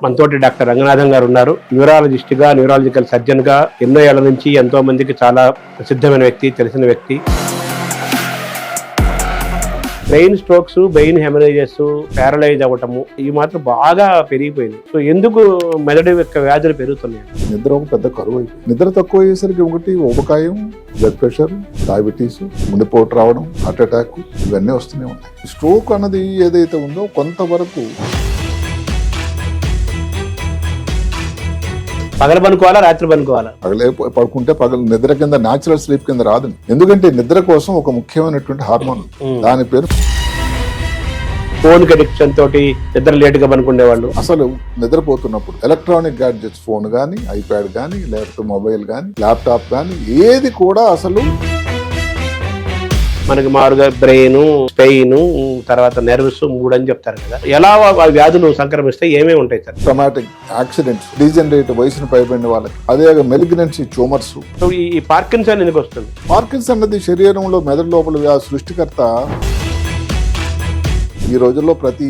మనతోటి డాక్టర్ రంగనాథన్ గారు ఉన్నారు. న్యూరాలజిస్ట్ గా, న్యూరాలజికల్ సర్జన్ గా ఎన్నో ఏళ్ల నుంచి ఎంతో మందికి చాలా ప్రసిద్ధమైన వ్యక్తి, తెలిసిన వ్యక్తి. Brain strokes, brain haemorrhages, paralyse అవ్వటము ఇవి మాత్రం బాగా పెరిగిపోయింది. సో ఎందుకు మెదడు యొక్క వ్యాధులు పెరుగుతున్నాయి? నిద్ర ఒక పెద్ద కరువు అయిపోయింది. నిద్ర తక్కువ అయ్యేసరికి ఒకటి ఊబకాయం, బ్లడ్ ప్రెషర్, డయాబెటీస్, గుండెపోటు రావడం, హార్ట్ అటాక్ ఇవన్నీ వస్తూనే ఉంటాయి. స్ట్రోక్ అన్నది ఏదైతే ఉందో కొంతవరకు పగలు పనుకోవాలా, రాత్రి పనుకోవాలా? పగలే పడుకుంటే పగలు నిద్ర కింద న్యాచురల్ స్లీప్ కింద రాదు. ఎందుకంటే నిద్ర కోసం ఒక ముఖ్యమైనటువంటి హార్మోన్, దాని పేరు ఫోన్ అడిక్షన్ తోటి నిద్ర లేటుగా పనుకునే వాళ్ళు. అసలు నిద్రపోతున్నప్పుడు ఎలక్ట్రానిక్ గ్యాడ్జెట్స్, ఫోన్ కానీ, ఐప్యాడ్ కానీ, లేకపోతే మొబైల్ కానీ, ల్యాప్టాప్ కానీ ఏది కూడా అసలు మనకి మారుగా బ్రెయిన్, స్పెయిన్, తర్వాత నెర్వ్స్ మూడు అని చెప్తారు కదా. ఎలా వ్యాధులు సంక్రమిస్తే ఏమేమి ఉంటాయి సార్? ట్రామాటిక్ యాక్సిడెంట్స్, డీజనరేట్ వయసును పైబడిన వాళ్ళకి, అదే మెలిగ్నెన్సీ, ట్యూమర్స్. సో ఈ పార్కిన్సన్ ఎందుకు వస్తుంది? పార్కిన్సన్ అన్నది శరీరంలో మెదడు లోపల సృష్టికర్త. ఈ రోజుల్లో ప్రతి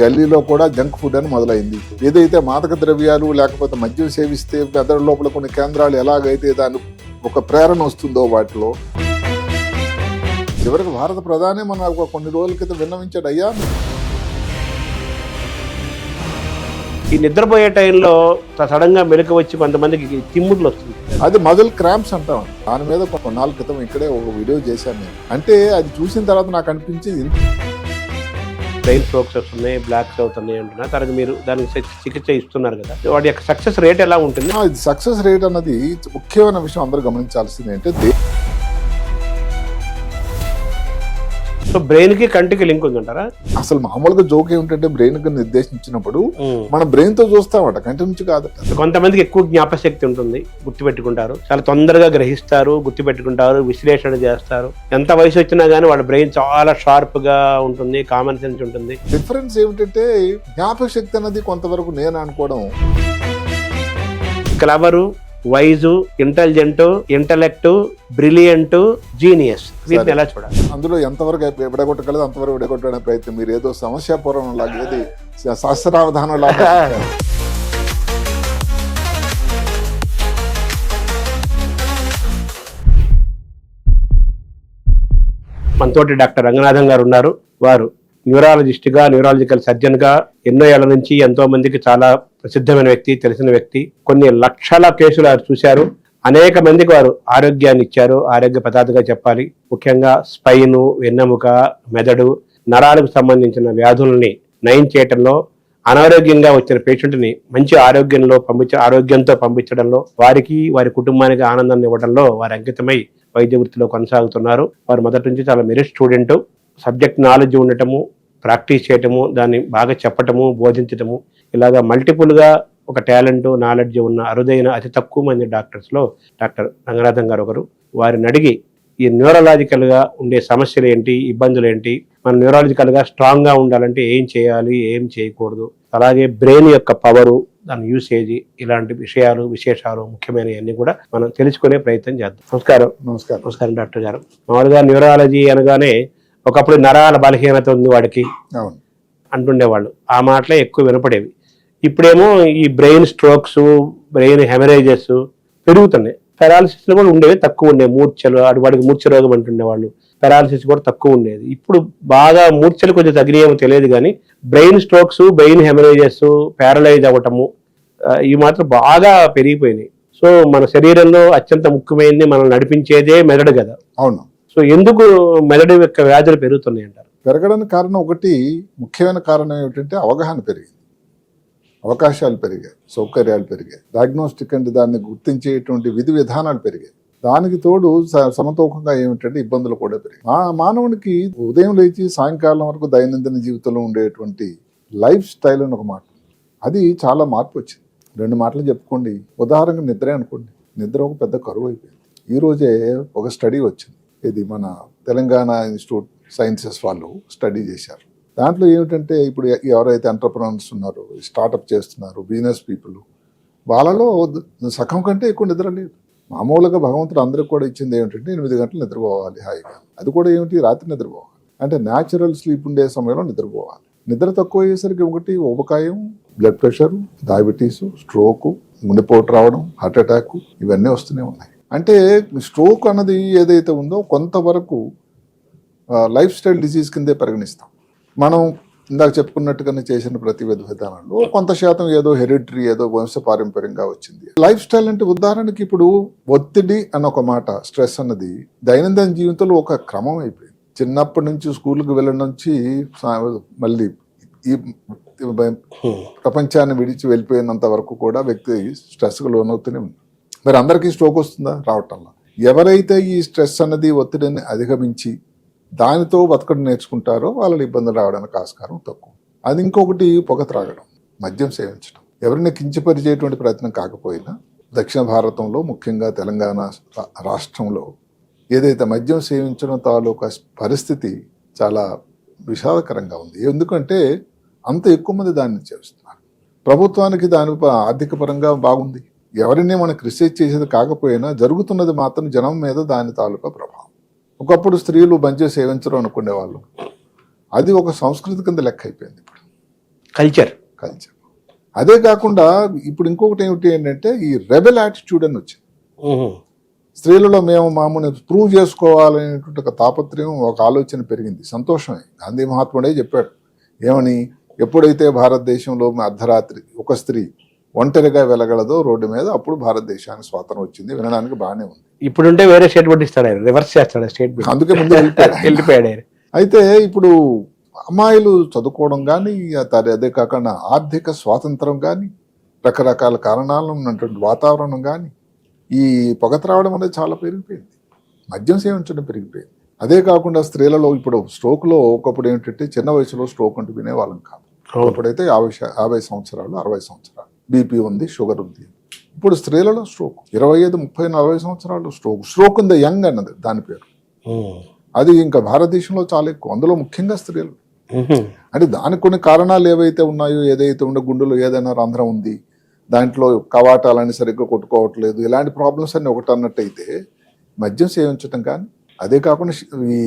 గల్లీలో కూడా జంక్ ఫుడ్ అని మొదలైంది. ఏదైతే మాదక ద్రవ్యాలు లేకపోతే మద్యం సేవిస్తే మెదడు లోపల కొన్ని కేంద్రాలు ఎలాగైతే దాని ఒక ప్రేరణ వస్తుందో వాటిలో చివరికి భారత ప్రధాని మన కొన్ని రోజుల క్రితం విన్నవించాడు, అయ్యా ఈ నిద్రపోయే టైంలో సడన్ గా మెలకు వచ్చి కొంతమందికి తిమ్ముర్లు వస్తుంది. అది మజిల్ క్రాంప్స్ అంటాం. దాని మీద కొన్నాళ్ళ క్రితం ఇక్కడే ఒక వీడియో చేశాను నేను. అంటే అది చూసిన తర్వాత నాకు అనిపించింది బ్రెయిన్ స్ట్రోక్స్ వస్తున్నాయి, బ్లాక్స్ అవుతున్నాయి అంటున్నా. తర్వాత మీరు దానికి చికిత్స ఇస్తున్నారు కదా, వాటి యొక్క సక్సెస్ రేట్ ఎలా ఉంటుంది? సక్సెస్ రేట్ అన్నది ముఖ్యమైన విషయం అందరూ గమనించాల్సింది ఏంటంటే, సో బ్రెయిన్ కి కంటికి లింక్ ఉందంటారా? అసలు మామూలుగా జోక్ ఏమిటంటే బ్రెయిన్ కి నిర్దేశించినప్పుడు మన బ్రెయిన్ తో చూస్తామట, కంటి నుంచి కాదట. కొంతమందికి ఎక్కువ జ్ఞాపశక్తి ఉంటుంది, గుర్తుపెట్టుకుంటారు, చాలా తొందరగా గ్రహిస్తారు, గుర్తుపెట్టుకుంటారు, విశ్లేషణ చేస్తారు. ఎంత వయసు వచ్చినా గానీ వాళ్ళ బ్రెయిన్ చాలా షార్ప్ గా ఉంటుంది, కామన్ సెన్స్ ఉంటుంది. డిఫరెన్స్ ఏమిటంటే జ్ఞాపక శక్తి అన్నది కొంతవరకు నేను అనుకోవడం, clever, wise, intelligent, intellect, brilliant, genius, వీటిని ఎలా చూడాలి? అందులో ఎంతవరకు విడగొట్టగలదు అంతవరకు విడగొట్టడానికి ప్రయత్నం. మీరు ఏదో సమస్యాపూర్వం లాగా, ఏది శాస్త్రావధానం లాగా. మనతోటి డాక్టర్ రంగనాథన్ గారు ఉన్నారు. వారు న్యూరాలజిస్ట్ గా, న్యూరాలజికల్ సర్జన్ గా ఎన్నో ఏళ్ల నుంచి ఎంతో మందికి చాలా ప్రసిద్ధమైన వ్యక్తి, తెలిసిన వ్యక్తి. కొన్ని లక్షల కేసులు వారు చూశారు. అనేక మందికి వారు ఆరోగ్యాన్ని ఇచ్చారు, ఆరోగ్య పదార్థగా చెప్పాలి. ముఖ్యంగా స్పైను, వెన్నెముక, మెదడు, నరాలకు సంబంధించిన వ్యాధుల్ని నయం చేయటంలో, అనారోగ్యంగా వచ్చిన పేషెంట్ని మంచి ఆరోగ్యంతో పంపించడంలో, వారికి వారి కుటుంబానికి ఆనందాన్ని ఇవ్వడంలో వారి అంకితమై వైద్య వృత్తిలో కొనసాగుతున్నారు. వారు మొదటి నుంచి చాలా మెరిట్ స్టూడెంట్. సబ్జెక్ట్ నాలెడ్జ్ ఉండటము, ప్రాక్టీస్ చేయటము, దాన్ని బాగా చెప్పటము, బోధించటము, ఇలాగా మల్టిపుల్గా ఒక టాలెంట్, నాలెడ్జ్ ఉన్న అరుదైన అతి తక్కువ మంది డాక్టర్స్లో డాక్టర్ రంగనాథన్ గారు ఒకరు. వారిని అడిగి ఈ న్యూరలాజికల్గా ఉండే సమస్యలు ఏంటి, ఇబ్బందులు ఏంటి, మనం న్యూరాలజికల్గా స్ట్రాంగ్గా ఉండాలంటే ఏం చేయాలి, ఏం చేయకూడదు, అలాగే బ్రెయిన్ యొక్క పవరు, దాని యూసేజ్, ఇలాంటి విశేషాలు ముఖ్యమైనవన్నీ కూడా మనం తెలుసుకునే ప్రయత్నం చేద్దాం. నమస్కారం. నమస్కారం డాక్టర్ గారు. మామూలుగా న్యూరాలజీ అనగానే ఒకప్పుడు నరాల బలహీనత ఉంది వాడికి అంటుండేవాళ్ళు, ఆ మాటలే ఎక్కువ వినపడేవి. ఇప్పుడేమో ఈ బ్రెయిన్ స్ట్రోక్స్, బ్రెయిన్ హెమరేజెస్ పెరుగుతున్నాయి. పెరాలసిస్ కూడా ఉండేవి, తక్కువ ఉండేవి. మూర్ఛలు, వాడికి మూర్ఛ రోగం అంటుండేవాళ్ళు. పెరాలసిస్ కూడా తక్కువ ఉండేది. ఇప్పుడు బాగా మూర్ఛలు కొంచెం తగినేమో తెలియదు కానీ brain strokes, brain haemorrhages, paralyse అవ్వటము ఇవి మాత్రం బాగా పెరిగిపోయినాయి. సో మన శరీరంలో అత్యంత ముఖ్యమైనది మనం నడిపించేదే మెదడు కదా. అవును. సో ఎందుకు మెదడు యొక్క వ్యాధులు పెరుగుతున్నాయి అంటారు? పెరగడానికి కారణం ఒకటి, ముఖ్యమైన కారణం ఏమిటంటే అవగాహన పెరిగింది, అవకాశాలు పెరిగాయి, సౌకర్యాలు పెరిగాయి, డయాగ్నోస్టిక్ అంటే దాన్ని గుర్తించేటువంటి విధి విధానాలు పెరిగాయి. దానికి తోడు సమతూకంగా ఏమిటంటే ఇబ్బందులు కూడా పెరిగాయి. మానవునికి ఉదయం లేచి సాయంకాలం వరకు దైనందిన జీవితంలో ఉండేటువంటి లైఫ్ స్టైల్ అని ఒక మాట, అది చాలా మార్పు వచ్చింది. 2 మాటలు చెప్పుకోండి. ఉదాహరణకు నిద్రే అనుకోండి. నిద్ర ఒక పెద్ద కరువు అయిపోయింది. ఈరోజే ఒక స్టడీ వచ్చింది, ఇది మన తెలంగాణ ఇన్స్టిట్యూట్ సైన్సెస్ వాళ్ళు స్టడీ చేశారు. దాంట్లో ఏమిటంటే ఇప్పుడు ఎవరైతే ఎంటర్ప్రెనర్స్ ఉన్నారో, స్టార్టప్ చేస్తున్నారు, బిజినెస్ పీపుల్, వాళ్ళలో సగం కంటే ఎక్కువ నిద్ర లేదు. మామూలుగా భగవంతుడు అందరికి కూడా ఇచ్చింది ఏమిటంటే 8 గంటలు నిద్రపోవాలి హాయిగా. అది కూడా ఏమిటి, రాత్రి నిద్రపోవాలి. అంటే న్యాచురల్ స్లీప్ ఉండే సమయంలో నిద్రపోవాలి. నిద్ర తక్కువ అయ్యేసరికి ఒకటి ఊబకాయం, బ్లడ్ ప్రెషర్, డయాబెటీస్, స్ట్రోక్, గుండెపోటు రావడం, హార్ట్ అటాక్ ఇవన్నీ వస్తూనే ఉన్నాయి. అంటే స్ట్రోక్ అన్నది ఏదైతే ఉందో కొంతవరకు లైఫ్ స్టైల్ డిసీజ్ కిందే పరిగణిస్తాం. మనం ఇందాక చెప్పుకున్నట్టుగానే చేసిన ప్రతి విధానంలో కొంత శాతం ఏదో హెరిడిటరీ, ఏదో వంశపారంపర్యంగా వచ్చింది. లైఫ్ స్టైల్ అంటే ఉదాహరణకి ఇప్పుడు ఒత్తిడి అన్న ఒక మాట, స్ట్రెస్ అన్నది దైనందిన జీవితంలో ఒక క్రమం అయిపోయింది. చిన్నప్పటి నుంచి స్కూల్కి వెళ్ళడం నుంచి మళ్ళీ ఈ ప్రపంచాన్ని విడిచి వెళ్ళిపోయినంత వరకు కూడా వ్యక్తి స్ట్రెస్కు లోనవుతూనే ఉంది. మరి అందరికీ స్ట్రోక్ వస్తుందా? రావటంలా. ఎవరైతే ఈ స్ట్రెస్ అన్నది ఒత్తిడిని అధిగమించి దానితో బతకడం నేర్చుకుంటారో వాళ్ళ ఇబ్బందులు రావడానికి ఆస్కారం తక్కువ. అది ఇంకొకటి పొగ త్రాగడం, మద్యం సేవించడం. ఎవరిని కించపరిచేటువంటి ప్రయత్నం కాకపోయినా దక్షిణ భారతంలో ముఖ్యంగా తెలంగాణ రాష్ట్రంలో ఏదైతే మద్యం సేవించడం తాలూకా పరిస్థితి చాలా విషాదకరంగా ఉంది. ఎందుకంటే అంత ఎక్కువ మంది దాన్ని చేస్తున్నారు. ప్రభుత్వానికి దాని ఆర్థిక పరంగా బాగుంది, ఎవరిని మనకు రీసెర్చ్ చేసేది కాకపోయినా జరుగుతున్నది మాత్రం జనం మీద దాని తాలూకా ప్రభావం. ఒకప్పుడు స్త్రీలు మద్యం సేవించరు అనుకునే వాళ్ళు, అది ఒక సంస్కృతి కింద లెక్క అయిపోయింది ఇప్పుడు, కల్చర్. అదే కాకుండా ఇప్పుడు ఇంకొకటి ఏమిటి ఏంటంటే ఈ రెబెల్ యాటిట్యూడ్ అని వచ్చింది. స్త్రీలలో మేము మామూలు ప్రూవ్ చేసుకోవాలనేటువంటి ఒక తాపత్రయం, ఒక ఆలోచన పెరిగింది. సంతోషమే. గాంధీ మహాత్ముడే చెప్పాడు ఏమని, ఎప్పుడైతే భారతదేశంలో అర్ధరాత్రి ఒక స్త్రీ ఒంటరిగా వెళ్ళగలదో రోడ్డు మీద, అప్పుడు భారతదేశానికి స్వాతంత్రం వచ్చింది. వినడానికి బాగానే ఉంది. ఇప్పుడుంటే వేరే స్టేట్మెంట్ ఇస్తాడు, రివర్స్ చేస్తాడు స్టేట్మెంట్. అందుకే ముందు వెళ్ళిపోయాడు. అయితే ఇప్పుడు అమ్మాయిలు చదువుకోవడం కానీ, అదే కాకుండా ఆర్థిక స్వాతంత్రం కానీ, రకరకాల కారణాలు ఉన్నటువంటి వాతావరణం కానీ, ఈ పొగ త్రావడం అనేది చాలా పెరిగిపోయింది. మద్యం సేవించడం పెరిగిపోయింది. అదే కాకుండా స్త్రీలలో ఇప్పుడు స్ట్రోక్లో ఒకప్పుడు ఏంటంటే చిన్న వయసులో స్ట్రోక్ అంటూ వినేవాళ్ళం కాదు. ఇప్పుడైతే 50 సంవత్సరాలు 60 సంవత్సరాలు బీపీ ఉంది, షుగర్ ఉంది. ఇప్పుడు స్త్రీలలో స్ట్రోక్ 25, 30, 40 సంవత్సరాలు స్ట్రోక్ ఉంది యంగ్ అన్నది దాని పేరు. అది ఇంకా భారతదేశంలో చాలా ఎక్కువ, అందులో ముఖ్యంగా స్త్రీలు. అంటే దానికి కొన్ని కారణాలు ఏవైతే ఉన్నాయో, ఏదైతే ఉండే గుండెలో ఏదైనా రంధ్రం ఉంది, దాంట్లో కవాటాలని సరిగ్గా కొట్టుకోవట్లేదు, ఇలాంటి ప్రాబ్లమ్స్ అన్ని ఒకటి అన్నట్టయితే మద్యం సేవించడం కానీ, అదే కాకుండా ఈ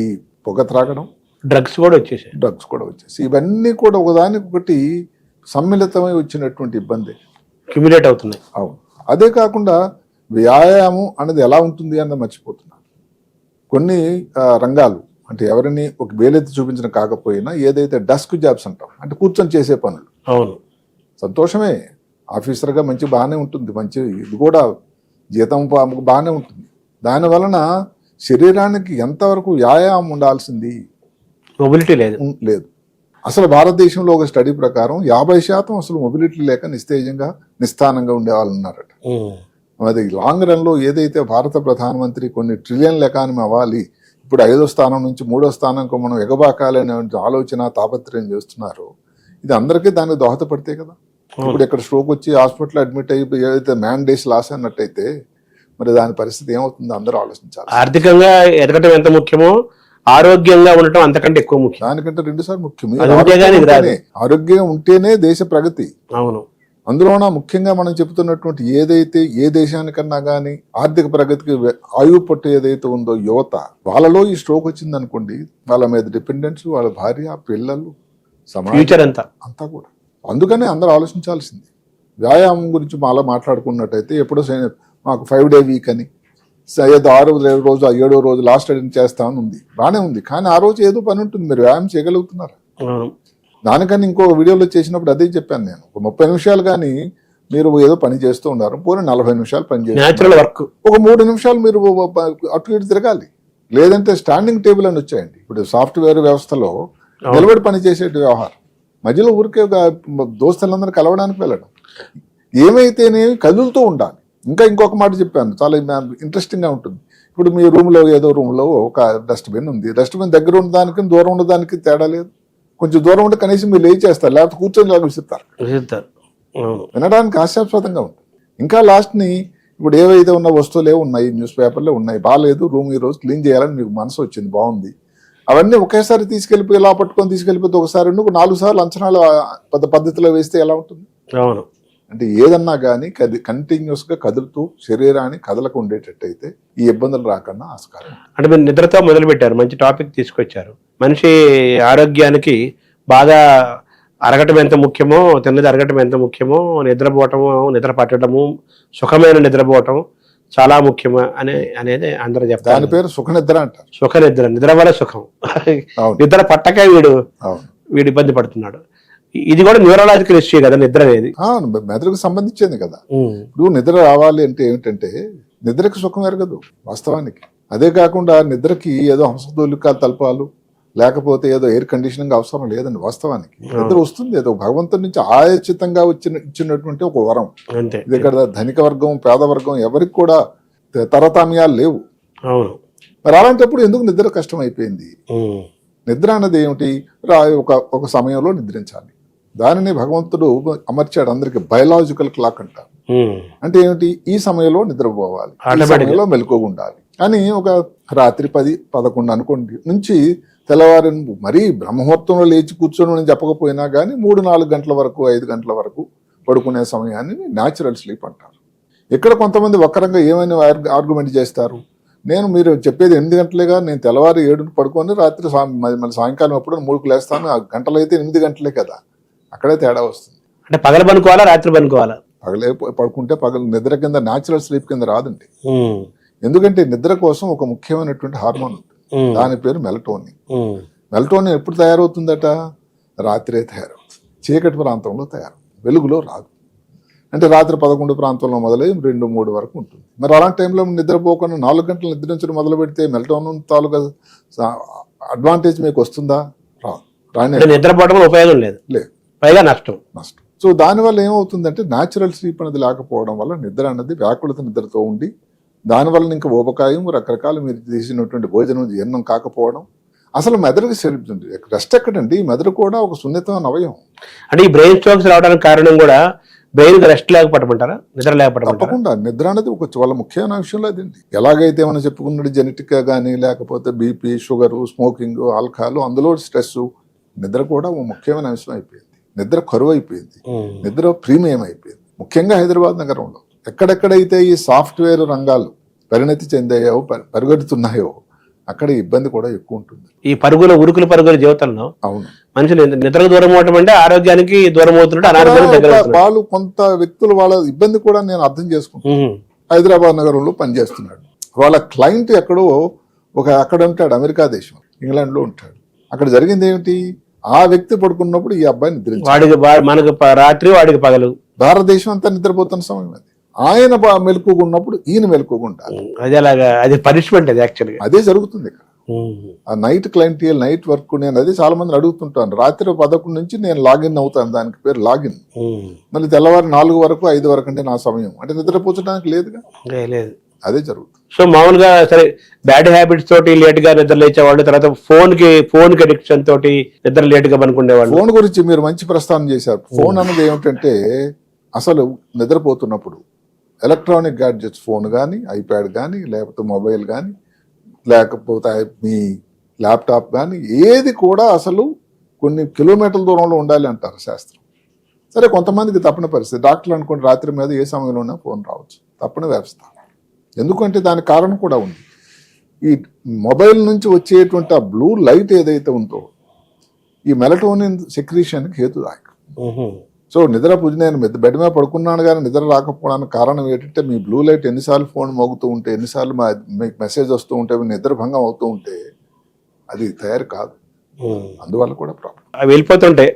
పొగ త్రాగడం, డ్రగ్స్ కూడా వచ్చేసి ఇవన్నీ కూడా ఒకదానికొకటి సమ్మిళితమై వచ్చినటువంటి ఇబ్బంది, క్యుములేట్ అవుతున్నాయి. అవును. అదే కాకుండా వ్యాయామం అనేది ఎలా ఉంటుంది అన్నది మర్చిపోతున్నారు కొన్ని రంగాలు. అంటే ఎవరిని ఒక వేలెత్తి చూపించడం కాకపోయినా ఏదైతే డస్క్ జాబ్స్ అంటాం, అంటే కూర్చొని చేసే పనులు, అవును, సంతోషమే. ఆఫీసర్గా మంచి బాగానే ఉంటుంది, మంచి ఇది కూడా జీతం బాగానే ఉంటుంది. దాని వలన శరీరానికి ఎంతవరకు వ్యాయామం ఉండాల్సింది, మొబిలిటీ లేదు. అసలు భారతదేశంలో ఒక స్టడీ ప్రకారం 50% అసలు మొబిలిటీ లేక నిస్థానంగా ఉండే వాళ్ళు ఉన్నారట. అది లాంగ్ రన్ లో ఏదైతే భారత ప్రధానమంత్రి కొన్ని ట్రిలియన్ల ఎకానమీ అవ్వాలి, ఇప్పుడు 5వ స్థానం నుంచి 3వ స్థానంకు మనం ఎగబాకాలనే ఆలోచన తాపత్రయం చేస్తున్నారు. ఇది అందరికీ దానికి దోహదపడితే కదా. ఇప్పుడు ఇక్కడ స్ట్రోక్ వచ్చి హాస్పిటల్ అడ్మిట్ అయ్యి ఏదైతే మ్యాన్ డేస్ లాస్ అన్నట్టయితే మరి దాని పరిస్థితి ఏమవుతుందో అందరూ ఆలోచించాలి. ఆర్థికంగా ఎదగటం ఎంత ముఖ్యమో ఆరోగ్యంగా ఉండటం అంతకంటే ఎక్కువ ముఖ్యం, దానికంటే 2 సార్లు ముఖ్యం. ఆరోగ్యం ఉంటేనే దేశ ప్రగతి. అవును. అందులోన ముఖ్యంగా మనం చెబుతున్నటువంటి ఏదైతే ఏ దేశానికన్నా కానీ ఆర్థిక ప్రగతికి ఆయువు పట్టు ఏదైతే ఉందో యువత, వాళ్ళలో ఈ స్ట్రోక్ వచ్చింది అనుకోండి, వాళ్ళ మీద డిపెండెన్స్, వాళ్ళ భార్య, పిల్లలు, ఫ్యూచర్ అంతా కూడా. అందుకనే అందరూ ఆలోచించాల్సింది. వ్యాయామం గురించి మాలా మాట్లాడుకున్నట్టయితే ఎప్పుడో మాకు 5 డే వీక్ అని, ఏదో 6వ రోజు 7వ రోజు లాస్ట్ అటెండ్ చేస్తామని ఉంది, బాగానే ఉంది. కానీ ఆ రోజు ఏదో పని ఉంటుంది, మీరు వ్యాయామం చేయగలుగుతున్నారు. దానికని ఇంకో వీడియోలో చేసినప్పుడు అదే చెప్పాను నేను, ఒక 30 నిమిషాలు కానీ మీరు ఏదో పని చేస్తూ ఉన్నారు, పోనీ 40 నిమిషాలు పని చేస్తారు, ఒక 3 నిమిషాలు మీరు అటు ఇటు తిరగాలి. లేదంటే స్టాండింగ్ టేబుల్ అని వచ్చాయండి ఇప్పుడు సాఫ్ట్వేర్ వ్యవస్థలో, నిలబడి పని చేసే వ్యవహారం. మధ్యలో ఊరికే దోస్తులందరూ కలవడానికి వెళ్ళడం, ఏమైతేనేమి కదులుతూ ఉండాలి. ఇంకొక మాట చెప్పాను, చాలా ఇంట్రెస్టింగ్ గా ఉంటుంది. ఇప్పుడు మీ ఏదో రూమ్లో ఒక డస్ట్బిన్ ఉంది, డస్ట్బిన్ దగ్గర ఉన్నదానికి దూరం ఉన్నదానికి తేడా లేదు. కొంచెం దూరం ఉంటే కనీసం మీరు లేచేస్తారు, లేకపోతే కూర్చొని లాగా విసిరుతారు. వినడానికి హాస్యాస్పదంగా ఉంటుంది. ఇంకా లాస్ట్ని ఇప్పుడు ఏవైతే ఉన్న వస్తువులే ఉన్నాయి, న్యూస్ పేపర్లే ఉన్నాయి, బాగాలేదు, రూమ్ ఈరోజు క్లీన్ చేయాలని మీకు మనసు వచ్చింది, బాగుంది, అవన్నీ ఒకేసారి తీసుకెళ్ళిపోయి ఇలా పట్టుకొని తీసుకెళ్ళిపోతే ఒకసారి 4 సార్లు అంచనాలు పద్ధతిలో వేస్తే ఎలా ఉంటుంది? అవును. అంటే ఏదన్నా కానీ కంటిన్యూస్ గా కదులుతూ శరీరాన్ని కదలకు ఉండేటట్టయితే ఈ ఇబ్బందులు రాకుండా ఆస్కారం. అంటే మీరు నిద్రతో మొదలు పెట్టారు, మంచి టాపిక్ తీసుకొచ్చారు. మనిషి ఆరోగ్యానికి బాగా అరగటం ఎంత ముఖ్యమో, తిన్నది అరగటం ఎంత ముఖ్యమో, నిద్రపోవటము, నిద్ర పట్టడము, సుఖమైన నిద్రపోవటం చాలా ముఖ్యం అనేది అందరూ చెప్తారు. దాని పేరు సుఖ నిద్ర అంటారు. సుఖ నిద్ర, నిద్ర వల్ల సుఖం. అవును. నిద్ర పట్టక వీడు ఇబ్బంది పడుతున్నాడు. ఇది కూడా న్యూరలాజికల్ ఇష్యూ కదా నిద్ర అనేది. మెదడుకు సంబంధించింది కదా. ఇప్పుడు నిద్ర రావాలి అంటే ఏమిటంటే నిద్రకి సుఖం ఎరగదు వాస్తవానికి. అదే కాకుండా నిద్రకి ఏదో హంసతూలికాలు తలపాలు లేకపోతే ఏదో ఎయిర్ కండిషనింగ్ అవసరం లేదండి వాస్తవానికి. నిద్ర వస్తుంది, ఏదో భగవంతుడి నుంచి ఆయాచితంగా ఇచ్చినటువంటి ఒక వరం. ఇది ఇక్కడ ధనిక వర్గం పేద వర్గం ఎవరికి కూడా తరతామ్యాలు లేవు. మరి అలాంటప్పుడు ఎందుకు నిద్ర కష్టం అయిపోయింది? నిద్ర అన్నది ఏమిటి? ఒక సమయంలో నిద్రించాలి. దానిని భగవంతుడు అమర్చాడు అందరికి. బయలాజికల్ క్లాక్ అంటారు. అంటే ఏమిటి? ఈ సమయంలో నిద్రపోవాలి, ఈ సమయంలో మెలకువగా ఉండాలి అని. ఒక రాత్రి 10-11 అనుకోండి నుంచి తెల్లవారి మరీ బ్రహ్మముహూర్తంలో లేచి కూర్చొని అని చెప్పకపోయినా కానీ 3-4 గంటల వరకు 5 గంటల వరకు పడుకునే సమయాన్ని న్యాచురల్ స్లీప్ అంటారు. ఇక్కడ కొంతమంది వక్రంగా ఏమైనా ఆర్గ్యుమెంట్ చేస్తారు. మీరు చెప్పేది 8 గంటలేగా, నేను తెల్లవారు 7కి పడుకొని రాత్రి మళ్ళీ సాయంకాలం అప్పుడు 3కి లేస్తాను, ఆ గంటలు అయితే 8 గంటలే కదా. అక్కడే తేడా వస్తుంది. అంటే పగలు పనుకోవాలా రాత్రి పనుకోవాలా? పగలే పడుకుంటే పగలు నిద్ర కింద న్యాచురల్ స్లీప్ కింద రాదండి. ఎందుకంటే నిద్ర కోసం ఒక ముఖ్యమైనటువంటి హార్మోన్ ఉంటుంది, దాని పేరు మెలటోనిన్. మెలటోనిన్ ఎప్పుడు తయారవుతుందట? రాత్రే తయారవుతుంది, చీకటి ప్రాంతంలో తయారవుతుంది, వెలుగులో రాదు. అంటే రాత్రి 11 ప్రాంతంలో మొదలై 2-3 వరకు ఉంటుంది. మరి అలాంటి టైంలో నిద్రపోకుండా 4 గంటలు నిద్రించడం మొదలు పెడితే మెలటోనిన్ తాలూకా అడ్వాంటేజ్ మీకు వస్తుందా? రాదు. నిద్రపోవడం ఉపయోగం లేదు, పైగా నష్టం. సో దానివల్ల ఏమవుతుందంటే న్యాచురల్ స్లీప్ అనేది లేకపోవడం వల్ల నిద్ర అన్నది వ్యాకులత నిద్రతో ఉండి దానివల్ల ఇంకా ఊబకాయం, రకరకాల మీరు తీసినటువంటి భోజనం జీర్ణం కాకపోవడం. అసలు మెదడుకి రెస్ట్ ఎక్కడండి? మెదడు కూడా ఒక సున్నితమైన అవయవం. అంటే ఈ బ్రెయిన్ స్ట్రోక్స్ రావడానికి కారణం కూడా బ్రెయిన్ రెస్ట్ లేకపోవటమంటారా, నిద్ర లేకపోవడం? తప్పకుండా నిద్ర అనేది ఒక చాలా ముఖ్యమైన విషయంలో అదండి. ఎలాగైతే మనం చెప్పుకున్నట్టు జెనెటిక్ గా కానీ లేకపోతే బీపీ, షుగర్, స్మోకింగ్, ఆల్కహాల్, అందులో స్ట్రెస్, నిద్ర కూడా ఒక ముఖ్యమైన అంశం అయిపోయింది. నిద్ర కరువు అయిపోయింది, నిద్ర ప్రీమియం అయిపోయింది. ముఖ్యంగా హైదరాబాద్ నగరంలో ఎక్కడెక్కడైతే ఈ సాఫ్ట్వేర్ రంగాలు పరిణతి చెందాయో పరిగెడుతున్నాయో అక్కడ ఇబ్బంది కూడా ఎక్కువ ఉంటుంది. ఈ ఉరుకుల పరుగుల జీవితంలో అవును మనుషులు నిద్రకు దూరం అవటం అంటే ఆరోగ్యానికి దూరం అవుతున్నాడు. వాళ్ళు కొంత వ్యక్తులు వాళ్ళ ఇబ్బంది కూడా నేను అర్థం చేసుకుంటాను. హైదరాబాద్ నగరంలో పనిచేస్తున్నాడు, వాళ్ళ క్లయింట్ ఎక్కడో అక్కడ ఉంటాడు, అమెరికా దేశం, ఇంగ్లాండ్ లో ఉంటాడు. అక్కడ జరిగింది ఏమిటి? ఆ వ్యక్తి పడుకున్నప్పుడు ఈ అబ్బాయి నిద్రించాడు. మనకు రాత్రి వాడికి పగలు. భారతదేశం అంతా నిద్రపోతున్న సమయం అది. ఆయన మెలకుగా ఉన్నప్పుడు ఈయన మెలకుగా ఉంటారు. అది పనిష్మెంట్. అది యాక్చువల్గా అదే జరుగుతుంది ఇక్కడ. ఆ నైట్ క్లయింటియల్, నైట్ వర్క్, నేను అది చాలా మంది అడుగుతుంటాను. రాత్రి 11 నుంచి నేను లాగిన్ అవుతాను, దానికి పేరు లాగిన్. మళ్ళీ తెల్లవారు 4 వరకు 5 వరకు అంటే నా సమయం, అంటే నిద్రపోచడానికి లేదుగా. లేదు, అదే జరుగుతుంది. సో మామూలుగా సరే బ్యాడ్ హ్యాబిట్స్ తోటి లేట్ గా నిద్ర లేచేవాళ్ళు, తర్వాత ఫోన్ కి అడిక్షన్ తోటి నిద్ర లేట్ గా పనుకునేవాళ్ళు. ఫోన్ గురించి మీరు మంచి ప్రస్తావన చేశారు. ఫోన్ అన్నది ఏమిటంటే అసలు నిద్రపోతున్నప్పుడు ఎలక్ట్రానిక్ గ్యాడ్జెట్స్, ఫోన్ కానీ, ఐప్యాడ్ కానీ, లేకపోతే మొబైల్ కానీ, లేకపోతే మీ ల్యాప్టాప్ కానీ, ఏది కూడా అసలు కొన్ని కిలోమీటర్ల దూరంలో ఉండాలి అంటారు శాస్త్రం. సరే, కొంతమందికి తప్పని పరిస్థితి. డాక్టర్లు అనుకోండి రాత్రి మీద ఏ సమయంలోనే ఫోన్ రావచ్చు, తప్పని వ్యవస్థ. ఎందుకంటే దానికి కారణం కూడా ఉంది. ఈ మొబైల్ నుంచి వచ్చేటువంటి ఆ బ్లూ లైట్ ఏదైతే ఉందో ఈ మెలటోనిన్ సెక్రీషన్కి హేతుదాయకం. సో నేను బెడ్ మీద పడుకున్నాను కానీ నిద్ర రాకపోవడానికి కారణం ఏంటంటే మీ బ్లూ లైట్ ఎన్నిసార్లు ఫోన్ మోగుతూ ఉంటే, ఎన్నిసార్లు మీకు మెసేజ్ వస్తూ ఉంటే, నిద్ర భంగం అవుతూ ఉంటే అది తయారు కాదు. అందువల్ల కూడా ప్రాబ్లం. అవి వెళ్ళిపోతుంటాయి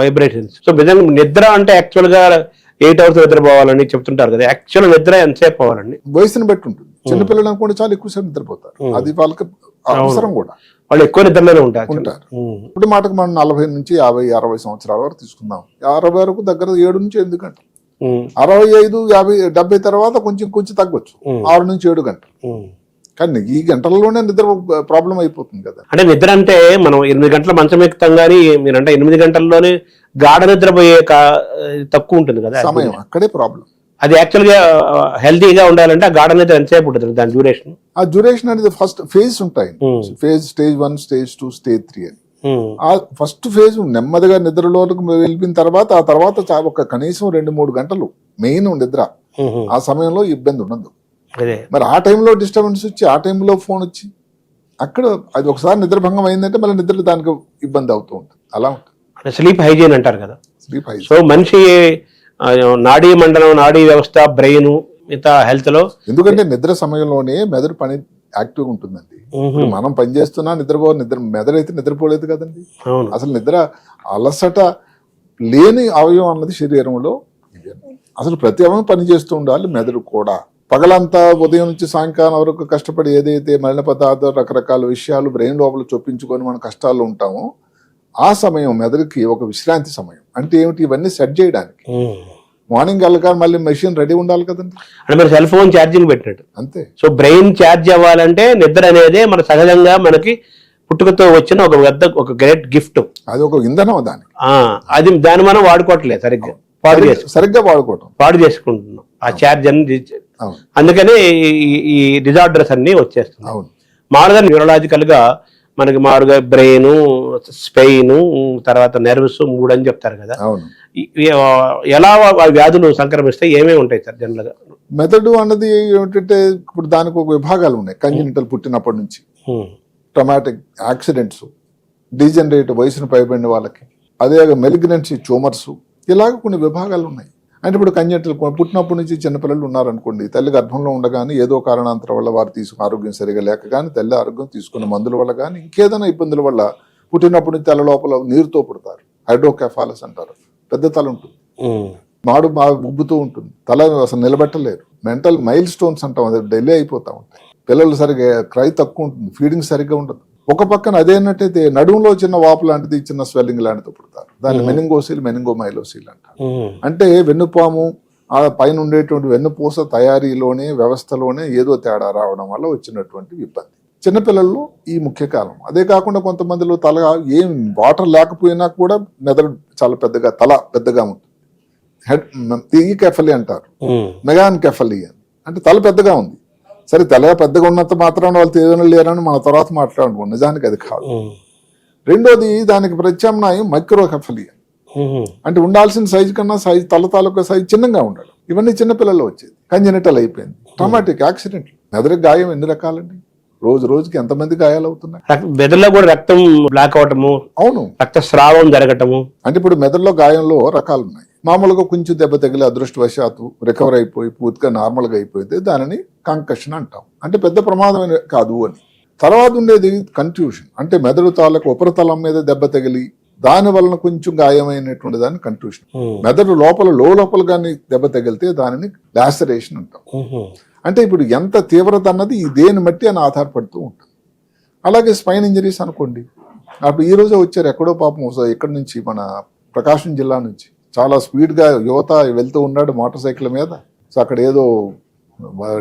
వైబ్రేషన్స్. సో నిద్ర అంటే యాక్చువల్ గా 8 hours నిద్రపోవాలని చెప్తుంటారు కదా. యాక్చువల్ నిద్ర ఎంతసేపు పోవాలండి? వయసుని బట్టి ఉంటుంది. చిన్నపిల్లలు అనుకోండి చాలా ఎక్కువసేపు నిద్రపోతారు, అది వాళ్ళకి అవసరం కూడా. వాళ్ళు ఎక్కువ నిద్రలోనే ఉంటారు. ఇప్పుడు మాటకు మనం 40 నుంచి 50-60 సంవత్సరాల వరకు తీసుకుందాం. 60 వరకు దగ్గర 7 నుంచి 8 గంటలు, 65, 50, 70 తర్వాత కొంచెం తగ్గొచ్చు, 6 నుంచి 7 గంటలు. కానీ ఈ గంటల్లోనే నిద్ర ప్రాబ్లం అయిపోతుంది కదా. అంటే నిద్ర అంటే మనం 8 గంటల మంచం ఎక్కుతాం కానీ మీరంటే 8 గంటల్లోనే గాఢ నిద్రపోయే తక్కువ ఉంటుంది కదా సమయం. అక్కడే ప్రాబ్లం. అది యాక్చువల్ గా హెల్తీగా ఉండాలంటే ఆ గాఢ నిద్ర ఎంతసేపు ఉంటుంది దాని డ్యూరేషన్? ఆ డ్యూరేషన్ అనేది ఫస్ట్ ఫేజ్ ఉంటాయి. స్టేజ్ 1, స్టేజ్ 2, స్టేజ్ 3 అని. ఆ ఫస్ట్ ఫేజ్ నెమ్మదిగా నిద్రలోకి వెళ్ళిన తర్వాత ఆ తర్వాత ఒక కనీసం 2-3 గంటలు మెయిన్ నిద్ర. ఆ సమయంలో ఇబ్బంది ఉండదు. మరి ఆ టైంలో డిస్టర్బెన్స్ వచ్చి, ఆ టైంలో ఫోన్ వచ్చి, అక్కడ అది ఒకసారి నిద్రభంగం అయిందంటే మళ్ళీ నిద్ర దానికి ఇబ్బంది అవుతూ ఉంటుంది. అలా ఉంటుంది. స్లీప్ హైజీన్ అంటారు కదా. Sleep hygiene. సో మనిషి నాడీ మండలం, నాడీ వ్యవస్థ, బ్రెయిన్, మిగతా హెల్త్ లో, ఎందుకంటే నిద్ర సమయంలోనే మెదడు పని యాక్టివ్ ఉంటుందండి. ఇప్పుడు మనం పని చేస్తున్నా మెదడు అయితే నిద్రపోలేదు కదండి. అవును. అసలు నిద్ర అలసట లేని అవయవం అన్నది శరీరంలో ఇదే. అసలు ప్రతి అవయవం పని చేస్తూ ఉండాలి, మెదడు కూడా. పగలంతా ఉదయం నుంచి సాయంకాలం వరకు కష్టపడి ఏదైతే మలిన పదార్థాలు, రకరకాల విషయాలు బ్రెయిన్ లోపల చొప్పించుకొని మన కష్టాల్లో ఉంటామో ఆ సమయం మెదడుకి ఒక విశ్రాంతి సమయం. అంటే ఏమిటి, ఇవన్నీ సెట్ చేయడానికి. మార్నింగ్ వెళ్ళగా మళ్ళీ మెషిన్ రెడీ ఉండాలి కదండి. అంటే మరి సెల్ ఫోన్ ఛార్జింగ్ పెట్టినట్టు అంతే. సో బ్రెయిన్ ఛార్జ్ అవ్వాలంటే నిద్ర అనేది మన సహజంగా మనకి పుట్టుకతో వచ్చిన ఒక గ్రేట్ గిఫ్ట్. అది ఒక ఇంధనం దానికి. అది దాన్ని మనం వాడుకోవట్లేదు సరిగ్గా, సరిగ్గా పాడు చేసుకుంటున్నాం ఆ ఛార్జ్ అని. అందుకనే ఈ డిజార్డర్స్ అన్ని వచ్చేస్తున్నాయి. అవును. మామూలుగా న్యూరలాజికల్ గా మనకి మామూలుగా బ్రెయిన్, స్పెయిన్, తర్వాత నెర్వ్స్ 3 అని చెప్తారు కదా. అవును. ఎలా వ్యాధులు సంక్రమిస్తాయి, ఏమేమి ఉంటాయి సార్ జనరల్ గా? మెదడు అన్నది ఏమిటంటే ఇప్పుడు దానికి ఒక విభాగాలు ఉన్నాయి. కంజనిటల్ పుట్టినప్పటి నుంచి, ట్రమాటిక్ యాక్సిడెంట్స్, డీజనరేట్ వయసును పైబడిన వాళ్ళకి, అదే మెలిగ్నెన్సీ ట్యూమర్స్, ఇలాగ కొన్ని విభాగాలు ఉన్నాయి. అంటే ఇప్పుడు కంజనిటల్ పుట్టినప్పటి నుంచి చిన్నపిల్లలు ఉన్నారనుకోండి, తల్లి గర్భంలో ఉండగానే ఏదో కారణాంతరం వల్ల వారు తీసుకున్న ఆరోగ్యం సరిగా లేక కానీ, తల్లి ఆరోగ్యం తీసుకున్న మందుల వల్ల కానీ, ఇంకేదైనా ఇబ్బందుల వల్ల పుట్టినప్పటి నుంచి తల లోపల నీరుతో పుడతారు. హైడ్రోకెఫాలస్ అంటారు. పెద్ద తల ఉంటుంది, మాడు బాగా ఉబ్బుతూ ఉంటుంది, తల అసలు నిలబెట్టలేరు. మెంటల్ మైల్ స్టోన్స్ అంటాం, అది డిలే అయిపోతూ ఉంటాయి. పిల్లలు సరిగా క్రై తక్కువ ఉంటుంది, ఫీడింగ్ సరిగ్గా ఉండదు. ఒక పక్కన అదేనట్టయితే నడుములో చిన్న వాపు లాంటిది, చిన్న స్వెల్లింగ్ లాంటిది పుడతారు. దాన్ని మెనింగోసిల్, మెనింగోమైలోసిల్ అంటారు. అంటే వెన్నుపాము ఆ పైన ఉండేటువంటి వెన్నుపూస తయారీలోనే, వ్యవస్థలోనే ఏదో తేడా రావడం వల్ల వచ్చినటువంటి ఇబ్బంది చిన్నపిల్లల్లో ఈ ముఖ్య కాలం. అదే కాకుండా కొంతమందిలో తల ఏం వాటర్ లేకపోయినా కూడా మెదడు చాలా పెద్దగా, తల పెద్దగా ఉంటుంది. ఈ కెఫలి అంటారు, మెగాన్ కెఫలి అని. అంటే తల పెద్దగా ఉంది. సరే, తల పెద్దగా ఉన్నంత మాత్రాన వాళ్ళు తీవ్రంగా లేరని మన తర్వాత మాట్లాడుకోండి, నిజానికి అది కాదు. రెండోది, దానికి ప్రత్యామ్నాయం మైక్రోకెఫలి. అంటే ఉండాల్సిన సైజు కన్నా తల తాలూకా సైజు చిన్నగా ఉండడం. ఇవన్నీ చిన్నపిల్లల్లో వచ్చేది. కంజనిటల్ అయిపోయింది. Traumatic accident. మెదడుకి గాయం ఎన్ని రకాలండి? రోజుకి ఎంతమంది గాయాలు అవుతున్నాయి. మెదడులో కూడా రక్తం బ్లాక్ అవటము, అవును, రక్తస్రావం జరగటము. అంటే ఇప్పుడు మెదడులో గాయంలో రకాలు ఉన్నాయి. మామూలుగా కొంచెం దెబ్బ తగిలి అదృష్టవశాత్తు రికవర్ అయిపోయి పూర్తిగా నార్మల్గా అయిపోతే దానిని కంకషన్ అంటాం. అంటే పెద్ద ప్రమాదం కాదు అని. తర్వాత ఉండేది కన్ట్యూషన్. అంటే మెదడు తాలూకు ఉపరితలం మీద దెబ్బ తగిలి దాని వలన కొంచెం గాయమైనటువంటి దాన్ని కన్ట్యూషన్. మెదడు లోపల కానీ దెబ్బ తగిలితే దానిని లాసరేషన్ అంటాం. అంటే ఇప్పుడు ఎంత తీవ్రత అన్నది దేని బట్టి అని ఆధారపడుతూ ఉంటుంది. అలాగే స్పైన్ ఇంజరీస్ అనుకోండి. అప్పుడు ఈ రోజే వచ్చారు ఎక్కడో పాపం, ఇక్కడ నుంచి మన ప్రకాశం జిల్లా నుంచి చాలా స్పీడ్గా యువత వెళ్తూ ఉన్నాడు మోటార్ సైకిల్ మీద. సో అక్కడ ఏదో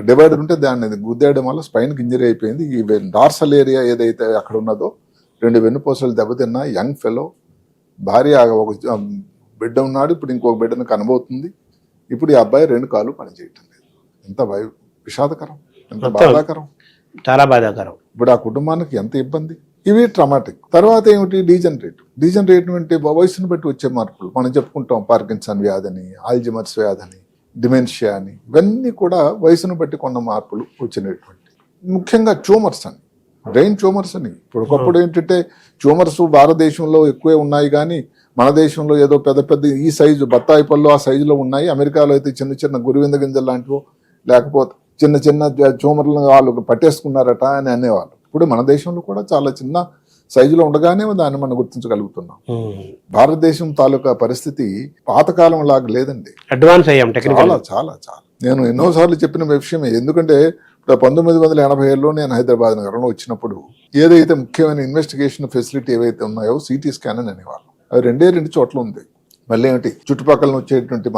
డివైడర్ ఉంటే దాన్ని గుద్దేయడం వల్ల స్పైన్కి ఇంజరీ అయిపోయింది. ఈ డార్సల్ ఏరియా ఏదైతే అక్కడ ఉన్నదో 2 వెన్నుపూసలు దెబ్బతిన్నా. యంగ్ ఫెలో, భార్య ఒక బిడ్డ ఉన్నాడు, ఇప్పుడు ఇంకొక బిడ్డను కనబోతుంది. ఇప్పుడు ఈ అబ్బాయి 2 కాళ్ళు పనిచేయటం లేదు. ఎంత విషాదకరం, ఎంత బాధాకరం, చాలా బాధాకరం. ఇప్పుడు ఆ కుటుంబానికి ఎంత ఇబ్బంది. ఇవి ట్రామాటిక్. తర్వాత ఏమిటి, డీజనరేటివ్ అంటే వయసును బట్టి వచ్చే మార్పులు. మనం చెప్పుకుంటాం పార్కిన్సన్ వ్యాధని, ఆల్జిమర్స్ వ్యాధని, డిమెన్షియా అని. ఇవన్నీ కూడా వయసును బట్టి కొన్న మార్పులు వచ్చినటువంటి. ముఖ్యంగా ట్యూమర్స్ అని, బ్రెయిన్ ట్యూమర్స్ అని. ఇప్పుడు ఒకప్పుడు ఏంటంటే ట్యూమర్స్ భారతదేశంలో ఎక్కువే ఉన్నాయి కానీ మన దేశంలో ఏదో పెద్ద ఈ సైజు బత్తాయి పళ్ళు ఆ సైజులో ఉన్నాయి. అమెరికాలో అయితే చిన్న గురివింద గింజలు లాంటివో లేకపోతే చిన్న ట్యూమర్లను వాళ్ళు పట్టేసుకున్నారట అని అనేవాళ్ళు. ఇప్పుడు మన దేశంలో కూడా చాలా చిన్న సైజులో ఉండగానే దాన్ని మనం గుర్తించగలుగుతున్నాం. భారతదేశం తాలూకా పరిస్థితి పాతకాలం లాగా లేదండి, అడ్వాన్స్ అయ్యాం చాలా చాలా చాలా. నేను ఎన్నోసార్లు చెప్పిన విషయమే. ఎందుకంటే 1987లో నేను హైదరాబాద్ నగరంలో వచ్చినప్పుడు ఏదైతే ముఖ్యమైన ఇన్వెస్టిగేషన్ ఫెసిలిటీ ఏవైతే ఉన్నాయో సిటీ స్కాన్ అని అనేవాళ్ళు. అవి 2 చోట్ల ఉంది. మళ్ళీ ఏమిటి, చుట్టుపక్కల వచ్చేటువంటి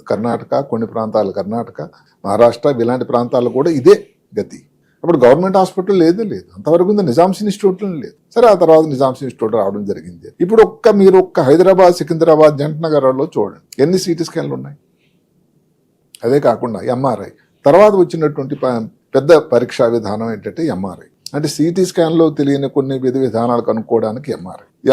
కర్ణాటక, కొన్ని ప్రాంతాలు కర్ణాటక, మహారాష్ట్ర, ఇలాంటి ప్రాంతాల్లో కూడా ఇదే గతి. అప్పుడు గవర్నమెంట్ హాస్పిటల్ లేదు. అంతవరకు నిజామ్స్ ఇన్స్టిట్యూట్లో లేదు. సరే, ఆ తర్వాత నిజామ్స్ ఇన్స్టిట్యూట్ రావడం జరిగింది. ఇప్పుడు మీరు హైదరాబాద్, సికింద్రాబాద్, జంట నగరాల్లో చూడండి ఎన్ని సిటీ స్కాన్లు ఉన్నాయి. అదే కాకుండా ఎంఆర్ఐ తర్వాత వచ్చినటువంటి పెద్ద పరీక్షా విధానం ఏంటంటే ఎంఆర్ఐ. అంటే సిటీ స్కాన్లో తెలియని కొన్ని విధానాలు కనుక్కోవడానికి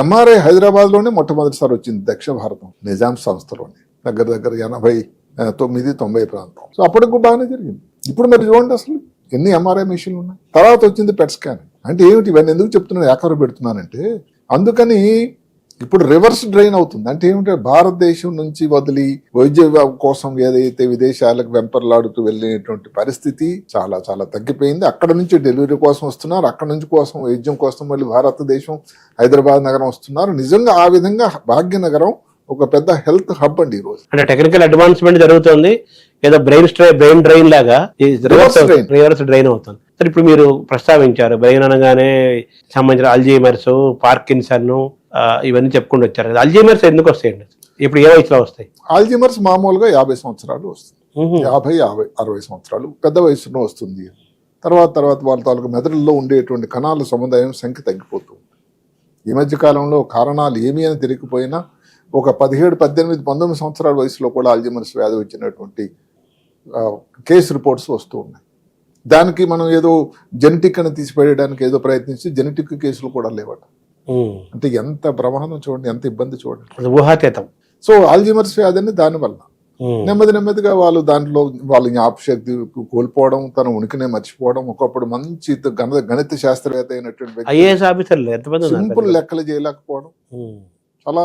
ఎంఆర్ఐ హైదరాబాద్లోనే మొట్టమొదటిసారి వచ్చింది దక్షిణ భారతం నిజాం సంస్థలోనే. దగ్గర 89-90 ప్రాంతం. సో అప్పటికి బాగానే జరిగింది. ఇప్పుడు మరి చూడండి అసలు ఎన్ని ఎంఆర్ఐ మెషిన్లు ఉన్నాయి. తర్వాత వచ్చింది పెట్ స్కాన్. అంటే ఏమిటి, ఇవన్నీ ఎందుకు చెప్తున్నాను, ఏకరు పెడుతున్నానంటే అందుకని ఇప్పుడు రివర్స్ డ్రైన్ అవుతుంది. అంటే ఏమిటంటే భారతదేశం నుంచి వదిలి వైద్య కోసం ఏదైతే విదేశాలకు వెంపర్లాడుతూ వెళ్ళేటువంటి పరిస్థితి చాలా చాలా తగ్గిపోయింది. అక్కడ నుంచి డెలివరీ కోసం వస్తున్నారు, అక్కడ నుంచి వైద్యం కోసం మళ్ళీ భారతదేశం హైదరాబాద్ నగరం వస్తున్నారు. నిజంగా ఆ విధంగా భాగ్యనగరం ఒక పెద్ద హెల్త్ హబ్ అండి ఈ రోజు. అంటే టెక్నికల్ అడ్వాన్స్మెంట్ జరుగుతుంది, ఏదో బ్రెయిన్ డ్రైన్ లాగా రివర్స్ డ్రైన్ అవుతుంది. సరే, ఇప్పుడు మీరు ప్రస్తావించారు బ్రెయిన్ అనగానే సంబంధించిన అల్జీమర్స్, పార్కిన్సన్ ఇవన్నీ చెప్పుకుంటూ వచ్చారు. అల్జీమర్స్ ఎందుకు వస్తాయండి? ఇప్పుడు ఏ వయసులో వస్తాయి? ఆల్జీమర్స్ మామూలుగా 50 సంవత్సరాలు వస్తుంది, 50-60 సంవత్సరాలు పెద్ద వయసులో వస్తుంది. తర్వాత వాళ్ళ తాలూకు మెదడుల్లో ఉండేటువంటి కణాల సముదాయం సంఖ్య తగ్గిపోతుంది. ఈ మధ్య కాలంలో కారణాలు ఏమీ అని తెలియకపోయినా ఒక 17, 18, 19 సంవత్సరాల వయసులో కూడా అల్జీమర్స్ వ్యాధి వచ్చినటువంటి కేసు రిపోర్ట్స్ వస్తూ ఉన్నాయి. దానికి మనం ఏదో జెనెటిక్ అని తీసిపడేయడానికి ఏదో ప్రయత్నించి జెనెటిక్ కేసులు కూడా లేవట. అంటే ఎంత ప్రమాదం చూడండి, ఎంత ఇబ్బంది చూడండి, ఊహాతీతం. సో ఆల్జీమర్స్ వ్యాధి అని దానివల్ల నెమ్మదిగా వాళ్ళ జ్ఞాపశక్తి కోల్పోవడం, తన ఉనికినే మర్చిపోవడం. ఒకప్పుడు మంచి గణిత శాస్త్రవేత్త అయినటువంటి సింపుల్ లెక్కలు చేయలేకపోవడం చాలా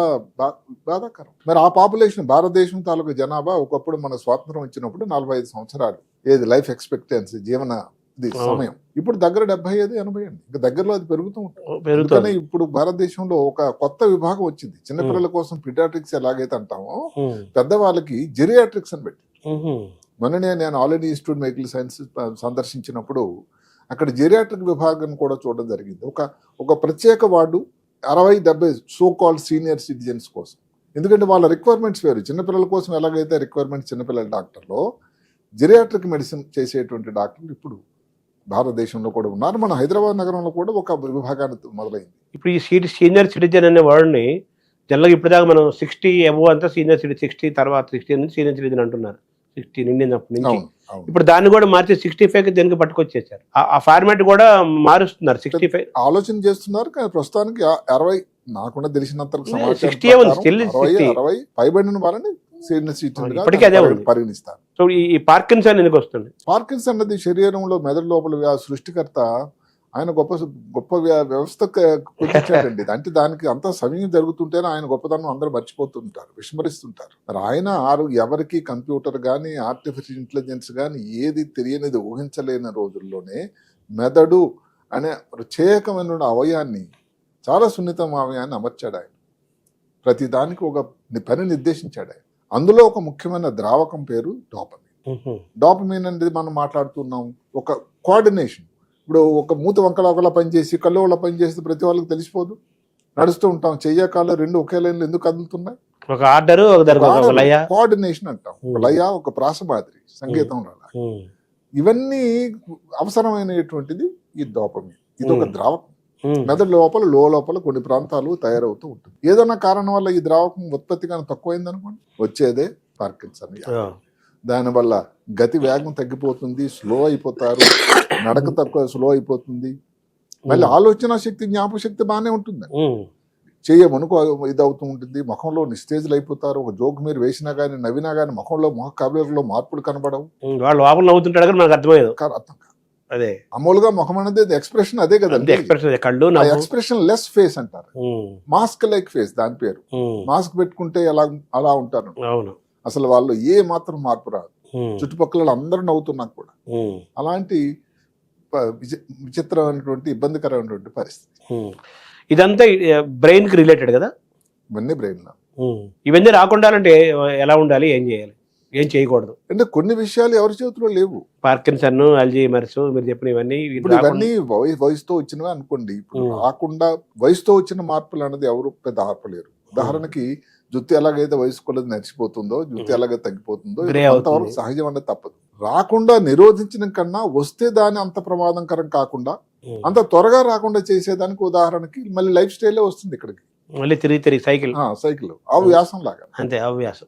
బాధాకరం. మరి ఆ పాపులేషన్, భారతదేశం తాలూకు జనాభా ఒకప్పుడు మన స్వాతంత్రం వచ్చినప్పుడు 45 సంవత్సరాలు ఏది లైఫ్ ఎక్స్పెక్టెన్సీ, జీవన సమయం. ఇప్పుడు దగ్గర 75-80 అండి. ఇంకా దగ్గరలో అది పెరుగుతూ ఉంటుంది. ఇప్పుడు భారతదేశంలో ఒక కొత్త విభాగం వచ్చింది. చిన్నపిల్లల కోసం పిడియాట్రిక్స్ ఎలాగైతే అంటామో పెద్దవాళ్ళకి జెరియాట్రిక్స్ అని పెట్టి. మొన్ననే నేను All India Institute Medical Science సందర్శించినప్పుడు అక్కడ జెరియాట్రిక్ విభాగం కూడా చూడడం జరిగింది. ఒక ప్రత్యేక ward 60-70 so called senior citizens కోసం. ఎందుకంటే వాళ్ళ రిక్వైర్మెంట్స్ వేరు. చిన్నపిల్లల కోసం ఎలాగైతే రిక్వైర్మెంట్స్ చిన్నపిల్లల డాక్టర్లో, జెరియాట్రిక్ మెడిసిన్ చేసేటువంటి డాక్టర్లు ఇప్పుడు భారతదేశంలో కూడా ఉన్నారు. మన హైదరాబాద్ నగరంలో కూడా ఒక విభాగాన్ని మొదలైంది. ఇప్పుడు ఈ సీనియర్ సిటిజన్ అనే వర్డ్ని జనరల్గా ఇప్పటిదాకా మనం 60 అబోవ్ అంతా సీనియర్ సిటిజన్, 60 తర్వాత 60 నుంచి సీనియర్ సిటిజన్ అంటున్నారు. 60 నిండినప్పటి నుంచి. ఇప్పుడు దాన్ని కూడా మార్చి 65 దీనికి పట్టుకొచ్చేసారు. ఆ ఫార్మాట్ కూడా మారుస్తున్నారు. 65 ఆలోచన చేస్తున్నారు. కానీ ప్రస్తుతానికి 60 నాకుండా తెలిసినంత 60 పైబడిన వాళ్ళని సీనియర్ సిటిజన్ పరిగణిస్తారు. సో ఈ పార్కిన్సన్ ఎందుకు వస్తుంది? పార్కిన్సన్ అన్నది శరీరంలో మెదడు లోపల సృష్టికర్త ఆయన గొప్ప వ్యవస్థ కుదించాడండి. అంటే దానికి అంత సమయం జరుగుతుంటేనే ఆయన గొప్పతనం అందరూ మర్చిపోతుంటారు, విస్మరిస్తుంటారు. మరి ఆయన ఎవరికి కంప్యూటర్ కానీ ఆర్టిఫిషియల్ ఇంటెలిజెన్స్ కానీ ఏది తెలియనిది ఊహించలేని రోజుల్లోనే మెదడు అనే ప్రత్యేకమైన అవయాన్ని, చాలా సున్నితం అవయాన్ని అమర్చాడు ఆయన. ప్రతి దానికి ఒక పని నిర్దేశించాడు ఆయన. అందులో ఒక ముఖ్యమైన ద్రావకం పేరు డోపమిన్. డోపమిన్ అనేది మనం మాట్లాడుతున్నాం ఒక కోఆర్డినేషన్. ఇప్పుడు ఒక మూత వంకలా పనిచేసి కళ్ళు వాళ్ళ పనిచేస్తే ప్రతి వాళ్ళకి తెలిసిపోదు. నడుస్తూ ఉంటాం, చెయ్య కాళ్ళు రెండు ఒకే లైన్లో ఎందుకు కదులుతున్నాయి? ఒక ఆర్డర్, కోఆర్డినేషన్ అంటాం. ఒక లయ, ఒక ప్రాస మాదిరి సంగీతంలో. ఇవన్నీ అవసరమైనటువంటిది ఈ డోపమిన్. ఇది ఒక ద్రావకం. మెదడు లోపల కొన్ని ప్రాంతాలు తయారవుతూ ఉంటుంది. ఏదైనా కారణం వల్ల ఈ ద్రావకం ఉత్పత్తి కానీ తక్కువైంది అనుకోండి, వచ్చేదే పార్కిన్సన్. దానివల్ల గతి వేగం తగ్గిపోతుంది, స్లో అయిపోతారు, నడక తక్కువ స్లో అయిపోతుంది. మళ్ళీ ఆలోచన శక్తి, జ్ఞాపశక్తి బాగానే ఉంటుంది. చేయమనుకో ఇదవుతూ ఉంటుంది. ముఖంలో నిస్తేజులు అయిపోతారు. ఒక జోక్ మీరు వేసినా కానీ నవ్వినా కానీ ముఖంలో కబేరులో మార్పులు కనబడవు. వాళ్ళు లోపల నవ్వుతుంటాడు కానీ మనకు అర్థమయ్యేది అర్థం కాదు. అదే మామూలుగా ముఖం అనేది ఎక్స్ప్రెషన్ అదే కదండి. ఎక్స్ప్రెషన్ లెస్ ఫేస్ అంటారు. మాస్క్ లైక్ ఫేస్ దాని పేరు. మాస్క్ పెట్టుకుంటే అలా ఉంటారు. అసలు వాళ్ళు ఏ మాత్రం మార్పు రాదు. చుట్టుపక్కల అందరూ నవ్వుతున్నా కూడా. అలాంటి విచిత్రమైనటువంటి ఇబ్బందికరమైనటువంటి పరిస్థితి. ఇదంతా బ్రెయిన్ కి రిలేటెడ్ కదా? ఇవన్నీ బ్రెయిన్ లో. ఇవన్నీ రాకుండా అంటే ఎలా ఉండాలి, ఏం చేయాలి, ఏం చేయకూడదు? అంటే కొన్ని విషయాలు ఎవరి చేతిలో లేవు. పార్కిన్సన్, అల్జీమర్స్ మీరు చెప్పిన ఇవన్నీ వయసుతో వచ్చినవి అనుకోండి. ఇప్పుడు రాకుండా వయసుతో వచ్చిన మార్పులు అన్నది ఎవరు పెద్ద ఆర్పలేరు. ఉదాహరణకి జుత్తు ఎలాగైతే వయసు కొలది నడిచిపోతుందో, జుత్తు ఎలాగైతే తగ్గిపోతుందో, అంతవరకు సహజం అనేది తప్పదు. రాకుండా నిరోధించిన కన్నా వస్తే దాని అంత ప్రమాదకరం కాకుండా, అంత త్వరగా రాకుండా చేసేదానికి ఉదాహరణకి మళ్ళీ లైఫ్ స్టైలే వస్తుంది ఇక్కడికి. మళ్ళీ తిరిగి సైకిల్ అవ్యాసం లాగా. అంతే, అవ్యాసం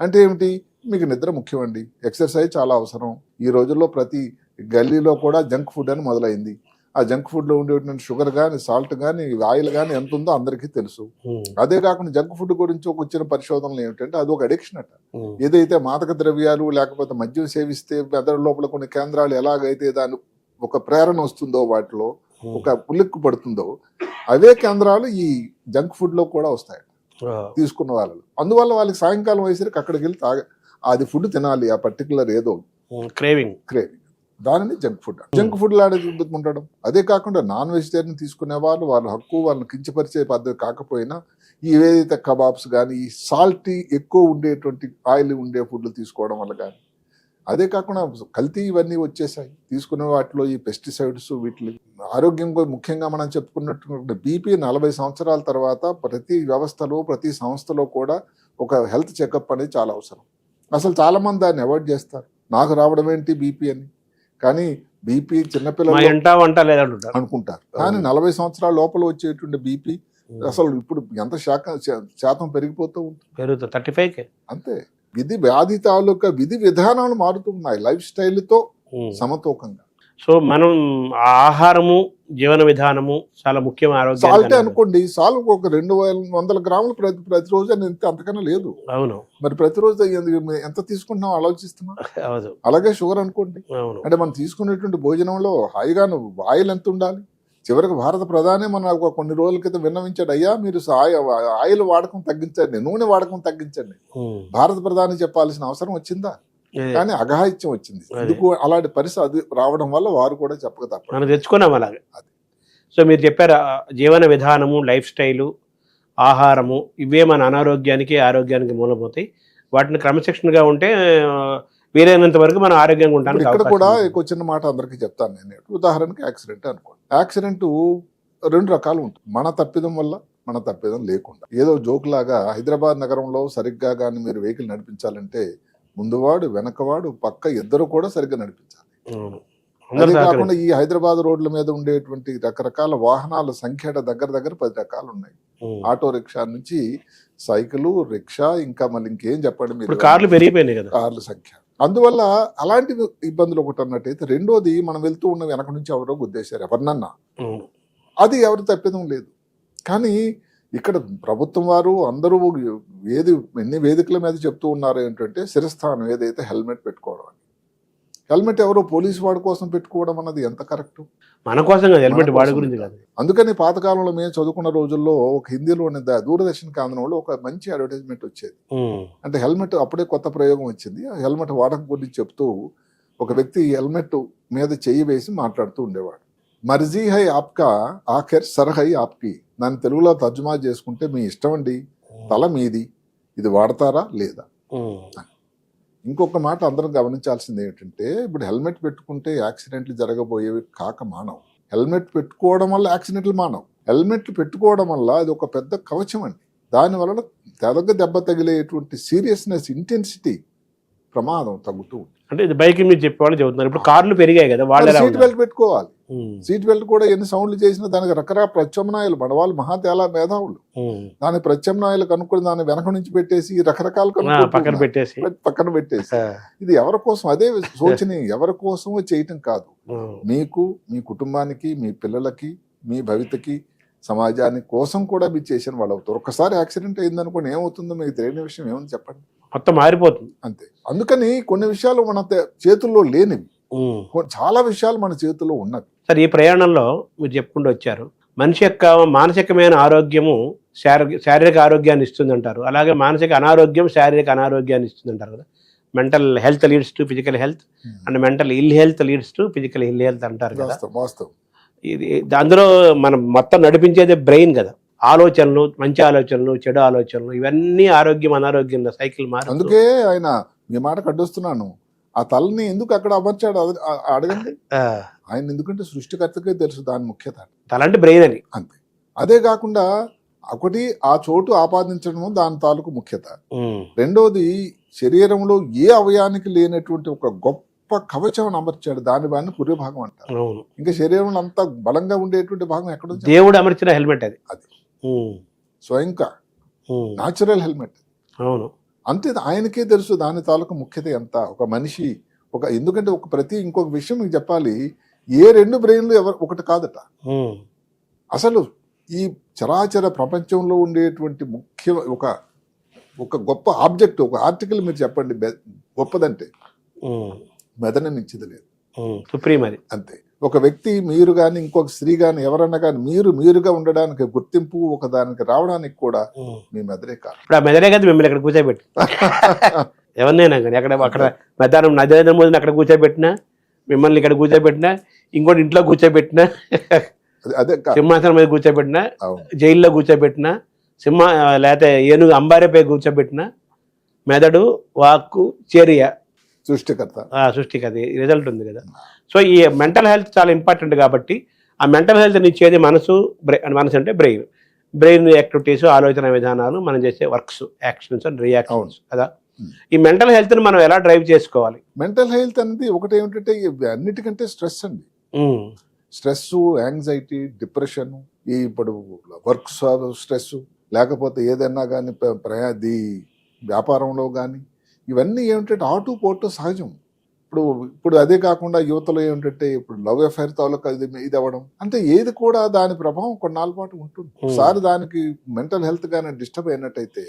అంటే ఏమిటి? మీకు నిద్ర ముఖ్యమండి. ఎక్సర్సైజ్ చాలా అవసరం. ఈ రోజుల్లో ప్రతి గల్లీలో కూడా జంక్ ఫుడ్ అని మొదలైంది. ఆ జంక్ ఫుడ్ లో ఉండేటువంటి షుగర్ కానీ, సాల్ట్ కానీ, ఆయిల్ కానీ ఎంత ఉందో అందరికీ తెలుసు. అదే కాకుండా జంక్ ఫుడ్ గురించి వచ్చిన పరిశోధనలు ఏమిటంటే అది ఒక అడిక్షన్ అట. ఏదైతే మాదక ద్రవ్యాలు లేకపోతే మద్యం సేవిస్తే మెదడు లోపల కొన్ని కేంద్రాలు ఎలాగైతే దాని ఒక ప్రేరణ వస్తుందో, వాటిలో ఒక ఉలిక్కు పడుతుందో, అవే కేంద్రాలు ఈ జంక్ ఫుడ్ లో కూడా వస్తాయి తీసుకున్న వాళ్ళు. అందువల్ల వాళ్ళకి సాయంకాలం అయ్యేసరికి అక్కడికి వెళ్ళి అది ఫుడ్ తినాలి, ఆ పర్టికులర్ ఏదో క్రేవింగ్. దానిని జంక్ ఫుడ్. జంక్ ఫుడ్ లాడే ఉండడం. అదే కాకుండా నాన్ వెజిటేరియన్ తీసుకునే వాళ్ళు వాళ్ళ హక్కు, వాళ్ళని కించపరిచే పద్ధతి కాకపోయినా ఈ ఏదైతే కబాబ్స్ కానీ ఈ సాల్టీ ఎక్కువ ఉండేటువంటి ఆయిల్ ఉండే ఫుడ్లు తీసుకోవడం వల్ల కానీ, అదే కాకుండా కల్తీ ఇవన్నీ వచ్చేసాయి తీసుకునే వాటిలో ఈ పెస్టిసైడ్స్ వీటి ఆరోగ్యం ముఖ్యంగా మనం చెప్పుకున్నట్టు బీపీ 40 సంవత్సరాల తర్వాత ప్రతి వ్యవస్థలో ప్రతి సంస్థలో కూడా ఒక హెల్త్ చెకప్ అనేది చాలా అవసరం. అసలు చాలా మంది దాన్ని అవాయిడ్ చేస్తారు. నాకు రావడం ఏంటి బీపీ అని, కానీ బీపీ చిన్నపిల్లలు అనుకుంటారు. కానీ 40 సంవత్సరాల లోపల వచ్చేటువంటి బీపీ అసలు ఇప్పుడు ఎంత శాతం పెరిగిపోతూ ఉంటుంది, 35. అంతే. వ్యాధి తాలూకా విధి విధానాలు మారుతున్నాయి లైఫ్ స్టైల్తో సమతూకంగా. సో మనం ఆహారము జీవన విధానము చాలా ముఖ్యం. ఆరోగ్యం సాల్ట్ అనుకోండి, సాల్ ఒక 200 గ్రాములు ప్రతిరోజు అని అంతకన్నా లేదు. అవును, మరి ప్రతిరోజు ఎంత తీసుకుంటున్నాం ఆలోచిస్తున్నాం. అలాగే షుగర్ అనుకోండి, అంటే మనం తీసుకునేటువంటి భోజనంలో హాయిగా ఆయిల్ ఎంత ఉండాలి. చివరికి భారత ప్రధాని మన కొన్ని రోజుల క్రితం విన్నవించాడు, అయ్యా మీరు ఆయిల్ వాడకం తగ్గించండి, నూనె వాడకం తగ్గించండి. భారత ప్రధాని చెప్పాల్సిన అవసరం వచ్చిందా? కానీ అఘాయిత్యం వచ్చింది. ఎందుకు అలాంటి పరిస్థితి రావడం వల్ల వారు కూడా చెప్పక తప్ప మనం తెచ్చుకున్నాం అలాగే. సో మీరు చెప్పారు జీవన విధానము, లైఫ్ స్టైలు, ఆహారము ఇవే మన అనారోగ్యానికి ఆరోగ్యానికి మూలమవుతాయి. వాటిని క్రమశిక్షణగా ఉంటే వీలైనంత వరకు మనం ఆరోగ్యంగా ఉంటాం. ఇక్కడ కూడా ఒక చిన్న మాట అందరికీ చెప్తాను నేను. ఉదాహరణకి యాక్సిడెంట్ అనుకోండి. యాక్సిడెంట్ 2 రకాలు ఉంటుంది. మన తప్పిదం వల్ల, మన తప్పిదం లేకుండా. ఏదో జోక్ లాగా హైదరాబాద్ నగరంలో సరిగ్గా కానీ మీరు వెహికల్ నడిపించాలంటే ముందువాడు వెనకవాడు పక్క ఇద్దరు కూడా సరిగ్గా నడిపించాలి. అదే కాకుండా ఈ హైదరాబాద్ రోడ్ల మీద ఉండేటువంటి రకరకాల వాహనాల సంఖ్య దగ్గర 10 రకాలు ఉన్నాయి. ఆటో రిక్షా నుంచి సైకిల్, రిక్షా, ఇంకా మళ్ళీ ఇంకేం చెప్పండి మీరు, కార్లు పెరిగిపోయినాయి కదా, కార్ల సంఖ్య. అందువల్ల అలాంటి ఇబ్బందులు ఒకటి అన్నట్టయితే, రెండోది మనం వెళ్తూ ఉన్న వెనక నుంచి ఎవరో గుద్దేశారు ఎవరినన్నా, అది ఎవరి తప్పిదం లేదు. కానీ ఇక్కడ ప్రభుత్వం వారు అందరూ ఎన్ని వేదికల మీద చెప్తూ ఉన్నారు ఏంటంటే శిరస్థానం ఏదైతే హెల్మెట్ పెట్టుకోవడం అని. హెల్మెట్ ఎవరో పోలీసు వాడి కోసం పెట్టుకోవడం అన్నది ఎంత కరెక్ట్? మన కోసం కాదు, హెల్మెట్ వాడి గురించి కాదు. అందుకని పాతకాలంలో మేము చదువుకున్న రోజుల్లో ఒక హిందీలోని దూరదర్శన్ కేంద్రంలో ఒక మంచి అడ్వర్టైజ్మెంట్ వచ్చేది. అంటే హెల్మెట్ అప్పుడే కొత్త ప్రయోగం వచ్చింది. హెల్మెట్ వాడకం గురించి చెప్తూ ఒక వ్యక్తి హెల్మెట్ మీద చెయ్యి వేసి మాట్లాడుతూ ఉండేవాడు. మర్జీ హై ఆప్కా ఆఖర్ సర్ హై ఆప్కి. దాన్ని తెలుగులో తర్జుమా చేసుకుంటే మీ ఇష్టం అండి, తల మీది, ఇది వాడతారా లేదా. ఇంకొక మాట అందరం గమనించాల్సింది ఏంటంటే, ఇప్పుడు హెల్మెట్ పెట్టుకుంటే యాక్సిడెంట్లు జరగబోయేవి కాక మానవు. హెల్మెట్ పెట్టుకోవడం వల్ల యాక్సిడెంట్లు మానవు. హెల్మెట్లు పెట్టుకోవడం వల్ల అది ఒక పెద్ద కవచం అండి. దానివల్ల దెబ్బ తగిలేటువంటి సీరియస్నెస్, ఇంటెన్సిటీ, ప్రమాదం తగ్గుతూ ఉంటుంది. అంటే ఇది బైక్ మీద చెప్పేవాళ్ళు చెబుతున్నారు. ఇప్పుడు కార్లు పెరిగాయి కదా, వాళ్ళు సీట్ బెల్ట్ పెట్టుకోవాలి. సీట్ బెల్ట్ కూడా ఎన్ని సౌండ్లు చేసినా దానికి రకరకాల ప్రత్యామ్నాయాలు, మన వాళ్ళు మహాతేలా మేధావులు దాని ప్రత్యామ్నాయాలు కనుక్కొని దాన్ని వెనక నుంచి పెట్టేసి రకరకాల పక్కన పెట్టేసి ఇది ఎవరి కోసం, అదే సూచన ఎవరి కోసమో చేయటం కాదు. మీకు, మీ కుటుంబానికి, మీ పిల్లలకి, మీ భవితకి, సమాజానికి కోసం కూడా మీరు చేసిన వాళ్ళు అవుతారు. ఒక్కసారి యాక్సిడెంట్ అయిందనుకోండి, ఏమవుతుందో మీకు తెలియని విషయం ఏమని చెప్పండి, మొత్తం మారిపోతుంది అంతే. అందుకని కొన్ని విషయాలు మన చేతుల్లో లేనివి, చాలా విషయాలు మన చేతుల్లో ఉన్నవి. సార్, ఈ ప్రయాణంలో మీరు చెప్పుకుంటూ వచ్చారు, మనిషి యొక్క మానసికమైన ఆరోగ్యము శారీరక ఆరోగ్యాన్ని ఇస్తుంది అంటారు. అలాగే మానసిక అనారోగ్యం శారీరక అనారోగ్యాన్ని ఇస్తుంది అంటారు కదా. Mental health leads to physical health and mental ill health leads to physical ill health అంటారు కదా. ఇది అందులో మనం మొత్తం నడిపించేది బ్రెయిన్ కదా. ఆలోచనలు, మంచి ఆలోచనలు, చెడు ఆలోచనలు, ఇవన్నీ ఆరోగ్యం అనారోగ్యంలో సైకిల్ మారు. అందుకే ఆయన మీ మాట కడ్డొస్తున్నాను, ఆ తలని ఎందుకు అక్కడ అమర్చాడు అడగండి. ఆయన ఎందుకంటే సృష్టికర్తకే తెలుసు దాని ముఖ్యత. తల అంటే బ్రెయిన్ అని, అంతే. అదే కాకుండా ఒకటి ఆ చోటు ఆపాదించడం దాని తాలూకు ముఖ్యత. రెండోది శరీరంలో ఏ అవయానికి లేనటువంటి ఒక గొప్ప కవచం అమర్చాడు, దాని పుర్యభాగం అంటారు. ఇంకా శరీరంలో అంత బలంగా ఉండేటువంటి భాగం ఎక్కడ? దేవుడు అమర్చిన హెల్మెట్ అది. స్వయంగా న్యాచురల్ హెల్మెట్. అవును, అంతే. ఆయనకే తెలుసు దాని తాలూకు ముఖ్యత ఎంత. ఒక మనిషి ఎందుకంటే ఇంకొక విషయం మీకు చెప్పాలి, ఏ 2 బ్రెయిన్లు ఒకటి కాదట. అసలు ఈ చరాచర ప్రపంచంలో ఉండేటువంటి ముఖ్య ఒక గొప్ప ఆబ్జెక్ట్, ఒక ఆర్టికల్ మీరు చెప్పండి గొప్పదంటే మెదడు మించిది లేదు, సుప్రీం అది, అంతే. ఒక వ్యక్తి మీరు కానీ ఇంకొక స్త్రీ కానీ ఎవరన్నా కానీ మీరుగా ఉండడానికి గుర్తింపు ఒక దానికి రావడానికి కూడా మీ మెదడే కాదు. ఇప్పుడు ఆ మెదడే కదా మిమ్మల్ని ఇక్కడ కూర్చోబెట్టి ఎవరినైనా కానీ అక్కడ మధ్యాహ్నం నరేంద్ర మోదీని అక్కడ కూర్చోబెట్టినా, మిమ్మల్ని ఇక్కడ కూర్చోబెట్టినా, ఇంకోటి ఇంట్లో కూర్చోబెట్టినా, అదే సింహాసనం మీద కూర్చోబెట్టినా, అవును. జైల్లో కూర్చోబెట్టినా, లేకపోతే ఏనుగు అంబారీపై కూర్చోబెట్టినా, మెదడు, వాక్కు, చర్య సృష్టికర్త సృష్టికి అది రిజల్ట్ ఉంది కదా. సో ఈ మెంటల్ హెల్త్ చాలా ఇంపార్టెంట్ కాబట్టి ఆ మెంటల్ హెల్త్ ఇచ్చేది మనసు అంటే బ్రెయిన్ యాక్టివిటీస్, ఆలోచన విధానాలు, మనం చేసే వర్క్స్, యాక్షన్స్ అండ్ రియాక్షన్స్ కదా. ఈ మెంటల్ హెల్త్ని మనం ఎలా డ్రైవ్ చేసుకోవాలి? మెంటల్ హెల్త్ అనేది ఒకటి ఏమిటంటే అన్నిటికంటే స్ట్రెస్ అండి. స్ట్రెస్, యాంగ్జైటీ, డిప్రెషన్, ఈ ఇప్పుడు వర్క్ స్ట్రెస్, లేకపోతే ఏదైనా కానీ వ్యాపారంలో కానీ ఇవన్నీ ఏమిటంటే ఆటు పోటు సహజం. ఇప్పుడు అదే కాకుండా యువతలో ఏమిటంటే ఇప్పుడు లవ్ అఫైర్ తాలూకా ఇది అవ్వడం అంటే ఏది కూడా దాని ప్రభావం కొన్నాళ్ళ పాటు ఉంటుంది. ఒకసారి దానికి మెంటల్ హెల్త్ గానీ డిస్టర్బ్ అయినట్టయితే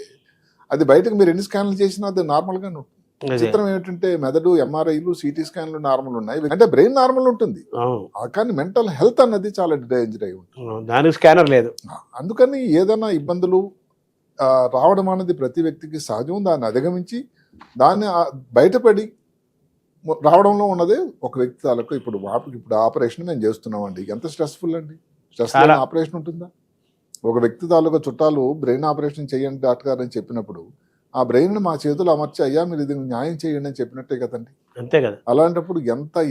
అది బయటకు మీరు ఎన్ని స్కాన్లు చేసినా అది నార్మల్ గానే ఉంటుంది. చిత్రం ఏమిటంటే మెదడు ఎంఆర్ఐలు, సిటీ స్కాన్లు నార్మల్ ఉన్నాయి, అంటే బ్రెయిన్ నార్మల్ ఉంటుంది, కానీ మెంటల్ హెల్త్ అన్నది చాలా డేంజర్ అయి ఉంటుంది. దానికి స్కానర్ లేదు. అందుకని ఏదైనా ఇబ్బందులు రావడం అనేది ప్రతి వ్యక్తికి సహజం. దాన్ని అధిగమించి దాన్ని బయటపడి రావడంలో ఉన్నదే ఒక వ్యక్తి తాలూకు. ఇప్పుడు ఆపరేషన్ మేము చేస్తున్నామండి, ఎంత స్ట్రెస్ఫుల్ అండి. స్ట్రెస్ ఆపరేషన్ ఉంటుందా? ఒక వ్యక్తి తాలూకా చుట్టాలు బ్రెయిన్ ఆపరేషన్ చేయండి డాక్టర్ గారు అని చెప్పినప్పుడు ఆ బ్రెయిన్ మా చేతులు అమర్చి అయ్యా మీరు ఇది న్యాయం చేయండి అని చెప్పినట్టే కదండి. అంతే కదా. అలాంటప్పుడు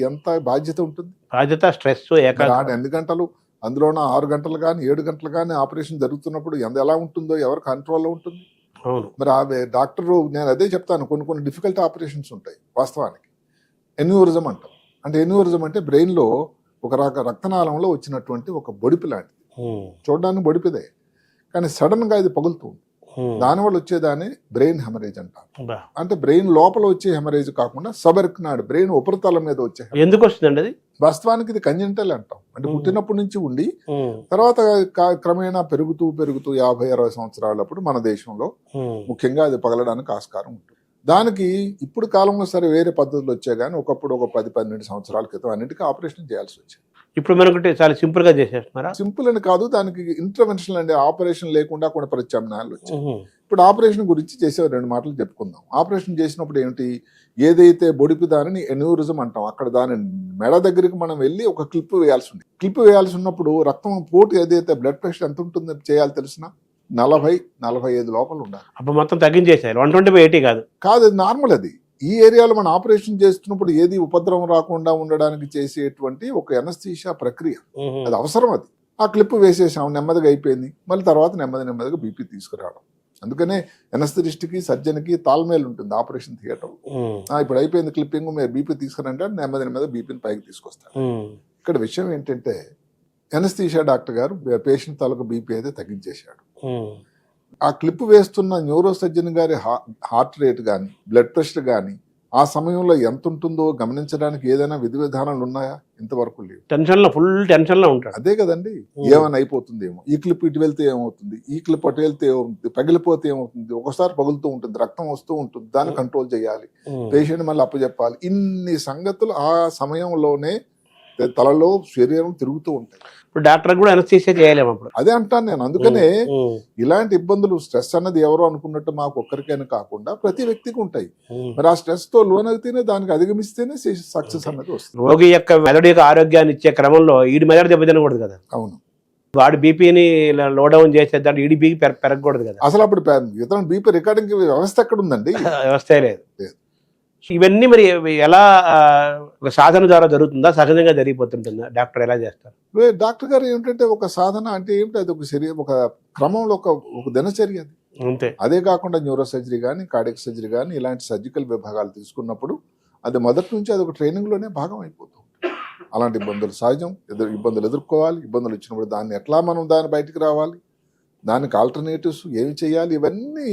ఎంత బాధ్యత ఉంటుంది. బాధ్యత, స్ట్రెస్, ఎన్ని గంటలు అందులోన 6 గంటలు కానీ 7 గంటలు కానీ ఆపరేషన్ జరుగుతున్నప్పుడు ఎలా ఉంటుందో ఎవరు కంట్రోల్లో ఉంటుంది. మరి ఆ డాక్టరు నేను అదే చెప్తాను, కొన్ని డిఫికల్ట్ ఆపరేషన్స్ ఉంటాయి వాస్తవానికి. ఎన్యూరిజం అంటాం. అంటే ఎన్యూరిజం అంటే బ్రెయిన్లో ఒక రక్తనాళంలో వచ్చినటువంటి ఒక బొడిపి లాంటిది. చూడడానికి బొడిపిదే, కానీ సడన్ గా ఇది పగులుతుంది. దానివల్ల వచ్చేదాన్ని బ్రెయిన్ హెమరేజ్ అంటారు. అంటే బ్రెయిన్ లోపల వచ్చే హెమరేజ్ కాకుండా సబర్క్నాడ్ బ్రెయిన్ ఉపరితలం మీద వచ్చే. ఎందుకు వస్తుందండి అది? వాస్తవానికి ఇది కంజెంటల్ అంటాం. అంటే పుట్టినప్పటి నుంచి ఉండి తర్వాత క్రమేణా పెరుగుతూ 50-60 సంవత్సరాలప్పుడు మన దేశంలో ముఖ్యంగా అది పగలడానికి ఆస్కారం ఉంటుంది. దానికి ఇప్పుడు కాలంలో సరే వేరే పద్ధతులు వచ్చాయి, కానీ ఒకప్పుడు ఒక 10-12 సంవత్సరాల క్రితం అన్నిటికీ ఆపరేషన్ చేయాల్సి వచ్చేది. ఇప్పుడు మనకు చాలా సింపుల్ గా చేసేస్తున్నారా? సింపుల్ అని కాదు, దానికి ఇంటర్వెన్షన్ అంటే ఆపరేషన్ లేకుండా కొన్ని ప్రత్యామ్నాయాలు వచ్చాయి. ఇప్పుడు ఆపరేషన్ గురించి చేసే 2 మాటలు చెప్పుకుందాం. ఆపరేషన్ చేసినప్పుడు ఏమిటి, ఏదైతే బొడిపి దానిని ఎన్యూరిజం అంటాం, అక్కడ దాని మెడ దగ్గరికి మనం వెళ్ళి ఒక క్లిప్ వేయాల్సి ఉంది. క్లిప్ వేయాల్సి ఉన్నప్పుడు రక్తం పోటు ఏదైతే బ్లడ్ ప్రెషర్ ఎంత ఉంటుందో చేయాలి తెలిసిన 40-45 లోపల ఉండాలి. అప్పుడు మొత్తం తగ్గించేసారు. 120/80 కాదు, అది నార్మల్. అది ఈ ఏరియాలో మనం ఆపరేషన్ చేస్తున్నప్పుడు ఏది ఉపద్రవం రాకుండా ఉండడానికి చేసేటువంటి ఒక ఎనస్థీషియా ప్రక్రియ, అది అవసరం. అది ఆ క్లిప్ వేసేసాం, నెమ్మదిగా అయిపోయింది. మళ్ళీ తర్వాత నెమ్మదిగా బీపీ తీసుకురావడం. అందుకనే ఎనస్థిటిస్ట్కి సర్జన్కి తాల్మేల్ ఉంటుంది ఆపరేషన్ థియేటర్. ఇప్పుడు అయిపోయింది క్లిప్పింగ్, మీరు బీపీ తీసుకురంటే నెమ్మదిగా బీపీని పైకి తీసుకొస్తారు. ఇక్కడ విషయం ఏంటంటే ఎనస్థీషియా డాక్టర్ గారు పేషెంట్ తాలూకు బీపీ అయితే తగ్గించేశాడు. ఆ క్లిప్ వేస్తున్న న్యూరో సర్జన్ గారి హార్ట్ రేట్ కానీ బ్లడ్ ప్రెషర్ కానీ ఆ సమయంలో ఎంత ఉంటుందో గమనించడానికి ఏదైనా విధి విధానాలు ఉన్నాయా? ఇంతవరకు లేవు. ఫుల్ టెన్షన్ లో ఉంటాడు. అదే కదండి, ఏమైనా అయిపోతుందేమో, ఈ క్లిప్ ఇటు వెళ్తే ఏమవుతుంది, ఈ క్లిప్ అటు వెళ్తే ఏమవుతుంది, పగిలిపోతే ఏమవుతుంది, ఒకసారి పగులుతూ ఉంటుంది, రక్తం వస్తూ ఉంటుంది, దాన్ని కంట్రోల్ చేయాలి, పేషెంట్ మళ్ళీ అప్పచెప్పాలి. ఇన్ని సంగతులు ఆ సమయంలోనే తలలో శరీరం తిరుగుతూ ఉంటాయి. ఇప్పుడు డాక్టర్ కూడా అనస్థీషియా చేయలేము అప్పుడు. అదే అంటాను నేను. అందుకనే ఇలాంటి ఇబ్బందులు, స్ట్రెస్ అన్నది ఎవరో అనుకున్నట్టు మాకు ఒక్కరికైనా కాకుండా ప్రతి వ్యక్తికి ఉంటాయి. మరి ఆ స్ట్రెస్ తో లోనైతేనే దానికి అధిగమిస్తేనే సక్సెస్ అన్నది వస్తుంది. రోగి యొక్క మెదడు యొక్క ఆరోగ్యాన్ని ఇచ్చే క్రమంలో ఈడి మెదడు దెబ్బతినకూడదు కదా. అవును, వాడి బీపీని లో డౌన్ చేసేదాన్ని ఈడి బీపీ పెరగకూడదు కదా. అసలు అప్పుడు ఇతను బీపీ రికార్డింగ్ వ్యవస్థ ఎక్కడ ఉందండి? వ్యవస్థే లేదు. ఇవన్నీ మరి ఎలా సాధన ద్వారా జరుగుతుందా, సహజంగా జరిగిపోతుంటుందా? డాక్టర్ ఎలా చేస్తారు? డాక్టర్ గారు ఏమిటంటే ఒక సాధన అంటే ఏమిటి, అది ఒక క్రమంలో ఒక దినచర్య అది. అంతే. అదే కాకుండా న్యూరో సర్జరీ కానీ కార్డియాక్ సర్జరీ కానీ ఇలాంటి సర్జికల్ విభాగాలు తీసుకున్నప్పుడు అది మొదటి నుంచి అది ఒక ట్రైనింగ్ లోనే భాగం అయిపోతుంది. అలాంటి ఇబ్బందులు సహజం, ఇబ్బందులు ఎదుర్కోవాలి. ఇబ్బందులు వచ్చినప్పుడు దాన్ని ఎట్లా మనం దాన్ని బయటికి రావాలి, దానికి ఆల్టర్నేటివ్స్ ఏమి చేయాలి, ఇవన్నీ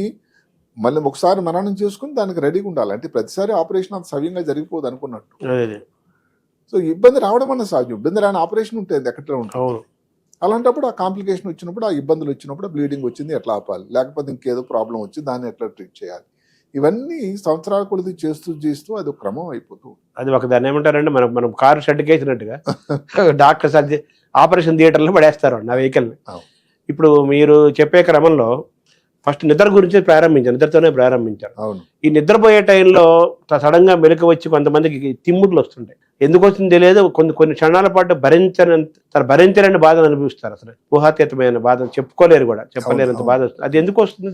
మళ్ళీ ఒకసారి మననం చేసుకుని దానికి రెడీగా ఉండాలి. అంటే ప్రతిసారి ఆపరేషన్ అంత సవ్యంగా జరిగిపోదు అనుకున్నట్టు. సో ఇబ్బంది రావడం అన్న సహజం. ఇబ్బంది రాని ఆపరేషన్ ఉంటుంది ఎక్కడ ఉంటుంది. అలాంటప్పుడు ఆ కాంప్లికేషన్ వచ్చినప్పుడు, ఆ ఇబ్బందులు వచ్చినప్పుడు, బ్లీడింగ్ వచ్చింది ఎట్లా ఆపాలి, లేకపోతే ఇంకేదో ప్రాబ్లం వచ్చి దాన్ని ఎట్లా ట్రీట్ చేయాలి, ఇవన్నీ సంవత్సరాల కొద్ది చేస్తూ అది ఒక క్రమం అయిపోతూ ఉంటుంది. అది ఒక దాన్ని ఏమంటారంటే మనం మనం కారు షెడ్కి వేసినట్టుగా డాక్టర్ సర్జరీ ఆపరేషన్ థియేటర్లో పడేస్తారు నా వెహికల్ని. అవును. ఇప్పుడు మీరు చెప్పే క్రమంలో ఫస్ట్ నిద్ర గురించి ప్రారంభించారు, నిద్రతోనే ప్రారంభించారు. అవును. ఈ నిద్రపోయే టైంలో సడన్ గా మెలకు వచ్చి కొంతమందికి తిమ్ముర్లు వస్తుంటాయి. ఎందుకు వచ్చింది తెలియదు, కొన్ని క్షణాల పాటు భరించలేని బాధను అనిపిస్తారు. అసలు ఊహాతీతమైన బాధ చెప్పుకోలేరు కూడా, చెప్పలేనంత బాధ వస్తుంది. అది ఎందుకు వస్తుంది?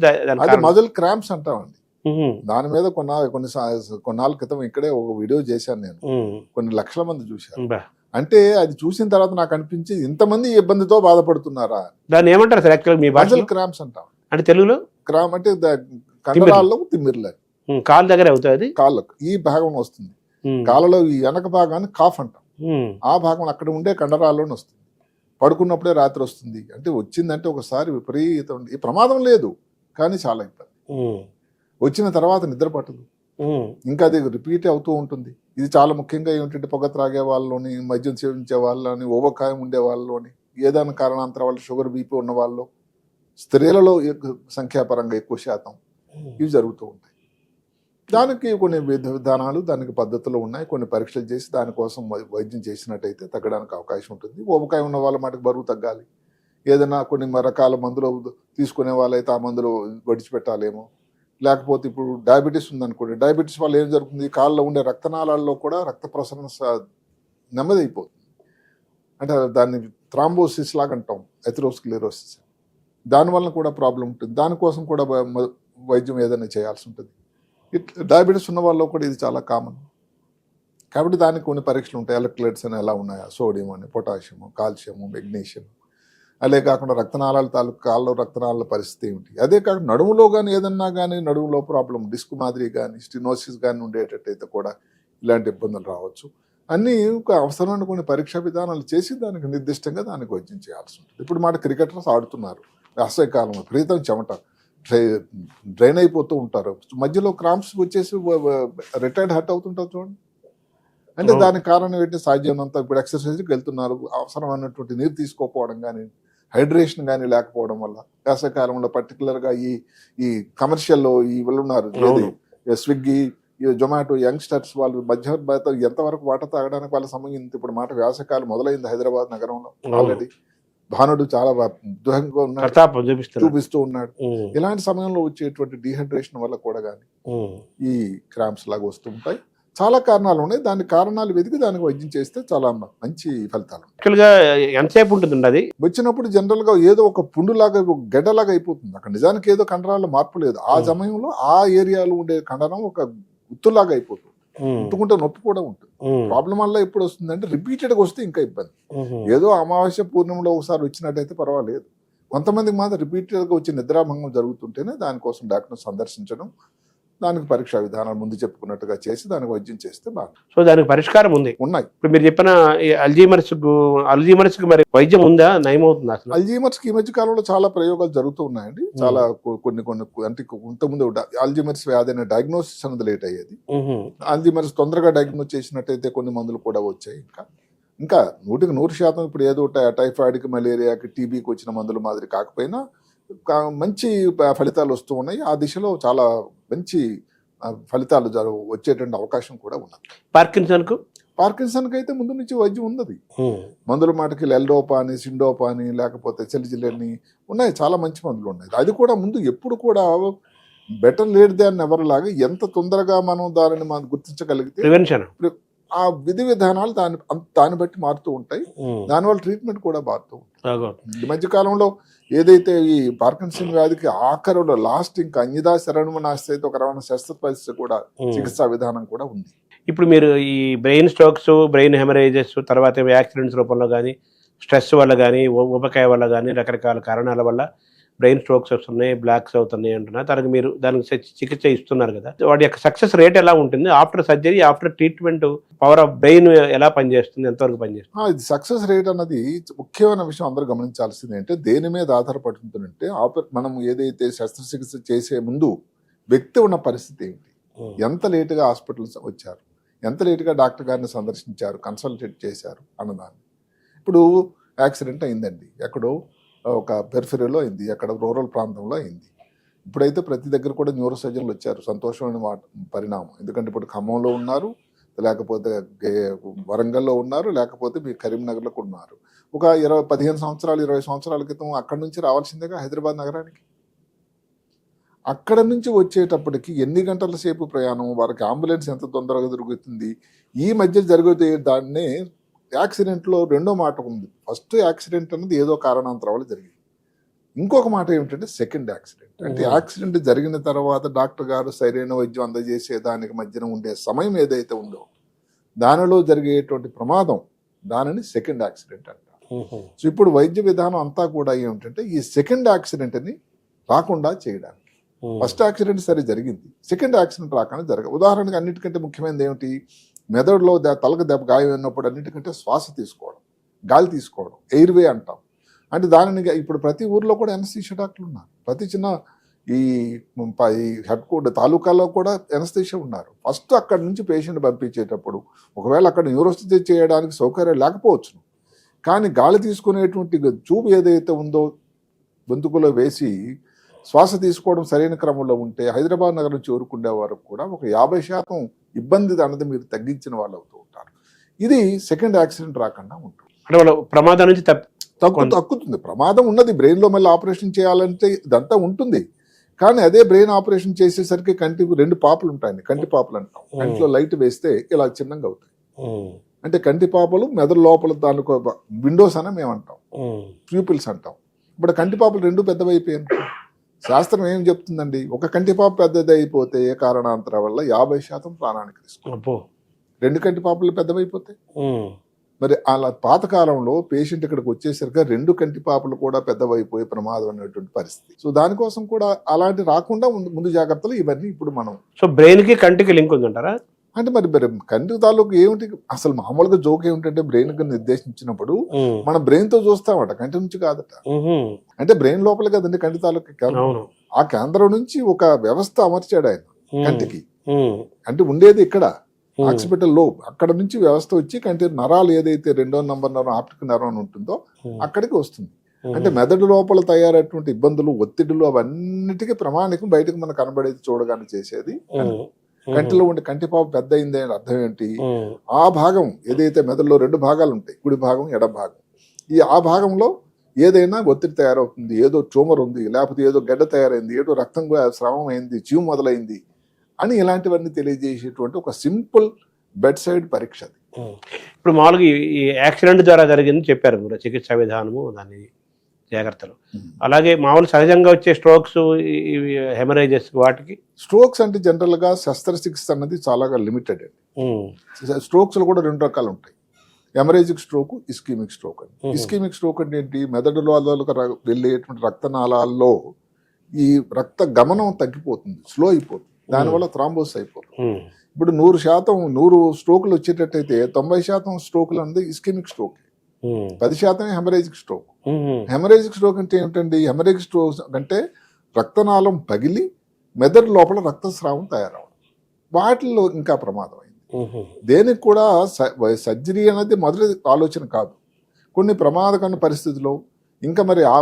అది మజిల్ క్రాంప్స్ అంటామండి. దాని మీద కొన్నాళ్ళ క్రితం ఇక్కడే ఒక వీడియో చేశాను నేను. కొన్ని లక్షల మంది చూశారు. అంటే అది చూసిన తర్వాత నాకు అనిపించి ఇంతమంది ఇబ్బందితో బాధపడుతున్నారా. దాన్ని ఏమంటారు సార్ యాక్చువల్ మీ భాషలో? క్రాంప్స్ అంటాం. అంటే తెలుగులో క్రామ్ అంటే కండరాల్లో తిమ్మిర్లు. కాలు దగ్గర అవుతుంది, కాళ్ళకు ఈ భాగం వస్తుంది. కాళ్ళలో ఈ వెనక భాగాన్ని కాఫ్ అంటాం. ఆ భాగం అక్కడ ఉండే కండరాల్లోనే వస్తుంది. పడుకున్నప్పుడే రాత్రి వస్తుంది. అంటే వచ్చిందంటే ఒకసారి విపరీతం, ఈ ప్రమాదం లేదు కానీ చాలా ఇబ్బంది. వచ్చిన తర్వాత నిద్ర పట్టదు, ఇంకా అది రిపీట్ అవుతూ ఉంటుంది. ఇది చాలా ముఖ్యంగా ఏమిటంటే పొగ త్రాగే వాళ్ళలోని, మద్యం సేవించే వాళ్ళని, ఊబకాయం ఉండే వాళ్ళలోని, ఏదైనా కారణాంతరం వాళ్ళు షుగర్ బీపీ ఉన్న వాళ్ళు, స్త్రీలలో సంఖ్యాపరంగా ఎక్కువ శాతం ఇవి జరుగుతూ ఉంటాయి. దానికి కొన్ని విధానాలు, దానికి పద్ధతులు ఉన్నాయి. కొన్ని పరీక్షలు చేసి దానికోసం వైద్యం చేసినట్టయితే తగ్గడానికి అవకాశం ఉంటుంది. ఊబకాయం ఉన్న వాళ్ళ మటుకు బరువు తగ్గాలి. ఏదైనా కొన్ని రకాల మందులు తీసుకునే వాళ్ళైతే ఆ మందులు విడిచిపెట్టాలేమో. లేకపోతే ఇప్పుడు డయాబెటీస్ ఉందనుకోండి, డయాబెటీస్ వల్ల ఏం జరుగుతుంది, కాళ్ళలో ఉండే రక్తనాళాల్లో కూడా రక్త ప్రసరణ నెమ్మది అయిపోతుంది. అంటే దాన్ని థ్రాంబోసిస్ లాగా అంటాం, ఎథెరోస్క్లెరోసిస్. దానివల్ల కూడా ప్రాబ్లం ఉంటుంది. దానికోసం కూడా వైద్యం ఏదైనా చేయాల్సి ఉంటుంది. డయాబెటీస్ ఉన్న వాళ్ళలో కూడా ఇది చాలా కామన్. కాబట్టి దానికి కొన్ని పరీక్షలు ఉంటాయి. ఎలక్ట్రోలైట్స్ అని ఎలా ఉన్నాయా, సోడియం అని, పొటాషియము, కాల్షియము, మెగ్నీషియం. అదే కాకుండా రక్తనాళాల కాళ్ళలో రక్తనాళాల పరిస్థితి ఏమిటి. అదే కాకుండా నడుములో కానీ ఏదన్నా కానీ నడుములో ప్రాబ్లం, డిస్క్ మాదిరి కానీ స్టినోసిస్ కానీ ఉండేటట్టయితే కూడా ఇలాంటి ఇబ్బందులు రావచ్చు. అన్నీ అవసరమైన కొన్ని పరీక్షా విధానాలు చేసి దానికి నిర్దిష్టంగా దానికి వైద్యం చేయాల్సి ఉంటుంది. ఇప్పుడు మాట క్రికెటర్స్ ఆడుతున్నారు, వేసవికాలం విపరీతం చెమట, డ్రైన్ అయిపోతూ ఉంటారు. మధ్యలో క్రాంప్స్ వచ్చేసి రిటైర్డ్ హర్ట్ అవుతుంటారు చూడండి. అంటే దానికి కారణం ఏంటి, సాధ్యమైనంత ఇప్పుడు ఎక్సర్సైజ్కి వెళ్తున్నారు, అవసరమైనటువంటి నీరు తీసుకోకపోవడం కానీ, హైడ్రేషన్ కానీ లేకపోవడం వల్ల వేసవికాలంలో పర్టికులర్గా ఈ కమర్షియల్లో ఈ వాళ్ళు ఉన్నారు, స్విగ్గీ, జొమాటో, యంగ్స్టర్స్ వాళ్ళు మధ్య ఎంతవరకు వాటర్ తాగడానికి వాళ్ళ సమయం. ఇప్పుడు మాట వేసవికాలం మొదలైంది హైదరాబాద్ నగరంలో. ఆల్రెడీ భానుడు చాలా దృఢంగా ఉన్నాడు, చూపిస్తూ ఉన్నాడు. ఇలాంటి సమయంలో వచ్చేటువంటి డీహైడ్రేషన్ వల్ల కూడా కానీ ఈ క్రాంప్స్ లాగా వస్తూ ఉంటాయి. చాలా కారణాలు ఉన్నాయి. దాని కారణాలు వెతికి దానికి వైద్యం చేస్తే చాలా మంచి ఫలితాలు. యాక్చువల్గా ఎంతసేపు ఉంటుంది అది వచ్చినప్పుడు జనరల్ గా ఏదో ఒక పుండులాగా, ఒక గడ్డలాగా అయిపోతుంది. అక్కడ నిజానికి ఏదో కండరాల్లో మార్పు లేదు. ఆ సమయంలో ఆ ఏరియాలో ఉండే కండరం ఒక గుత్తులాగా అయిపోతుంది. గుర్తుకుంటే నొప్పి కూడా ఉంటుంది. ప్రాబ్లం వల్ల ఎప్పుడు వస్తుందంటే రిపీటెడ్ గా వస్తే ఇంకా ఇబ్బంది. ఏదో అమావాస్య పూర్ణిమలో ఒకసారి వచ్చినట్టయితే పర్వాలేదు. కొంతమందికి మాత్రం రిపీటెడ్ గా వచ్చి నిద్రాభంగం జరుగుతుంటేనే దానికోసం డాక్టర్ సందర్శించడం, దానికి పరీక్షా విధానాలు ముందు చెప్పుకున్నట్టుగా చేసి దానికి వైద్యం చేస్తే బాగా. సో దానికి పరిష్కారం ఉంది, ఉన్నాయి. ఇప్పుడు మీరు చెప్పిన అల్జీమర్స్ కి మరి వైద్యం ఉందా, నయమవుతుందా అసలు? అల్జీమర్స్ కి ఈ మధ్య కాలంలో చాలా ప్రయోగాలు జరుగుతూ ఉన్నాయండి. చాలా కొన్ని అంటే ఇంతకుముందు అల్జీమర్స్ వ్యాధి అనే డయాగ్నోసిస్ అనేది లేట్ అయ్యేది. అల్జీమర్స్ తొందరగా డయాగ్నోస్ చేసినట్టయితే కొన్ని మందులు కూడా వచ్చాయి. ఇంకా 100% ఇప్పుడు ఏదో టైఫాయిడ్కి, మలేరియాకి, టీబీకి వచ్చిన మందులు మాదిరి కాకపోయినా మంచి ఫలితాలు వస్తూ ఉన్నాయి. ఆ దిశలో చాలా మంచి ఫలితాలు వచ్చేటువంటి అవకాశం కూడా ఉన్నది. పార్కిన్సన్కి అయితే ముందు నుంచి వైద్యం ఉన్నది. మందుల మాటకి ఎల్డోపాని, సిండోపాని, లేకపోతే సెలిజిలని ఉన్నాయి. చాలా మంచి మందులు ఉన్నాయి. అది కూడా ముందు ఎప్పుడు కూడా బెటర్ లేట్ దాన్ ఎవర్ లాగా ఎంత తొందరగా మనం దానిని మనం గుర్తించగలిగితే ప్రివెన్షన్, ఆ విధి విధానాలు దాన్ని బట్టి మారుతూ ఉంటాయి. దానివల్ల ట్రీట్మెంట్ కూడా మారుతూ ఉంటాయి. ఈ మధ్య కాలంలో ఏదైతే ఈ పార్కిన్సన్ వ్యాధికి ఆఖరిలో లాస్ట్ ఇంకా అన్యదా శరణమనాస్తే ఒక రవాణా శస్త్రచికిత్స కూడా చికిత్సా విధానం కూడా ఉంది. ఇప్పుడు మీరు ఈ బ్రెయిన్ స్ట్రోక్స్, బ్రెయిన్ హెమరేజెస్, తర్వాత యాక్సిడెంట్స్ రూపంలో కానీ, స్ట్రెస్ వల్ల కానీ, ఊబకాయ వల్ల కానీ, రకరకాల కారణాల వల్ల బ్రెయిన్ స్ట్రోక్స్ వస్తున్నాయి, బ్లాక్స్ అవుతున్నాయి అంటున్నారు. దానికి చికిత్స ఇస్తున్నారు కదా, వాటి యొక్క సక్సెస్ రేట్ ఎలా ఉంటుంది? After surgery, after treatment power of brain ఎలా పనిచేస్తుంది, ఎంతవరకు పనిచేస్తుంది? ఇది సక్సెస్ రేట్ అన్నది ముఖ్యమైన విషయం. అందరూ గమనించాల్సింది అంటే దేని మీద ఆధారపడుతుందంటే మనం ఏదైతే శస్త్రచికిత్స చేసే ముందు వ్యక్తి ఉన్న పరిస్థితి ఏంటి, ఎంత లేటుగా హాస్పిటల్స్ వచ్చారు, ఎంత లేటుగా డాక్టర్ గారిని సందర్శించారు, కన్సల్టేట్ చేశారు అన్నదాన్ని. ఇప్పుడు యాక్సిడెంట్ అయిందండి, ఎక్కడో ఒక పెరిఫెరీలో అయింది, అక్కడ రూరల్ ప్రాంతంలో అయింది. ఇప్పుడైతే ప్రతి దగ్గర కూడా న్యూరో సర్జన్లు వచ్చారు, సంతోషమైన పరిణామం. ఎందుకంటే ఇప్పుడు ఖమ్మంలో ఉన్నారు, లేకపోతే వరంగల్లో ఉన్నారు, లేకపోతే మీ కరీంనగర్లో కూడా ఉన్నారు. ఒక 15 సంవత్సరాలు 20 సంవత్సరాల క్రితం అక్కడి నుంచి రావాల్సిందేగా హైదరాబాద్ నగరానికి. అక్కడ నుంచి వచ్చేటప్పటికి ఎన్ని గంటల సేపు ప్రయాణం, వారికి అంబులెన్స్ ఎంత తొందరగా దొరుకుతుంది. ఈ మధ్య జరిగే దాన్నే యాక్సిడెంట్లో రెండో మాట ఉంది. ఫస్ట్ యాక్సిడెంట్ అన్నది ఏదో కారణాంతరం వల్ల జరిగింది. ఇంకొక మాట ఏమిటంటే సెకండ్ యాక్సిడెంట్. అంటే యాక్సిడెంట్ జరిగిన తర్వాత డాక్టర్ గారు సరైన వైద్యం అందజేసే దానికి మధ్యన ఉండే సమయం ఏదైతే ఉందో దానిలో జరిగేటువంటి ప్రమాదం, దానిని సెకండ్ యాక్సిడెంట్ అంటారు. సో ఇప్పుడు వైద్య విధానం అంతా కూడా ఏమిటంటే ఈ సెకండ్ యాక్సిడెంట్ని రాకుండా చేయడానికి. ఫస్ట్ యాక్సిడెంట్ సరే జరిగింది, సెకండ్ యాక్సిడెంట్ రాకుండా జరగదు. ఉదాహరణకు అన్నిటికంటే ముఖ్యమైనది ఏమిటి, మెదడులో తలకు దెబ్బ గాయం అయినప్పుడు అన్నిటికంటే శ్వాస తీసుకోవడం, గాలి తీసుకోవడం, ఎయిర్వే అంటాం. అంటే దానిని ఇప్పుడు ప్రతి ఊర్లో కూడా ఎనస్థీషియా డాక్టర్లు ఉన్నారు. ప్రతి చిన్న ఈ హెడ్ క్వార్టర్ తాలూకాలో కూడా ఎనస్థీషియా ఉన్నారు. ఫస్ట్ అక్కడి నుంచి పేషెంట్ పంపించేటప్పుడు ఒకవేళ అక్కడ న్యూరోస్థితి చేయడానికి సౌకర్యం లేకపోవచ్చు, కానీ గాలి తీసుకునేటువంటి ట్యూబ్ ఏదైతే ఉందో గొంతుకులో వేసి శ్వాస తీసుకోవడం సరైన క్రమంలో ఉంటే హైదరాబాద్ నగరం చేరుకునే వరకు కూడా ఒక 50% ఇబ్బంది అన్నది మీరు తగ్గించిన వాళ్ళు అవుతూ ఉంటారు. ఇది సెకండ్ యాక్సిడెంట్ రాకుండా ఉంటుంది. అంటే వాళ్ళ ప్రమాదం నుంచి తగ్గుతుంది. ప్రమాదం ఉన్నది, బ్రెయిన్లో మళ్ళీ ఆపరేషన్ చేయాలంటే ఇదంతా ఉంటుంది. కానీ అదే బ్రెయిన్ ఆపరేషన్ చేసేసరికి కంటికి 2 పాపలు ఉంటాయండి, కంటి పాపలు అంటాం. కంటిలో లైట్ వేస్తే ఇలా చిన్నగా అవుతాయి. అంటే కంటి పాపలు మెదడు లోపల దానికి విండోస్ అని మేము అంటాం, ప్యూపిల్స్ అంటాం. ఇప్పుడు కంటి పాపలు 2 పెద్దవైపోయాయి. శాస్త్రం ఏం చెప్తుందండి, ఒక కంటి పాప పెద్దది అయిపోతే ఏ కారణాంతరం వల్ల 50% ప్రాణానికి రిస్క్. 2 కంటి పాపలు పెద్దవైపోతాయి. మరి అలా పాతకాలంలో పేషెంట్ ఇక్కడికి వచ్చేసరికి 2 కంటి పాపలు కూడా పెద్దవైపోయే ప్రమాదం అనేటువంటి పరిస్థితి. సో దానికోసం కూడా అలాంటి రాకుండా ముందు జాగ్రత్తలు ఇవన్నీ ఇప్పుడు మనం. సో బ్రెయిన్ కి కంటికి లింక్ ఉందంటారా? అంటే మరి కంటి తాలూకు ఏమిటి, అసలు మామూలుగా జోక్ ఏమిటంటే బ్రెయిన్ కి నిర్దేశించినప్పుడు మన బ్రెయిన్ తో చూస్తామట, కంటి నుంచి కాదట. అంటే బ్రెయిన్ లోపల కదండి కంటి తాలూకు కేంద్రం. ఆ కేంద్రం నుంచి ఒక వ్యవస్థ అమర్చాడు ఆయన కంటికి. అంటే ఉండేది ఇక్కడ ఆక్సిపిటల్ లోబ్, అక్కడ నుంచి వ్యవస్థ వచ్చి కంటి నరాలు ఏదైతే 2వ నంబర్ నరం ఆప్టిక్ నరం ఉంటుందో అక్కడికి వస్తుంది. అంటే మెదడు లోపల తయారైనటువంటి ఇబ్బందులు, ఒత్తిడులు అవన్నిటికీ ప్రమాణికం బయటకు మనకు కనబడేది చూడగానే చేసేది కంటిలో ఉండే కంటిపాప పెద్ద అయింది అని అర్థం ఏంటి, ఆ భాగం ఏదైతే మెదడులో 2 భాగాలు ఉంటాయి, కుడి భాగం ఎడమ భాగం. ఆ భాగంలో ఏదైనా ఒత్తిడి తయారవుతుంది, ఏదో ట్యూమర్ ఉంది, లేకపోతే ఏదో గడ్డ తయారైంది, ఏదో రక్తం స్రావం అయింది, చీము మొదలైంది అని ఇలాంటివన్నీ తెలియజేసేటువంటి ఒక సింపుల్ బెడ్ సైడ్ పరీక్ష. ఇప్పుడు మామూలుగా ఈ యాక్సిడెంట్ ద్వారా జరిగింది చెప్పారు మీరు, చికిత్సా విధానము, దాని జాగ్రత్తలు. అలాగే మామూలు సహజంగా వచ్చే స్ట్రోక్స్, హెమరేజెస్, వాటికి స్ట్రోక్స్ అంటే జనరల్ గా శస్త్రచికిత్స అన్నది చాలా లిమిటెడ్ అండి. స్ట్రోక్స్ లో కూడా 2 రకాలు ఉంటాయి, హెమరేజిక్ స్ట్రోక్, ఇస్కీమిక్ స్ట్రోక్ అని. ఇస్కీమిక్ స్ట్రోక్ అంటే ఏంటి, మెదడులో వెళ్ళేటువంటి రక్తనాళాల్లో ఈ రక్త గమనం తగ్గిపోతుంది, స్లో అయిపోతుంది, దానివల్ల థ్రాంబోసిస్ అయిపోతుంది. ఇప్పుడు 100% స్ట్రోకులు వచ్చేటట్టయితే 90% స్ట్రోకులు అనేది ischaemic stroke, 10% haemorrhagic stroke. Haemorrhagic stroke అంటే ఏమిటండి, హెమరేజిక్ స్ట్రోక్ అంటే రక్తనాళం పగిలి మెదడు లోపల రక్తస్రావం తయారవడం, వాటిల్లో ఇంకా ప్రమాదం అయింది. దేనికి కూడా సర్జరీ అనేది మొదటి ఆలోచన కాదు. కొన్ని ప్రమాదకరమైన పరిస్థితుల్లో ఇంకా మరి ఆ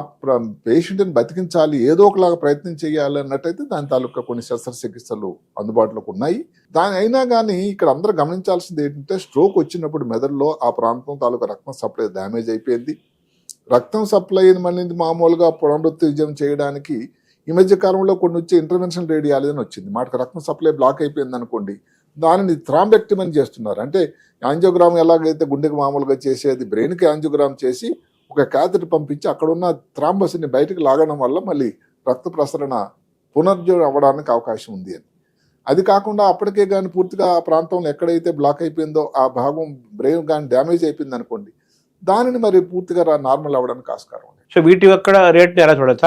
పేషెంట్ని బతికించాలి, ఏదో ఒకలాగా ప్రయత్నం చేయాలి అన్నట్టయితే దాని తాలూకా కొన్ని శస్త్రచికిత్సలు అందుబాటులోకి ఉన్నాయి. దాని అయినా కానీ ఇక్కడ అందరూ గమనించాల్సింది ఏంటంటే, స్ట్రోక్ వచ్చినప్పుడు మెదడులో ఆ ప్రాంతం తాలూకా రక్తం సప్లై డ్యామేజ్ అయిపోయింది. రక్తం సప్లై మళ్ళీ మామూలుగా పునరుత్తేజం చేయడానికి ఈ మధ్య కాలంలో కొన్ని వచ్చే ఇంటర్వెన్షన్ రేడియాలజీ అని వచ్చింది. మాటకు రక్తం సప్లై బ్లాక్ అయిపోయింది అనుకోండి, దానిని థ్రాంబెక్టమీ చేస్తున్నారు. అంటే యాంజియోగ్రామ్ ఎలాగైతే గుండెకి మామూలుగా చేసేది, బ్రెయిన్కి యాంజియోగ్రామ్ చేసి ఒక క్యాథెటర్ పంపించి అక్కడ ఉన్న థ్రాంబస్ని బయటకు లాగడం వల్ల మళ్ళీ రక్త ప్రసరణ పునర్జీవం అవ్వడానికి అవకాశం ఉంది అని. అది కాకుండా అప్పటికే కానీ పూర్తిగా ఆ ప్రాంతంలో ఎక్కడైతే బ్లాక్ అయిపోయిందో ఆ భాగం బ్రెయిన్ కానీ డ్యామేజ్ అయిపోయింది అనుకోండి, దానిని మరి పూర్తిగా నార్మల్ అవ్వడానికి ఆస్కారం ఉంది. సో వీటి యొక్క రేట్ ఎలా చూడొచ్చు?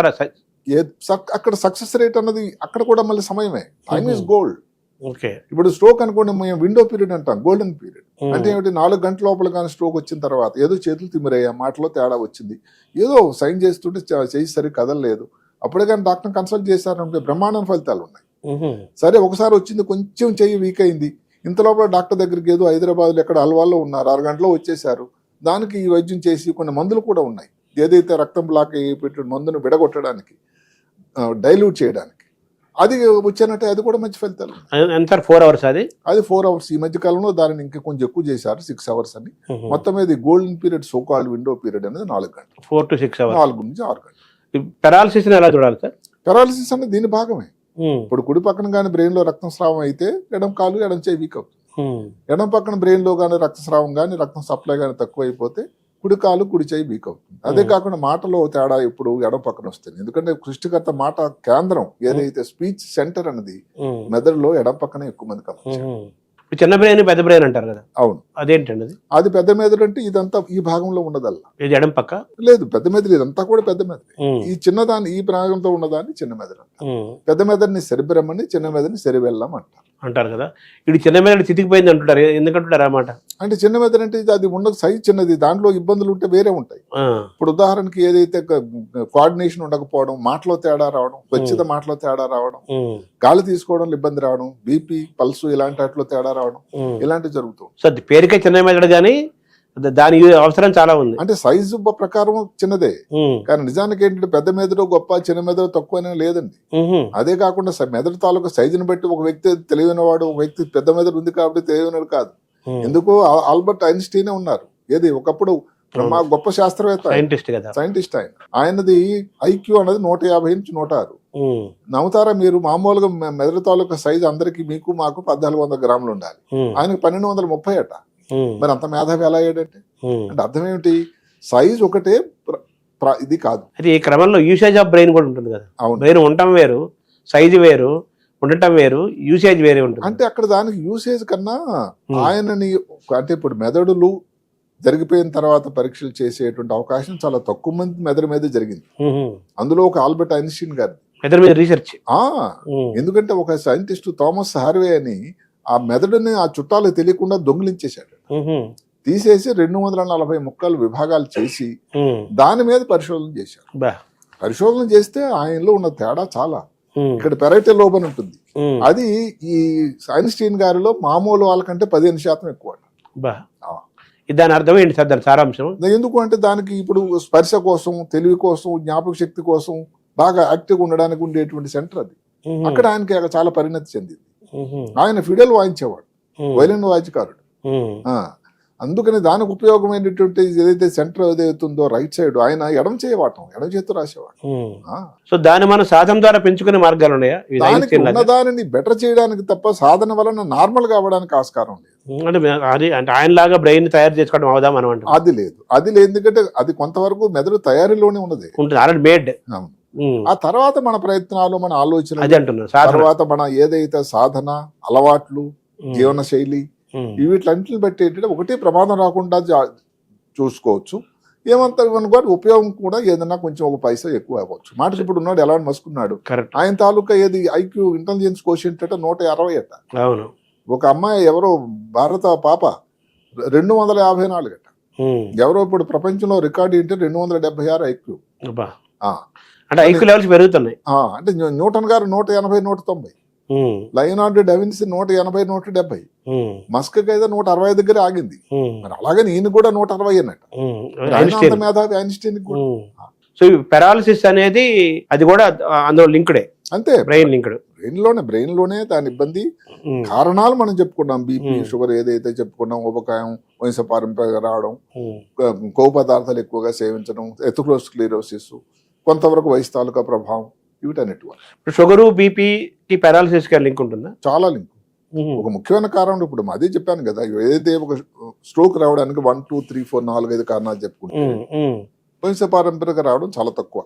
అక్కడ సక్సెస్ రేట్ అన్నది అక్కడ కూడా మళ్ళీ సమయమే, టైమ్ ఈజ్ గోల్డ్. ఓకే, ఇప్పుడు స్ట్రోక్ అనుకోండి, మేము విండో పీరియడ్ అంటాం, గోల్డెన్ పీరియడ్. అంటే ఏమిటి, 4 గంటల లోపల కానీ స్ట్రోక్ వచ్చిన తర్వాత ఏదో చేతులు తిమ్మిరయ్యా, మాటలో తేడా వచ్చింది, ఏదో సైన్ చేస్తుంటే చేయి సరిగ్గా కదలలేదు, అప్పుడే కానీ డాక్టర్ కన్సల్ట్ చేశారంటే బ్రహ్మాండ ఫలితాలు ఉన్నాయి. సరే ఒకసారి వచ్చింది, కొంచెం చెయ్యి వీక్ అయింది, ఇంత లోపల డాక్టర్ దగ్గరికి ఏదో హైదరాబాద్లో ఎక్కడ అల్వాల్లో ఉన్నారు, 6 గంటలో వచ్చేసారు. దానికి ఈ వైద్యం చేసి కొన్ని మందులు కూడా ఉన్నాయి, ఏదైతే రక్తం బ్లాక్ అయిపోయిన మందును విడగొట్టడానికి, డైల్యూట్ చేయడానికి. అది వచ్చానంటే అది కూడా మంచి ఫలితాలు. ఎంత 4 hours అది? అది 4 hours. ఈ మధ్య కాలంలో దానిని ఇంకా కొంచెం ఎక్కువ చేశారు, 6 hours అని. మొత్తం మీద golden period, so called window period అనేది 4 గంటలు, 4 to 6 hours, 4 నుంచి 6 గంటలు. పెరాలసిస్ ఎలా చూడాలి సార్? పెరాలసిస్ అనేది దీని భాగమే. ఇప్పుడు కుడి పక్కన కానీ బ్రెయిన్ లో రక్తస్రావం అయితే ఎడం కాలు ఎడం చేయి వీక్ అవుతుంది. ఎడం పక్కన బ్రెయిన్ లో కానీ రక్తస్రావం కానీ రక్తం సప్లై కానీ తక్కువ అయిపోతే కుడి కాలు కుడి చేయి వీక్ అవుతుంది. అదే కాకుండా మాటలో తేడా ఇప్పుడు ఎడం పక్కన వస్తుంది. ఎందుకంటే సృష్టికర్త మాట కేంద్రం ఏదైతే స్పీచ్ సెంటర్ అనేది మెదడులో ఎడం పక్కనే ఎక్కువ మంది కలుగుతారు. చిన్న బ్రెయిన్ పెద్ద బ్రెయిన్ అంటారు కదా. అవును. అదేంటండి అది? అది పెద్ద మెదడు అంటే ఇదంతా ఈ భాగంలో ఉన్నదల్లా. ఇది ఎడం పక్క లేదు, పెద్ద మెదడు ఇదంతా కూడా పెద్ద మెదడు. ఈ చిన్నదాన్ని ఈ భాగంతో ఉన్నదాన్ని చిన్న మెదడు అంటారు. పెద్ద మెదడుని సెరిబ్రమ్ అని, చిన్న మెదడుని సెరిబెల్లం అంటారు కదా. ఇది చిన్న మెదడు చితికిపోయింది అంటుంటారు, ఎందుకంటారు అన్నమాట? అంటే చిన్న మెదడు అంటే అది ఉన్న సైజ్ చిన్నది, దాంట్లో ఇబ్బందులు ఉంటే వేరే ఉంటాయి. ఇప్పుడు ఉదాహరణకి ఏదైతే కోఆర్డినేషన్ ఉండకపోవడం, మాటలో తేడా రావడం, స్వచ్ఛత మాటలో తేడా రావడం, గాలి తీసుకోవడంలో ఇబ్బంది రావడం, బీపీ పల్సు ఇలాంటి వాటిలో తేడా రావడం, ఇలాంటివి జరుగుతుంది. సో పేరుకే చిన్న మెదడు కానీ దాని అవసరం చాలా ఉంది. అంటే సైజు ప్రకారం చిన్నదే, కానీ నిజానికి ఏంటంటే పెద్ద మెదడు గొప్ప, చిన్న మెదడు తక్కువ అనేది లేదండి. అదే కాకుండా మెదడు తాలూకా సైజుని బట్టి ఒక వ్యక్తి తెలివైన వాడు, ఒక వ్యక్తి పెద్ద మెదడు ఉంది కాబట్టి తెలివైనడు కాదు. ఎందుకు ఆల్బర్ట్ ఐన్స్టీనే ఉన్నారు. ఏది ఒకప్పుడు మా గొప్ప శాస్త్రవేత్త, సైంటిస్ట్ ఆయనది ఐక్యూ అనేది 150 నుంచి 106. నమ్ముతారా మీరు? మామూలుగా మెదడు తాలూకా సైజు అందరికి మీకు మాకు 1400 గ్రాములు ఉండాలి, ఆయనకు 1230 అట. మరి అంత మేధావి ఎలా అయ్యాడంటే, అంటే అర్థం ఏమిటి? సైజ్ ఒకటే ఇది కాదు. అది ఈ క్రమంలో యూసేజ్ ఆఫ్ బ్రెయిన్ కూడా ఉంటుంది కదా. బ్రెయిన్ ఉండటం వేరు, సైజు వేరు, ఉండటం వేరు, యూసేజ్ వేరే ఉంటుంది. అంటే అక్కడ దానికి యూసేజ్ కన్నా ఆయనని, అంటే ఇప్పుడు మెదడులు జరిగిపోయిన తర్వాత పరీక్షలు చేసేటువంటి అవకాశం చాలా తక్కువ మంది మెదడు మీద జరిగింది. అందులో ఒక ఆల్బర్ట్ ఐన్స్టీన్ గారు మెదడు మీద రీసెర్చ్. ఎందుకంటే ఒక సైంటిస్ట్ థామస్ హార్వే అని ఆ మెదడుని ఆ చుట్టాలు తెలియకుండా దొంగిలించేశాడు. తీసేసి 240 ముక్కలు విభాగాలు చేసి దాని మీద పరిశోధన చేశారు. పరిశోధన చేస్తే ఆయనలో ఉన్న తేడా చాలా. ఇక్కడ పెరైటల్ లోబ్ అని ఉంటుంది, అది ఈ ఐన్స్టీన్ గారిలో మామూలు వాళ్ళకంటే 15% ఎక్కువ. దాని అర్థం ఏంటి సార్, దాని సారాంశం? ఎందుకు అంటే దానికి ఇప్పుడు స్పర్శ కోసం, తెలివి కోసం, జ్ఞాపక శక్తి కోసం బాగా యాక్టివ్గా ఉండడానికి ఉండేటువంటి సెంటర్ అది. అక్కడ ఆయనకి చాలా పరిణతి చెందింది. ఆయన ఫిడల్ వాయించేవాడు, వైలిన్ వాయిచకారుడు. అందుకని దానికి ఉపయోగమైనటువంటి ఏదైతే సెంటర్ ఏదైతుందో రైట్ సైడ్, ఆయన ఎడం చేయవాటం, ఎడం చేతితో రాసేవాడు. సో దాన్ని మనం సాధన ద్వారా పెంచుకునే మార్గాలు ఉన్నాయా? దానికి ఉన్నదానిని బెటర్ చేయడానికి తప్ప సాధన వలన నార్మల్ గా అవ్వడానికి ఆస్కారం లేదు. అంటే ఆయన లాగా బ్రెయిన్ తయారు చేసుకోవడం అవుదా మనం అంటే? అది లేదు, అది లేదు. ఎందుకంటే అది కొంతవరకు మెదడు తయారీలోనే ఉన్నది, ఆల్రెడీ మేడ్. ఆ తర్వాత మన ప్రయత్నాలు, మన ఆలోచనలు, తర్వాత మన ఏదైతే సాధన, అలవాట్లు, జీవన శైలి, వీటిని బట్టి ఏంటంటే ఒకటి ప్రమాదం రాకుండా చూసుకోవచ్చు. ఏమంతా ఉపయోగం కూడా ఏదన్నా కొంచెం ఒక పైసా ఎక్కువ అవ్వచ్చు. మాటకి ఇప్పుడు ఉన్నాడు ఎలాంటి మసుకున్నాడు, ఆయన తాలూకా ఏది ఐక్యూ ఇంటెలిజెన్స్ కోషెంట్ అట 160 అట. అవును. ఒక అమ్మాయి ఎవరో భారత పాప 254 అట. ఎవరో ఇప్పుడు ప్రపంచంలో రికార్డు ఏంటంటే 276 ఐక్యూ. అంటే ఐక్యూ లెవెల్స్ పెరుగుతున్నాయి. అంటే న్యూటన్ గారు 180, 190, లయోనార్డో డావిన్సీ 180, 170, మస్క్ అయితే 160 దగ్గర ఆగింది. మరి అలాగే ఈయన కూడా 160 అన్నట్టు. మేధావి ఐన్స్టీన్ కూడా. సో పెరాలసిస్ అనేది అది కూడా అందులో లింక్డే, అంతే, బ్రెయిన్ లింక్డ్. బ్రెయిన్ లోనే దాని ఇబ్బంది కారణాలు మనం చెప్పుకున్నాం. బీపీ, షుగర్ ఏదైతే చెప్పుకున్నాం, ఉపకాయం, వంశపారంపర్యంగా రావడం, కొవ్వు పదార్థాలు ఎక్కువగా సేవించడం, ఎథెరోస్క్లెరోసిస్, కొంతవరకు వయసు తాలూకా ప్రభావం, వీటన్నిటి. షుగరు, బీపీకి పెరాలసిస్ కి లింక్ ఉంటుందా? చాలా లింక్. ఒక ముఖ్యమైన కారణం ఇప్పుడు అదే చెప్పాను కదా, ఏదైతే ఒక స్ట్రోక్ రావడానికి 1, 2, 3, 4, 4-5 కారణాలు చెప్పుకుంటే వంశపారంపర్యంగా రావడం చాలా తక్కువ.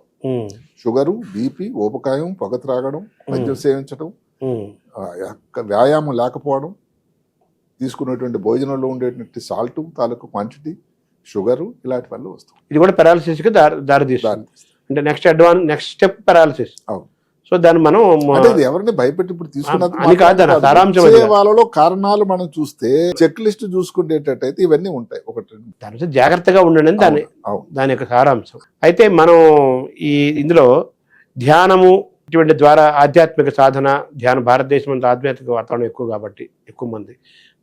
షుగరు, బీపీ, ఊబకాయం, పొగ త్రాగడం, మద్యం సేవించడం, వ్యాయామం లేకపోవడం, తీసుకునేటువంటి భోజనంలో ఉండేటువంటి సాల్ట్ తాలూకు క్వాంటిటీ, షుగరు, ఇలాంటి వల్ల వస్తుంది. ఇది కూడా పెరాలసిస్ కి దారితీస్తుంది. అంటే నెక్స్ట్ స్టెప్ పెరాలసిస్. అవును. సో దాన్ని మనం ఎవరిని భయపెట్టి ఇప్పుడు తీసుకున్న వాళ్ళలో కారణాలు మనం చూస్తే చెక్ లిస్ట్ చూసుకునేటట్టయితే ఇవన్నీ ఉంటాయి. దాని జాగ్రత్తగా ఉండండి దాని యొక్క సారాంశం. అయితే మనం ఇందులో ధ్యానము ఇటువంటి ద్వారా ఆధ్యాత్మిక సాధన, ధ్యానం, భారతదేశం అంతా ఆధ్యాత్మిక వాతావరణం ఎక్కువ కాబట్టి ఎక్కువ మంది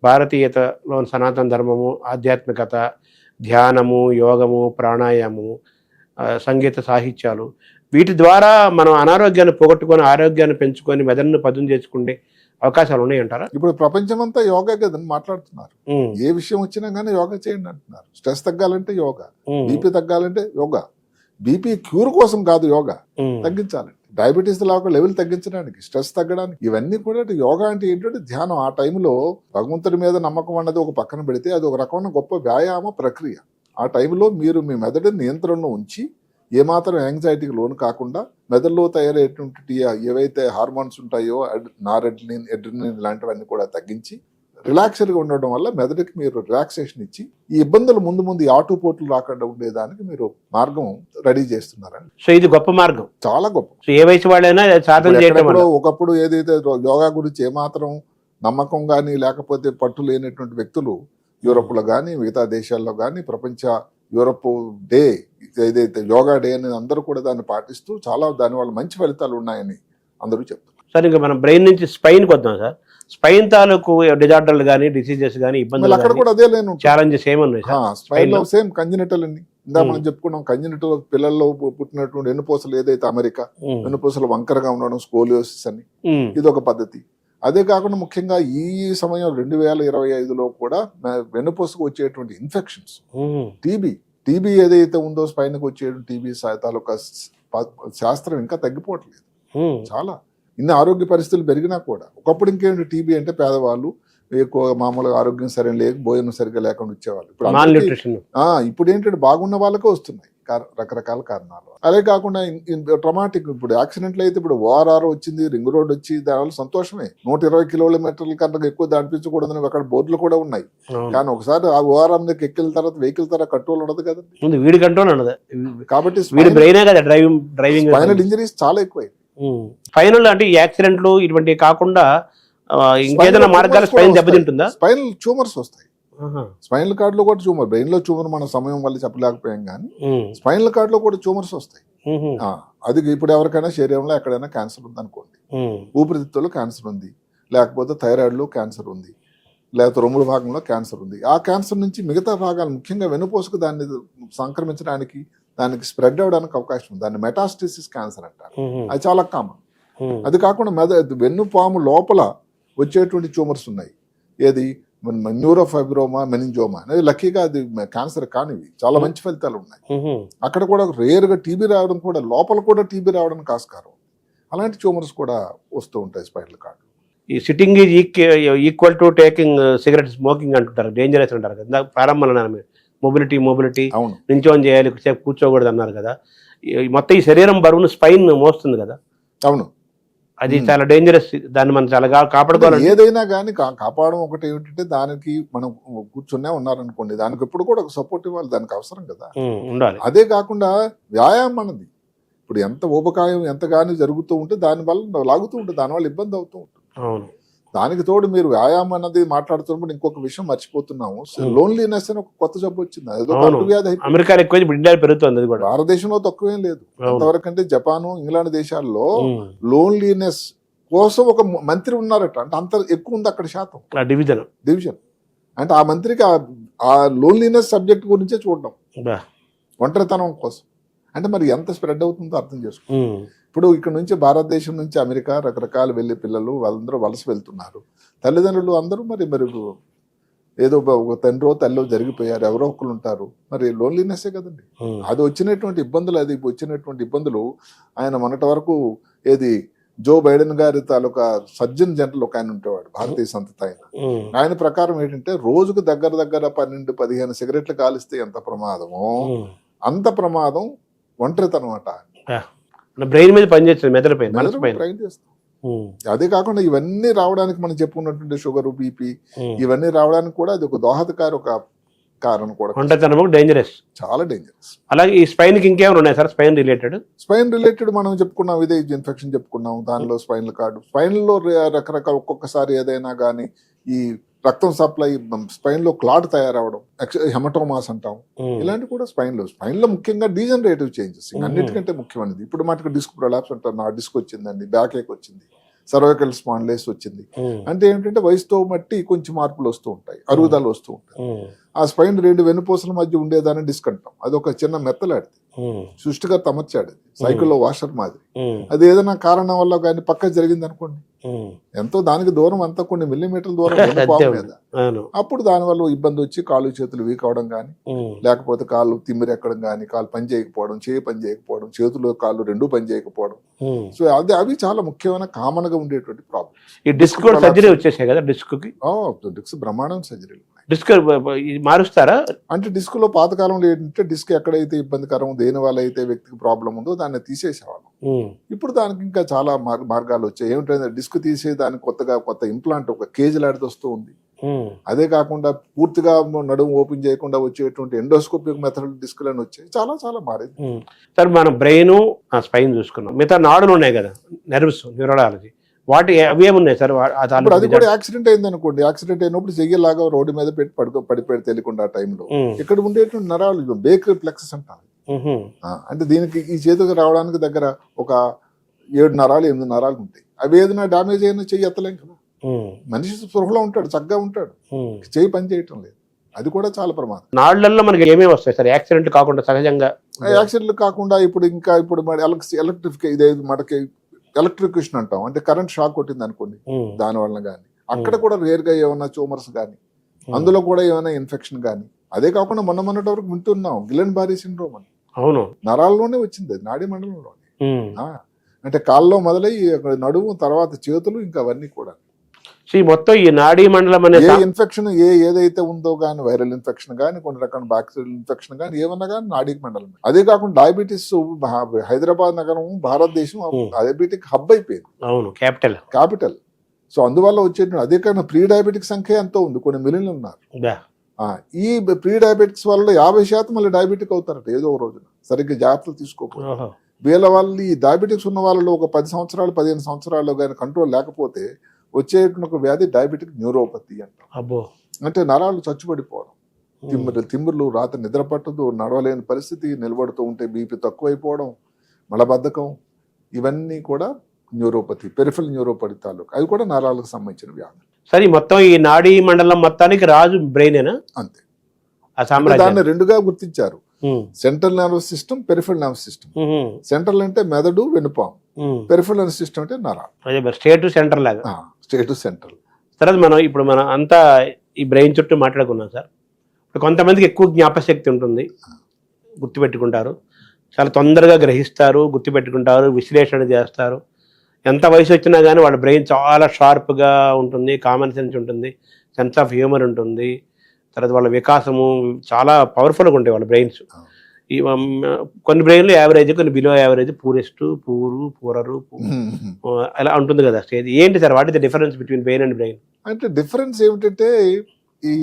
భారతీయతలో సనాతన ధర్మము, ఆధ్యాత్మికత, ధ్యానము, యోగము, ప్రాణాయామము, సంగీత సాహిత్యాలు, వీటి ద్వారా మనం అనారోగ్యాన్ని పోగొట్టుకొని ఆరోగ్యాన్ని పెంచుకొని మెదడును పదును చేసుకునే అవకాశాలు ఉన్నాయి అంటారా? ఇప్పుడు ప్రపంచమంతా యోగా కదని మాట్లాడుతున్నారు. ఏ విషయం వచ్చినా కానీ యోగా చేయండి అంటున్నారు. స్ట్రెస్ తగ్గాలంటే యోగా, బీపీ తగ్గాలంటే యోగా. బీపీ క్యూర్ కోసం కాదు యోగా, తగ్గించాలంటే డయాబెటీస్ లెవెల్ తగ్గించడానికి, స్ట్రెస్ తగ్గడానికి. ఇవన్నీ కూడా యోగా అంటే ఏంటంటే ధ్యానం. ఆ టైంలో భగవంతుడి మీద నమ్మకం అన్నది ఒక పక్కన పెడితే అది ఒక రకమైన గొప్ప వ్యాయామ ప్రక్రియ. ఆ టైంలో మీరు మీ మెదడుని నియంత్రణలో ఉంచి ఏమాత్రం యాంగ్జైటీకి లోను కాకుండా మెదడులో తయారయ్యేటువంటి ఏవైతే హార్మోన్స్ ఉంటాయో నారెడ్రిలిన్, ఎడ్రిలిన్ లాంటివన్నీ కూడా తగ్గించి రిలాక్స్డ్గా ఉండడం వల్ల మెదడుకి మీరు రిలాక్సేషన్ ఇచ్చి ఈ ఇబ్బందులు ముందు ముందు ఆటుపోట్లు రాకుండా ఉండేదానికి మీరు మార్గం రెడీ చేస్తున్నారండి. సో ఇది గొప్ప మార్గం, చాలా గొప్ప. సో ఏ వయసు వాళ్ళైనా సాధన చేయడం వల్ల. ఒకప్పుడు ఏదైతే యోగా గురించి ఏమాత్రం నమ్మకం కానీ లేకపోతే పట్టు లేనటువంటి వ్యక్తులు యూరోప్లో కానీ మిగతా దేశాల్లో కానీ ప్రపంచ యూరోప్ డే ఏదైతే యోగా డే అని అందరూ కూడా దాన్ని పాటిస్తూ చాలా దానివల్ల మంచి ఫలితాలు ఉన్నాయని అందరూ చెప్తున్నారు. సార్ ఇంకా మనం బ్రెయిన్ నుంచి స్పైన్కి వద్దాం సార్. స్పైన్ తాలూకు డిజార్డర్లు కానీ డిసీజెస్ కానీ ఇబ్బందులు అక్కడ కూడా అదే లేను ఛాలెంజెస్ ఏమన్నాయి సార్? స్పైన్ లో సేమ్ కంజనిటల్ అండి. ఇందా మనం చెప్పుకున్నాం కంజనిటల్ పిల్లల్లో పుట్టినటువంటి వెన్నుపూసలు ఏదైతే అమెరికా వెన్నుపూసలు వంకరగా ఉండడం స్కోలియోసిస్ అని, ఇది ఒక పద్ధతి. అదే కాకుండా ముఖ్యంగా ఈ సమయం 2025లో కూడా వెన్నుపూసకు వచ్చేటువంటి ఇన్ఫెక్షన్స్, టీబీ ఏదైతే ఉందో స్పైన్కి వచ్చేటువంటి టీబీ తాలూకా శాస్త్రం ఇంకా తగ్గిపోవట్లేదు. చాలా ఇన్ని ఆరోగ్య పరిస్థితులు పెరిగినా కూడా ఒకప్పుడు ఇంకేంటి టీబీ అంటే పేదవాళ్ళు ఎక్కువ మామూలుగా ఆరోగ్యం సరైన లేక భోజనం సరిగ్గా లేకుండా వచ్చేవాళ్ళు. ఇప్పుడు ఏంటంటే బాగున్న వాళ్ళకే వస్తున్నాయి రకరకాల కారణాలు. అదే కాకుండా ట్రమాటిక్ ఇప్పుడు యాక్సిడెంట్లు అయితే ఇప్పుడు ఓఆర్ఆర్ వచ్చింది, రింగ్ రోడ్ వచ్చి దానివల్ల సంతోషమే. 120 కిలోమీటర్ల కన్నా ఎక్కువ దాటిపించకూడదని అక్కడ బోర్డులు కూడా ఉన్నాయి. కానీ ఒకసారి ఆ ఓఆర్ఆర్ దగ్గర ఎక్కిన తర్వాత వెహికల్ తర్వాత కంట్రోల్ ఉండదు కదండి, వీడి కంట్రోల్ ఉండదు. కాబట్టి ఫైనల్ ఇంజరీస్ చాలా ఎక్కువ. ఫైనల్ అంటే యాక్సిడెంట్లు ఇటువంటి కాకుండా ఇంకేదైనా మార్గాలు స్పైన్ దెబ్బతింటుందా? స్పైనల్ ట్యూమర్స్ వస్తాయి. స్పైనల్ కార్డ్ లో కూడా ట్యూమర్, బ్రెయిన్ లో ట్యూమర్ మన సమయం వల్ల చెప్పలేకపోయాం కానీ స్పైనల్ కార్డ్ లో కూడా ట్యూమర్స్ వస్తాయి. అది ఇప్పుడు ఎవరికైనా శరీరంలో ఎక్కడైనా క్యాన్సర్ ఉంది అనుకోండి, ఊపిరితిత్తుల్లో క్యాన్సర్ ఉంది, లేకపోతే థైరాయిడ్ లో క్యాన్సర్ ఉంది, లేకపోతే రొమ్ముల భాగంలో క్యాన్సర్ ఉంది. ఆ క్యాన్సర్ నుంచి మిగతా భాగాలు ముఖ్యంగా వెన్నుపూసకు దాన్ని సంక్రమించడానికి, దానికి స్ప్రెడ్ అవ్వడానికి అవకాశం ఉంది. దాన్ని మెటాస్టేసిస్ క్యాన్సర్ అంటారు. అది చాలా కామన్. అది కాకుండా వెన్నుపాము లోపల వచ్చేటువంటి ట్యూమర్స్ ఉన్నాయి. ఏది న్యూరోఫైబ్రోమా, మెనింజోమా అనేది లక్కీగా అది క్యాన్సర్ కానివి చాలా మంచి ఫలితాలు ఉన్నాయి. అక్కడ కూడా రేర్గా టీబీ రావడం కూడా, లోపల కూడా టీబీ రావడానికి ఆస్కారం. అలాంటి ట్యూమర్స్ కూడా వస్తూ ఉంటాయి స్పైనల్ కార్డ్. ఈ sitting is equal to taking cigarette, smoking అంటుంటారు, డేంజరస్ అంటారు కదా. ప్రారంభంలో మొబిలిటీ నించోని చేయాలి, కూర్చోకూడదు అన్నారు కదా. మొత్తం ఈ శరీరం బరువును స్పైన్ మోస్తుంది కదా. అవును, అది చాలా డేంజరస్. దాన్ని మనం చాలా కాపాడుకోవాలి. ఏదైనా కానీ కాపాడడం ఒకటి ఏమిటంటే దానికి మనం కూర్చునే ఉన్నారనుకోండి, దానికి ఎప్పుడు కూడా ఒక సపోర్ట్ ఇవ్వాలి, దానికి అవసరం కదా ఉండాలి. అదే కాకుండా వ్యాయామం అన్నది ఇప్పుడు ఎంత ఊబకాయం ఎంత కానీ జరుగుతూ ఉంటే దానివల్ల లాగుతూ ఉంటుంది, దానివల్ల ఇబ్బంది అవుతూ ఉంటుంది. అవును, దానికి తోడు మీరు వ్యాయామం అన్నది మాట్లాడుతున్నప్పుడు ఇంకొక విషయం మర్చిపోతున్నాము. లోన్లీనెస్ అని ఒక కొత్త జబ్బు వచ్చింది. అమెరికా ఎక్కువ, ఇండియా పెరుగుతుంది. భారతదేశంలో తక్కువేం లేదు. అంతవరకు అంటే జపాను, ఇంగ్లాండ్ దేశాల్లో లోన్లీనెస్ కోసం ఒక మంత్రి ఉన్నారట. అంటే అంత ఎక్కువ ఉంది అక్కడ శాతం. డివిజన్ అంటే ఆ మంత్రికి ఆ లోన్లీనెస్ సబ్జెక్ట్ గురించే చూడడం, ఒంటరితనం కోసం. అంటే మరి ఎంత స్ప్రెడ్ అవుతుందో అర్థం చేసుకో. ఇప్పుడు ఇక్కడ నుంచి భారతదేశం నుంచి అమెరికా రకరకాల వెళ్ళే పిల్లలు వాళ్ళందరూ వలస వెళ్తున్నారు. తల్లిదండ్రులు అందరూ మరి ఏదో ఒక తండ్రో తల్లో జరిగిపోయారు, ఎవరో ఒకరు ఉంటారు. మరి లోన్లీనెస్సే కదండి అది వచ్చినటువంటి ఇబ్బందులు. అది వచ్చినటువంటి ఇబ్బందులు ఆయన మొన్నటి వరకు ఏది జో బైడెన్ గారి తాలూకా సర్జన్ జనరల్ ఒక ఆయన ఉండేవాడు, భారతీయ సంతతి ఆయన. ఆయన ప్రకారం ఏంటంటే రోజుకు దగ్గర 12-15 సిగరెట్లు కాలిస్తే ఎంత ప్రమాదమో అంత ప్రమాదం ఒంటరితనం అట. బ్రెయిన్ మీద పనిచేస్తుంది, మెదడుపైన. అదే కాకుండా ఇవన్నీ రావడానికి మనం చెప్పుకున్నటువంటి షుగర్, బీపీ ఇవన్నీ రావడానికి కూడా అది ఒక దోహదకారి ఒక కారణం కూడా. డేంజరస్, చాలా డేంజరస్. అలాగే ఈ స్పైన్ కి ఇంకేమైనా ఉన్నాయి సార్? స్పైన్ రిలేటెడ్ మనం చెప్పుకున్నాం, ఇదే ఇన్ఫెక్షన్ చెప్పుకున్నాం. దానిలో స్పైనల్ కార్డు, స్పైన్ లో రకరకాల ఒక్కొక్కసారి ఏదైనా కానీ ఈ రక్తం సప్లై స్పైన్ లో క్లాట్ తయారవడం, హెమటోమాస్ అంటాం, ఇలాంటి కూడా స్పైన్ లో ముఖ్యంగా డీజనరేటివ్ చేంజెస్ అన్నిటికంటే ముఖ్యమైనది. ఇప్పుడు మనకి డిస్క్ ప్రొలాప్స్ అంటారు, నా డిస్క్ వచ్చిందండి, బ్యాక్ ఏక్ వచ్చింది, సర్వైకల్ స్పాండిలైటిస్ వచ్చింది. అంటే ఏంటంటే వయసుతో బట్టి కొంచెం మార్పులు వస్తూ ఉంటాయి, అరుగుదల వస్తూ ఉంటాయి. ఆ స్పైన్ రెండు వెన్నుపూసల మధ్య ఉండేదాన్ని డిస్క్ అంటాం. అది ఒక చిన్న మెత్తలాడితే సృష్టికర్త అమర్చాడు, సైకిల్లో వాషర్ మాదిరి. అది ఏదైనా కారణం వల్ల కానీ పక్క జరిగింది అనుకోండి, ఎంతో దానికి దూరం అంతా కొన్ని మిల్లీమీటర్ల దూరం వెన్నుపాము మీద, అప్పుడు దానివల్ల ఇబ్బంది వచ్చి కాళ్ళు చేతులు వీక్ అవడం కానీ, లేకపోతే కాళ్ళు తిమ్మిరెక్కడం కానీ, కాళ్ళు పని చేయకపోవడం, చేయి పని చేయకపోవడం, చేతులు కాళ్ళు రెండూ పని చేయకపోవడం. సో అవి చాలా ముఖ్యమైన కామన్ గా ఉండేటువంటి ప్రాబ్లమ్. ఈ డిస్క్ సర్జరీ వచ్చేసాయి కదా, డిస్క్ కి డిస్క్ బ్రహ్మాండం సర్జరీలు. డిస్క్ మారుస్తారా? అంటే డిస్క్ లో పాతకాలంలో ఏంటంటే డిస్క్ ఎక్కడైతే ఇబ్బందికరం, దేని వల్ల అయితే వ్యక్తికి ప్రాబ్లం ఉందో దాన్ని తీసేసేవాళ్ళం. ఇప్పుడు దానికి ఇంకా చాలా మార్గాలు వచ్చాయి. ఏమిటంటే డిస్క్ తీసేదానికి కొత్త ఇంప్లాంట్ ఒక కేజీ లాంటిది వస్తూ ఉంది. అదే కాకుండా పూర్తిగా నడుము ఓపెన్ చేయకుండా వచ్చేటువంటి ఎండోస్కోపిక్ మెథడ్ డిస్క్ లని వచ్చాయి. చాలా చాలా మారింది. సార్ మన బ్రెయిన్ స్పైన్ చూసుకున్నాం, మిగతా నాడులు ఉన్నాయి కదా, నెర్వ్స్, న్యూరాలజీ, వాటి అవి ఏమున్నాయి సార్? అది కూడా యాక్సిడెంట్ అయింది అనుకోండి, యాక్సిడెంట్ అయినప్పుడు చెయ్యలాగా రోడ్డు మీద పెట్టి పడిపోయి తెలియకుండా ఆ టైంలో ఇక్కడ ఉండేటువంటి నరాలు బేకరీ ప్లెక్సెస్ అంటారు. అంటే దీనికి ఈ చేతికి రావడానికి దగ్గర ఒక 7 నరాలు 8 నరాలు ఉంటాయి. అవి ఏదైనా డామేజ్ అయినా చెయ్యి ఎత్తలేం కదా. మనిషి స్పృహలో ఉంటాడు, చక్కగా ఉంటాడు, చెయ్యి పని చేయటం లేదు, అది కూడా చాలా ప్రమాదం. నాళ్ళల్లో మనకి ఏమేమి వస్తాయి సార్ యాక్సిడెంట్ కాకుండా? సహజంగా యాక్సిడెంట్లు కాకుండా ఇప్పుడు ఎలక్ట్రిఫిక్ ఇదే మనకి ఎలక్ట్రిక్యూషన్ అంటాం, అంటే కరెంట్ షాక్ కొట్టింది అనుకోండి, దాని వలన కానీ అక్కడ కూడా రేర్ గా ఏమైనా ట్యూమర్స్ కానీ, అందులో కూడా ఏమైనా ఇన్ఫెక్షన్ కానీ. అదే కాకుండా మొన్నటి వరకు వింటున్నాం గిలెన్ బారీ సిండ్రోమ్ అని. అవును, నరాల్లోనే వచ్చింది, అది నాడీ మండలంలోనే. అంటే కాల్లో మొదలై నడుము, తర్వాత చేతులు, ఇంకా అవన్నీ కూడా. మొత్తం ఈ నాడీ మండలం అనే ఇన్ఫెక్షన్ ఏదైతే ఉందో కానీ, వైరల్ ఇన్ఫెక్షన్ కానీ, కొన్ని రకాల బ్యాక్టీరియల్ ఇన్ఫెక్షన్ కానీ, ఏమన్నా కానీ నాడీ మండలం. అదే కాకుండా డయాబెటీస్, హైదరాబాద్ నగరం భారతదేశం డయాబెటిక్ హబ్ అయిపోయింది. అవును, క్యాపిటల్. సో అందువల్ల వచ్చే అదే కాకుండా ప్రీ డయాబెటిక్ సంఖ్య ఎంతో ఉంది, కొన్ని మిలియన్లు ఉన్నారు. ఈ ప్రీ డయాబెటిక్స్ వల్ల 50% మళ్ళీ డయాబెటిక్ అవుతారట ఏదో ఒక రోజున, సరిగ్గా జాగ్రత్తలు తీసుకోకపోతే. వీళ్ళ వాళ్ళు ఈ డయాబెటిక్స్ ఉన్న వాళ్ళలో ఒక 10 సంవత్సరాలు 15 సంవత్సరాల్లో కానీ కంట్రోల్ లేకపోతే వచ్చే ఒక వ్యాధి డయాబెటిక్ న్యూరోపతి అంటారు. అంటే నరాలు చచ్చుబడిపోవడం, తిమ్మిర్లు, రాత్రి నిద్ర పట్టదు, నడవలేని పరిస్థితి, నిలబడుతూ ఉంటే బీపీ తక్కువైపోవడం, మలబద్ధకం, ఇవన్నీ కూడా న్యూరోపతి, పెరిఫెరల్ న్యూరోపతి తాలూకు. అవి కూడా నరాలకు సంబంధించిన వ్యాధులు. సరే, మొత్తం ఈ నాడీ మండలం మొత్తానికి రాజు బ్రెయినేనా? అంతే. దాన్ని రెండుగా గుర్తించారు, central nervous system, peripheral nervous system. Central అంటే మెదడు, వెనుపాం, పెరిఫెరల్ నర్వస్ సిస్టమ్ అంటే నరాలు. స్టేట్ సెంటర్ లాగా. State central. తర్వాత మనం అంతా ఈ బ్రెయిన్ చుట్టూ మాట్లాడుకున్నాం సార్. ఇప్పుడు కొంతమందికి ఎక్కువ జ్ఞాపశక్తి ఉంటుంది, గుర్తుపెట్టుకుంటారు, చాలా తొందరగా గ్రహిస్తారు, గుర్తుపెట్టుకుంటారు, విశ్లేషణ చేస్తారు. ఎంత వయసు వచ్చినా కానీ వాళ్ళ బ్రెయిన్ చాలా షార్ప్గా ఉంటుంది, కామన్ సెన్స్ ఉంటుంది, సెన్స్ ఆఫ్ హ్యూమర్ ఉంటుంది. తర్వాత వాళ్ళ వికాసము చాలా పవర్ఫుల్గా ఉంటాయి వాళ్ళ బ్రెయిన్స్. కొన్ని బ్రెయిన్లు యావరేజ్, కొన్ని బిలో యావరేజ్, పూరెస్ట్, పూరరు అలా ఉంటుంది కదా స్టేజ్. ఏంటి sir, what is the difference between brain and brain? అంటే డిఫరెన్స్ ఏమిటంటే ఈ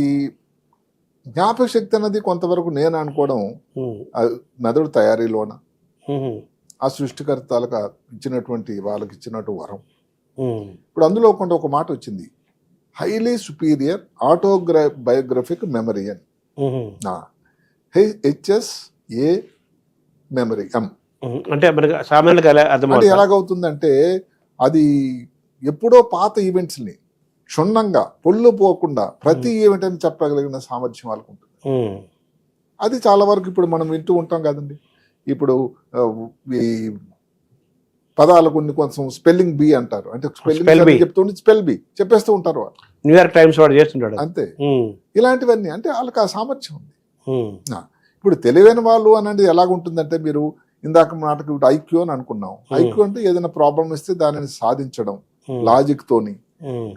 జ్ఞాపకశక్తి అన్నది కొంతవరకు నేను అనుకోవడం మెదడు తయారీలోన ఆ సృష్టికర్తలకు ఇచ్చినటువంటి వాళ్ళకి ఇచ్చినట్టు వరం. ఇప్పుడు అందులో ఒక మాట వచ్చింది, హైలీ సుపీరియర్ ఆటోబయోగ్రఫిక్ మెమరీ అని. HSA మెమరీ అంటే ఎలాగవుతుందంటే అది ఎప్పుడో పాత ఈవెంట్స్ ని క్షుణ్ణంగా పొల్లు పోకుండా ప్రతి ఈవెంట్ అని చెప్పగలిగిన సామర్థ్యం వాళ్ళకు ఉంటుంది. అది చాలా వరకు ఇప్పుడు మనం వింటూ ఉంటాం కదండి. ఇప్పుడు ఈ పదాలు కొంచెం స్పెల్లింగ్ బి అంటారు, అంటే స్పెల్లింగ్ చెప్తుంటే స్పెల్ బి చెప్పేస్తూ ఉంటారు వాళ్ళు. న్యూయార్క్ టైమ్స్ వాడు చేస్తుంటాడు అంతే. ఇలాంటివన్నీ అంటే వాళ్ళకి ఆ సామర్థ్యం ఉంది. ఇప్పుడు తెలివైన వాళ్ళు అనేది ఎలాగుంటుందంటే, మీరు ఇందాక నాటకు ఐక్యూ అని అనుకున్నాం. ఐక్యూ అంటే ఏదైనా ప్రాబ్లం ఇస్తే దానిని సాధించడం, లాజిక్ తోని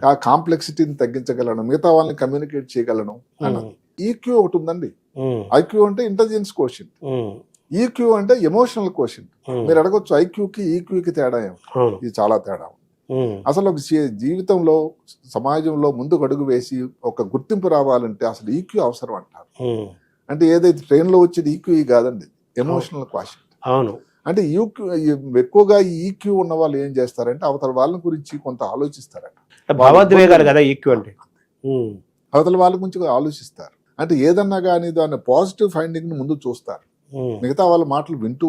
ఆ కాంప్లెక్సిటీని తగ్గించగలడం, మిగతా వాళ్ళని కమ్యూనికేట్ చేయగలడం అన్నది. ఈక్యూ ఒకటి ఉందండి. ఐక్యూ అంటే ఇంటెలిజెన్స్ కోషెంట్, ఈక్యూ అంటే ఎమోషనల్ కోషెంట్. మీరు అడగొచ్చు ఐక్యూకి ఈక్యూకి తేడా ఏమి? ఇది చాలా తేడా. అసలు ఒక జీవితంలో సమాజంలో ముందుకు అడుగు వేసి ఒక గుర్తింపు రావాలంటే అసలు ఈక్యూ అవసరం అంటారు. అంటే ఏదైతే ట్రైన్లో వచ్చేది ఈక్యూ కాదండి, ఎమోషనల్ కోషెంట్. అవును. అంటే ఈక్యూ ఎక్కువగా ఈ ఈక్యూ ఉన్న వాళ్ళు ఏం చేస్తారంటే అవతల వాళ్ళ గురించి కొంత ఆలోచిస్తారట. భావోద్వేగాలు కదా ఈక్యూ అంటే. అవతల వాళ్ళ గురించి ఆలోచిస్తారు. అంటే ఏదన్నా కానీ దాన్ని పాజిటివ్ ఫైండింగ్ ని ముందు చూస్తారు, మిగతా వాళ్ళ మాటలు వింటూ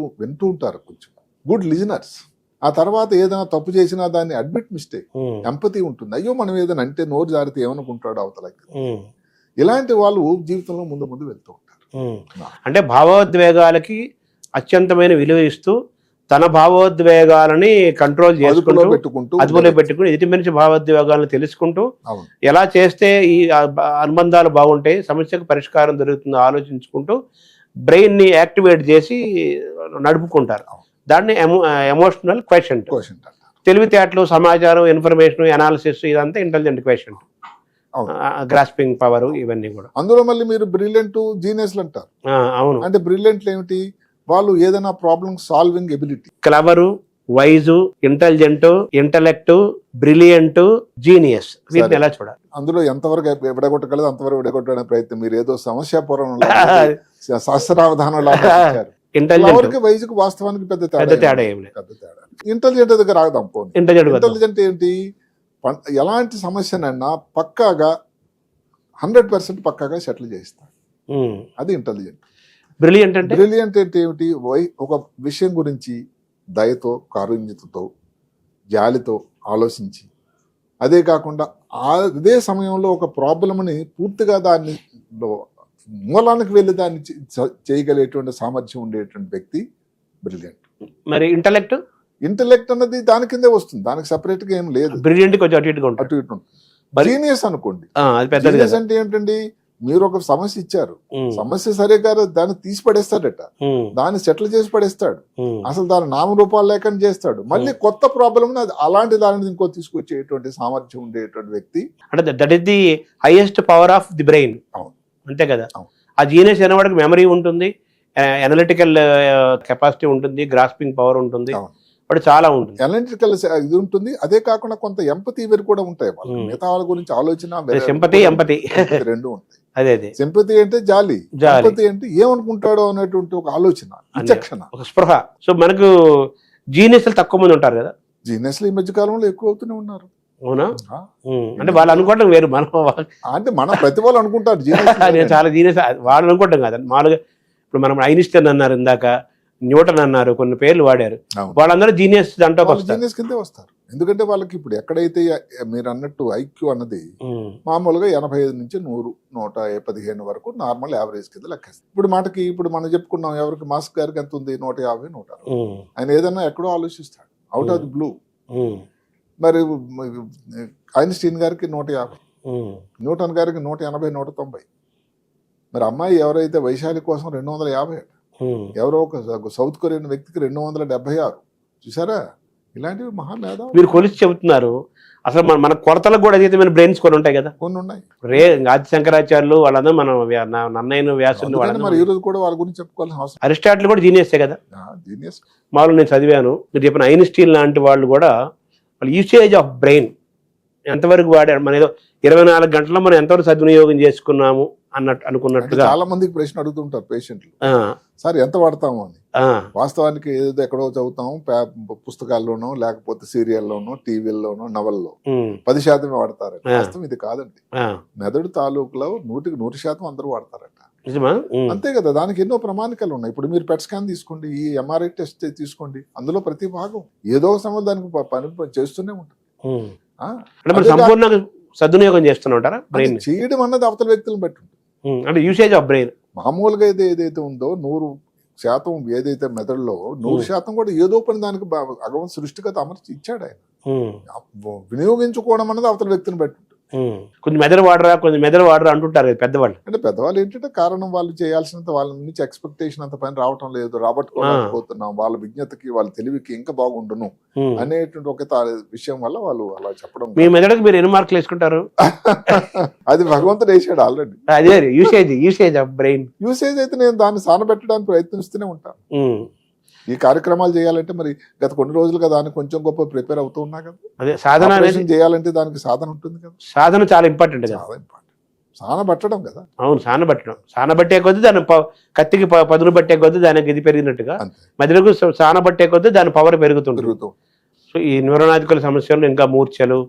ఉంటారు, కొంచెం గుడ్ లిజనర్స్. ఆ తర్వాత ఏదైనా తప్పు చేసినా దాన్ని అడ్మిట్ మిస్టేక్, ఎంపతి ఉంటుంది. అయ్యో మనం ఏదైనా అంటే నోరు జారితే ఏమనుకుంటాడు అవతలకి. ఇలాంటి వాళ్ళు జీవితంలో ముందు ముందు వెళ్తూ ఉంటారు. అంటే భావోద్వేగాలకి అత్యంతమైన విలువ ఇస్తూ తన భావోద్వేగాలని కంట్రోల్ చేసుకుంటూ పెట్టుకుంటూ అదుపులో పెట్టుకుని ఎదుటి మనిషి భావోద్వేగాలను తెలుసుకుంటూ అవును. ఎలా చేస్తే ఈ అనుబంధాలు బాగుంటాయి, సమస్యకు పరిష్కారం దొరుకుతుందో ఆలోచించుకుంటూ బ్రెయిన్ ని యాక్టివేట్ చేసి నడుపుకుంటారు. దాన్ని ఎమోషనల్ క్వశ్చన్. తెలివితేటలు, సమాచారం, ఇన్ఫర్మేషన్, అనాలిసిస్ ఇదంతా ఇంటెలిజెంట్ క్వశ్చన్, గ్రాస్పింగ్ పవర్, ఇవన్నీ కూడా. అందులో మళ్ళీ మీరు బ్రిలియంట్, జీనియస్లు అంటారు. అవును. అంటే బ్రిలియంట్లు ఏమిటి? వాళ్ళు ఏదైనా problem solving ability, clever, wise, intelligent, intellect, brilliant, genius, వీటిని ఎలా చూడాలి? అందులో ఎంతవరకు విడగొట్టగలదు అంతవరకు విడగొట్టడానికి ప్రయత్నం. మీరు ఏదో సమస్యాపూర్వం శాస్త్రావధానం ఇంటెలిజెంట్ వైజుకు వాస్తవానికి పెద్ద తేడా ఏం లేదు. పెద్ద తేడా. ఇంటెలిజెంట్ దగ్గర రాగదాం. ఇంటెలిజెంట్ ఏంటి? ఎలాంటి సమస్యనైనా పక్కాగా 100% పక్కాగా సెటిల్ చేయిస్తాడు. అది ఇంటెలిజెంట్. బ్రిలియంట్ అంటే ఏమిటి? ఒక విషయం గురించి దయతో, కారుణ్యతతో, జాలితో ఆలోచించి, అదే కాకుండా అదే సమయంలో ఒక ప్రాబ్లమ్ని పూర్తిగా దాన్ని మూలానికి వెళ్ళి దాన్ని చేయగలిగేటువంటి సామర్థ్యం ఉండేటువంటి వ్యక్తి బ్రిలియంట్. మరి ఇంటలెక్ట్ అన్నది దాని కిందే వస్తుంది, దానికి సపరేట్ గా ఏం లేదు. బ్రిలియంట్ కొంచెం అటు ఇటు ఉంటుంది. జీనియస్ అనుకోండి. జీనియస్ అంటే ఏంటండి? మీరు ఒక సమస్య ఇచ్చారు, సమస్య సరే కాదు, దాన్ని తీసి పడేస్తాడట, దాన్ని సెటిల్ చేసి పడేస్తాడు, అసలు దాని నామరూపాలు లేకుండా చేస్తాడు, మళ్ళీ కొత్త ప్రాబ్లమ్ అలాంటి దానిని ఇంకో తీసుకొచ్చేటువంటి సామర్థ్యం ఉండేటువంటి వ్యక్తి. అంటే that is the highest power of the brain. అంతే కదా. ఆ జీనియస్ అనేవాడికి మెమరీ ఉంటుంది, అనలిటికల్ కెపాసిటీ ఉంటుంది, గ్రాస్పింగ్ పవర్ ఉంటుంది, వాడు చాలా ఉంటుంది, అనలిటికల్ ఇది ఉంటుంది. అదే కాకుండా కొంత ఎంపతి ఇవి కూడా ఉంటాయి. మిగతా వాళ్ళ గురించి ఆలోచన, సింపతి, ఎంపతి రెండు ఉంటాయి. అదే సింపతి అంటే జాలి, ఎంపతి అంటే ఏమనుకుంటాడో అనేటువంటి ఒక ఆలోచన, విచక్షణ, ఒక స్పృహ. సో మనకు జీనియస్ తక్కువ మంది ఉంటారు కదా. జీనియస్లు ఈ మధ్య కాలంలో ఎక్కువ అవుతూనే ఉన్నారు. అవునా? అంటే వాళ్ళు అనుకోవడం వేరు, మనం అంటే మన ప్రతి వాళ్ళు అనుకుంటారు నేను చాలా జీనియస్, వాళ్ళు అనుకోవటం కాదు. మామూలుగా ఇప్పుడు మనం ఐన్స్టైన్ అన్నారు, ఇందాక న్యూటన్ అన్నారు, కొన్ని పేర్లు వాడారు, వాళ్ళందరూ జీనియస్ దాంట్లో జీనియస్ కిందే వస్తారు. ఎందుకంటే వాళ్ళకి ఇప్పుడు ఎక్కడైతే మీరు అన్నట్టు ఐక్యూ అన్నది మామూలుగా 85 నుంచి 100, 115 వరకు నార్మల్ యావరేజ్ కింద లెక్కేస్తారు. ఇప్పుడు మనం చెప్పుకున్నాం, ఎవరికి మాస్క్ గారికి ఎంత ఉంది? 150, 160. ఆయన ఏదన్నా ఎక్కడో ఆలోచిస్తాడు, అవుట్ ఆఫ్ ది బ్లూ. మరి ఐన్స్టీన్ గారికి 150, న్యూటన్ గారికి 180, 190. మరి అమ్మాయి ఎవరైతే వైశాలి కోసం 250, ఎవరో ఒక సౌత్ కొరియన్ వ్యక్తికి 276. చూసారా? ఇలాంటివి మహామేధ. మీరు కొలిసి చెబుతున్నారు. అసలు మన కొరతలకు కూడా అతీతమైన బ్రెయిన్స్ కొన్ని ఉంటాయి కదా. కొన్ని ఉన్నాయి. ఆది శంకరాచార్యులు వాళ్ళందరూ, మనం నన్నయ్య, వ్యాసుని, మరి ఈ రోజు కూడా వాళ్ళ గురించి చెప్పుకోవాల్సిన అవసరం. అరిస్టాటిల్ కూడా జీనియసే కదా. జీనియస్. మామూలు నేను చదివాను, మీరు చెప్పిన ఐన్స్టీన్ లాంటి వాళ్ళు కూడా వాళ్ళ యూసేజ్ ఆఫ్ బ్రెయిన్ ఎంతవరకు వాడారు, మన ఏదో 24 గంటల్లో మనం ఎంతవరకు సద్వినియోగం చేసుకున్నాము అనుకున్నట్టుగా. చాలా మందికి ప్రశ్న అడుగుతుంటారు పేషెంట్లు, సార్ ఎంత వాడతాము అని. వాస్తవానికి ఏదో ఎక్కడో చదువుతాము, పుస్తకాల్లోనో లేకపోతే సీరియల్లోనో, టీవీల్లోనో, నవల్లో 10% వాడతారట. వాస్తవం ఇది కాదండి. మెదడు తాలూకులో 100% అందరూ వాడతారట. అంతే కదా. దానికి ఎన్నో ప్రమాణికలు ఉన్నాయి. ఇప్పుడు మీరు పెట్ స్కాన్ తీసుకోండి, ఈ ఎంఆర్ఐ టెస్ట్ తీసుకోండి, అందులో ప్రతి భాగం ఏదో ఒక సమయంలో దానికి పని చేస్తూనే ఉంటుంది. సంపూర్ణంగా సద్వినియోగం చేస్తుంటారా బ్రెయిన్? చేయడం అన్నది అవతల వ్యక్తులను బట్టి ఉంటుంది. అంటే యూసేజ్ ఆఫ్ బ్రెయిన్ మామూలుగా ఏదైతే ఉందో 100% ఏదైతే మెదడులో 100% కూడా ఏదో పని దానికి భగవంతు సృష్టిగత అమర్చి ఇచ్చాడు ఆయన. వినియోగించుకోవడం అన్నది అవతల వ్యక్తిని బట్టి ఉంటుంది. కొంచెం మెదడు వాడరా అంటుంటారు పెద్దవాళ్ళు. అంటే పెద్దవాళ్ళు ఏంటంటే కారణం వాళ్ళు చేయాల్సినంత వాళ్ళ నుంచి ఎక్స్పెక్టేషన్ అంత పని రావటం లేదు, రాబట్టుకోలేకపోతున్నాం, వాళ్ళ విజ్ఞతకి వాళ్ళ తెలివికి ఇంకా బాగుండును అనేటువంటి ఒక విషయం వల్ల వాళ్ళు అలా చెప్పడం. మీ మెదడుకు మీరు ఎన్ని మార్కులు వేసుకుంటారు? అది భగవంతుడు వేసాడు ఆల్రెడీ. అదే యూసేజ్ ఆఫ్ బ్రెయిన్. యూసేజ్ అయితే నేను దాన్ని సానబెట్టడానికి ప్రయత్నిస్తూనే ఉంటాను. ఈ కార్యక్రమాలు చేయాలంటే మరి గత కొన్ని రోజులుగా దానికి కొంచెం గొప్ప ప్రిపేర్ అవుతూ ఉన్నా కదా. అదే సాధన చేయాలంటే దానికి సాధన ఉంటుంది కదా. సాధన చాలా ఇంపార్టెంట్ కదా. చాలా ఇంపార్టెంట్. సానబట్టడం కదా. అవును, సానబట్టే కొద్దీ దాని కత్తికి పదును పట్టే కొద్దీ దానికి ఇది పెరిగినట్టుగా మధ్యలో సానబట్టే కొద్దీ దాని పవర్ పెరుగుతుంది. సో ఈ న్యూరోలాజికల్ సమస్యలు, ఇంకా మూర్ఛలు,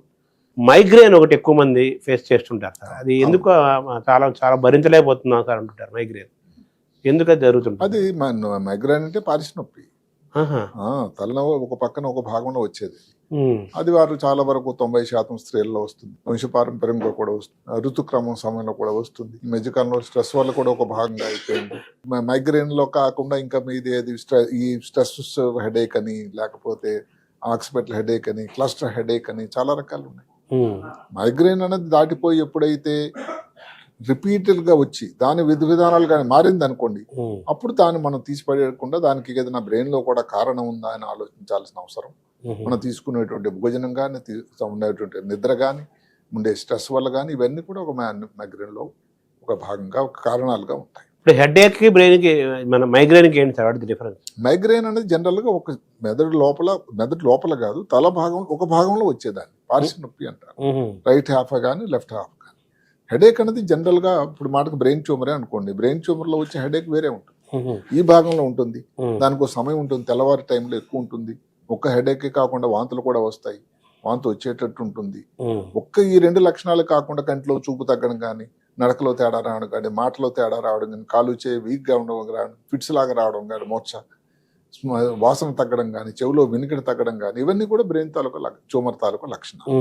మైగ్రేన్ ఒకటి ఎక్కువ మంది ఫేస్ చేస్తుంటారు సార్. అది ఎందుకు చాలా చాలా భరించలేకపోతున్నాం సార్ అంటుంటారు. మైగ్రేన్ ఎందుకు అది జరుగుతుంది? అది మైగ్రేన్ అంటే పారిస్ నొప్పి. తలనొప్పి ఒక పక్కన ఒక భాగంలో వచ్చేది. అది వారు చాలా వరకు 90% స్త్రీల్లో వస్తుంది, వంశపారంపర్యంగా కూడా వస్తుంది, ఋతుక్రమం సమయంలో కూడా వస్తుంది. ఈ మధ్యకాలంలో స్ట్రెస్ వల్ల కూడా ఒక భాగంగా అయిపోయింది. మైగ్రేన్ లో కాకుండా ఇంకా మీది ఈ స్ట్రెస్ హెడేక్ అని, లేకపోతే ఆక్సిపిటల్ హెడేక్ అని, క్లస్టర్ హెడేక్ అని చాలా రకాలు ఉన్నాయి. మైగ్రేన్ అనేది దాటిపోయి ఎప్పుడైతే రిపీటెడ్ గా వచ్చి దాని విధి విధానాలు కానీ మారింది అనుకోండి, అప్పుడు దాన్ని మనం తీసిపడేయకుండా దానికి ఏదైనా బ్రెయిన్ లో కూడా కారణం ఉందా అని ఆలోచించాల్సిన అవసరం. మనం తీసుకునేటువంటి భోజనం కానీ, ఉండేటువంటి నిద్ర కానీ, ఉండే స్ట్రెస్ వల్ల కానీ, ఇవన్నీ కూడా ఒక మైగ్రేన్ లో ఒక భాగంగా, ఒక కారణాలుగా ఉంటాయి. ఇప్పుడు హెడేక్ కి బ్రెయిన్ కి మన మైగ్రేన్ కి ఏంటి సార్ వాటి డిఫరెన్స్? మైగ్రేన్ అనేది జనరల్ గా ఒక మెదడు లోపల కాదు, తల భాగం ఒక భాగంలో వచ్చేదాన్ని పార్శ్వ నొప్పి అంటారు. రైట్ హాఫ్ కానీ, లెఫ్ట్ హాఫ్ కానీ. హెడేక్ అనేది జనరల్ గా ఇప్పుడు మాటకు బ్రెయిన్ ట్యూమరే అనుకోండి, బ్రెయిన్ ట్యూమర్ లో వచ్చే హెడేక్ వేరే ఉంటుంది, ఈ భాగంలో ఉంటుంది. దానికి ఒక సమయం ఉంటుంది, తెల్లవారి టైంలో ఎక్కువ ఉంటుంది. ఒక్క హెడేక్ కాకుండా వాంతులు కూడా వస్తాయి, వాంతి వచ్చేటట్టు ఉంటుంది. ఈ 2 లక్షణాలు కాకుండా కంటిలో చూపు తగ్గడం కానీ, నడకలో తేడా రావడం కానీ, మాటలో తేడా రావడం కానీ, కాలు చేయి వీక్ గా ఉండడం కానీ, ఫిట్స్ లాగా రావడం కానీ, మోర్చ వాసన తగ్గడం కానీ, చెవిలో వినికిడి తగ్గడం కానీ, ఇవన్నీ కూడా బ్రెయిన్ తాలూకా ట్యూమర్ తాలూకా లక్షణాలు.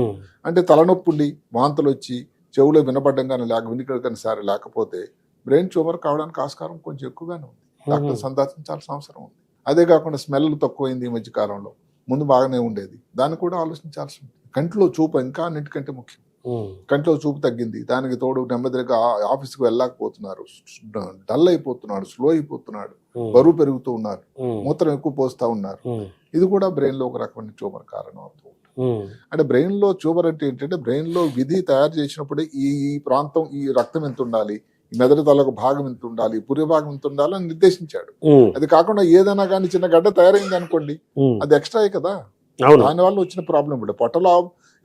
అంటే తలనొప్పి ఉండి వాంతులు వచ్చి చెవులో వినపడడం కానీ, వినికిడి కానీ సరే లేకపోతే బ్రెయిన్ ట్యూమర్ కావడానికి ఆస్కారం కొంచెం ఎక్కువగానే ఉంది. డాక్టర్ సందర్శించాల్సిన అవసరం ఉంది. అదే కాకుండా స్మెల్ తక్కువైంది ఈ మధ్య కాలంలో, ముందు బాగానే ఉండేది, దాన్ని కూడా ఆలోచించాల్సి ఉంది. కంటిలో చూపు ఇంకా అన్నిటికంటే ముఖ్యం. కంటిలో చూపు తగ్గింది, దానికి తోడు నెమ్మదిగా ఆఫీస్కి వెళ్ళలేకపోతున్నారు, డల్ అయిపోతున్నాడు, స్లో అయిపోతున్నాడు, బరువు పెరుగుతూ ఉన్నారు, మూత్రం ఎక్కువ పోస్తా ఉన్నారు. ఇది కూడా బ్రెయిన్ లో ఒక రకమైన ట్యూమర్ కారణం అవుతుంది. అంటే బ్రెయిన్ లో ట్యూమర్ అంటే ఏంటంటే, బ్రెయిన్ లో విధి తయారు చేసినప్పుడు ఈ ప్రాంతం, ఈ రక్తం ఎంత ఉండాలి, ఈ మెదడు తాలూకు భాగం ఎంత ఉండాలి, పుర్రె భాగం ఎంత ఉండాలి అని నిర్దేశించాడు. అది కాకుండా ఏదైనా కానీ చిన్న గడ్డ తయారైంది అనుకోండి, అది ఎక్స్ట్రా కదా, దానివల్ల వచ్చిన ప్రాబ్లం. ఇప్పుడు పొట్టలో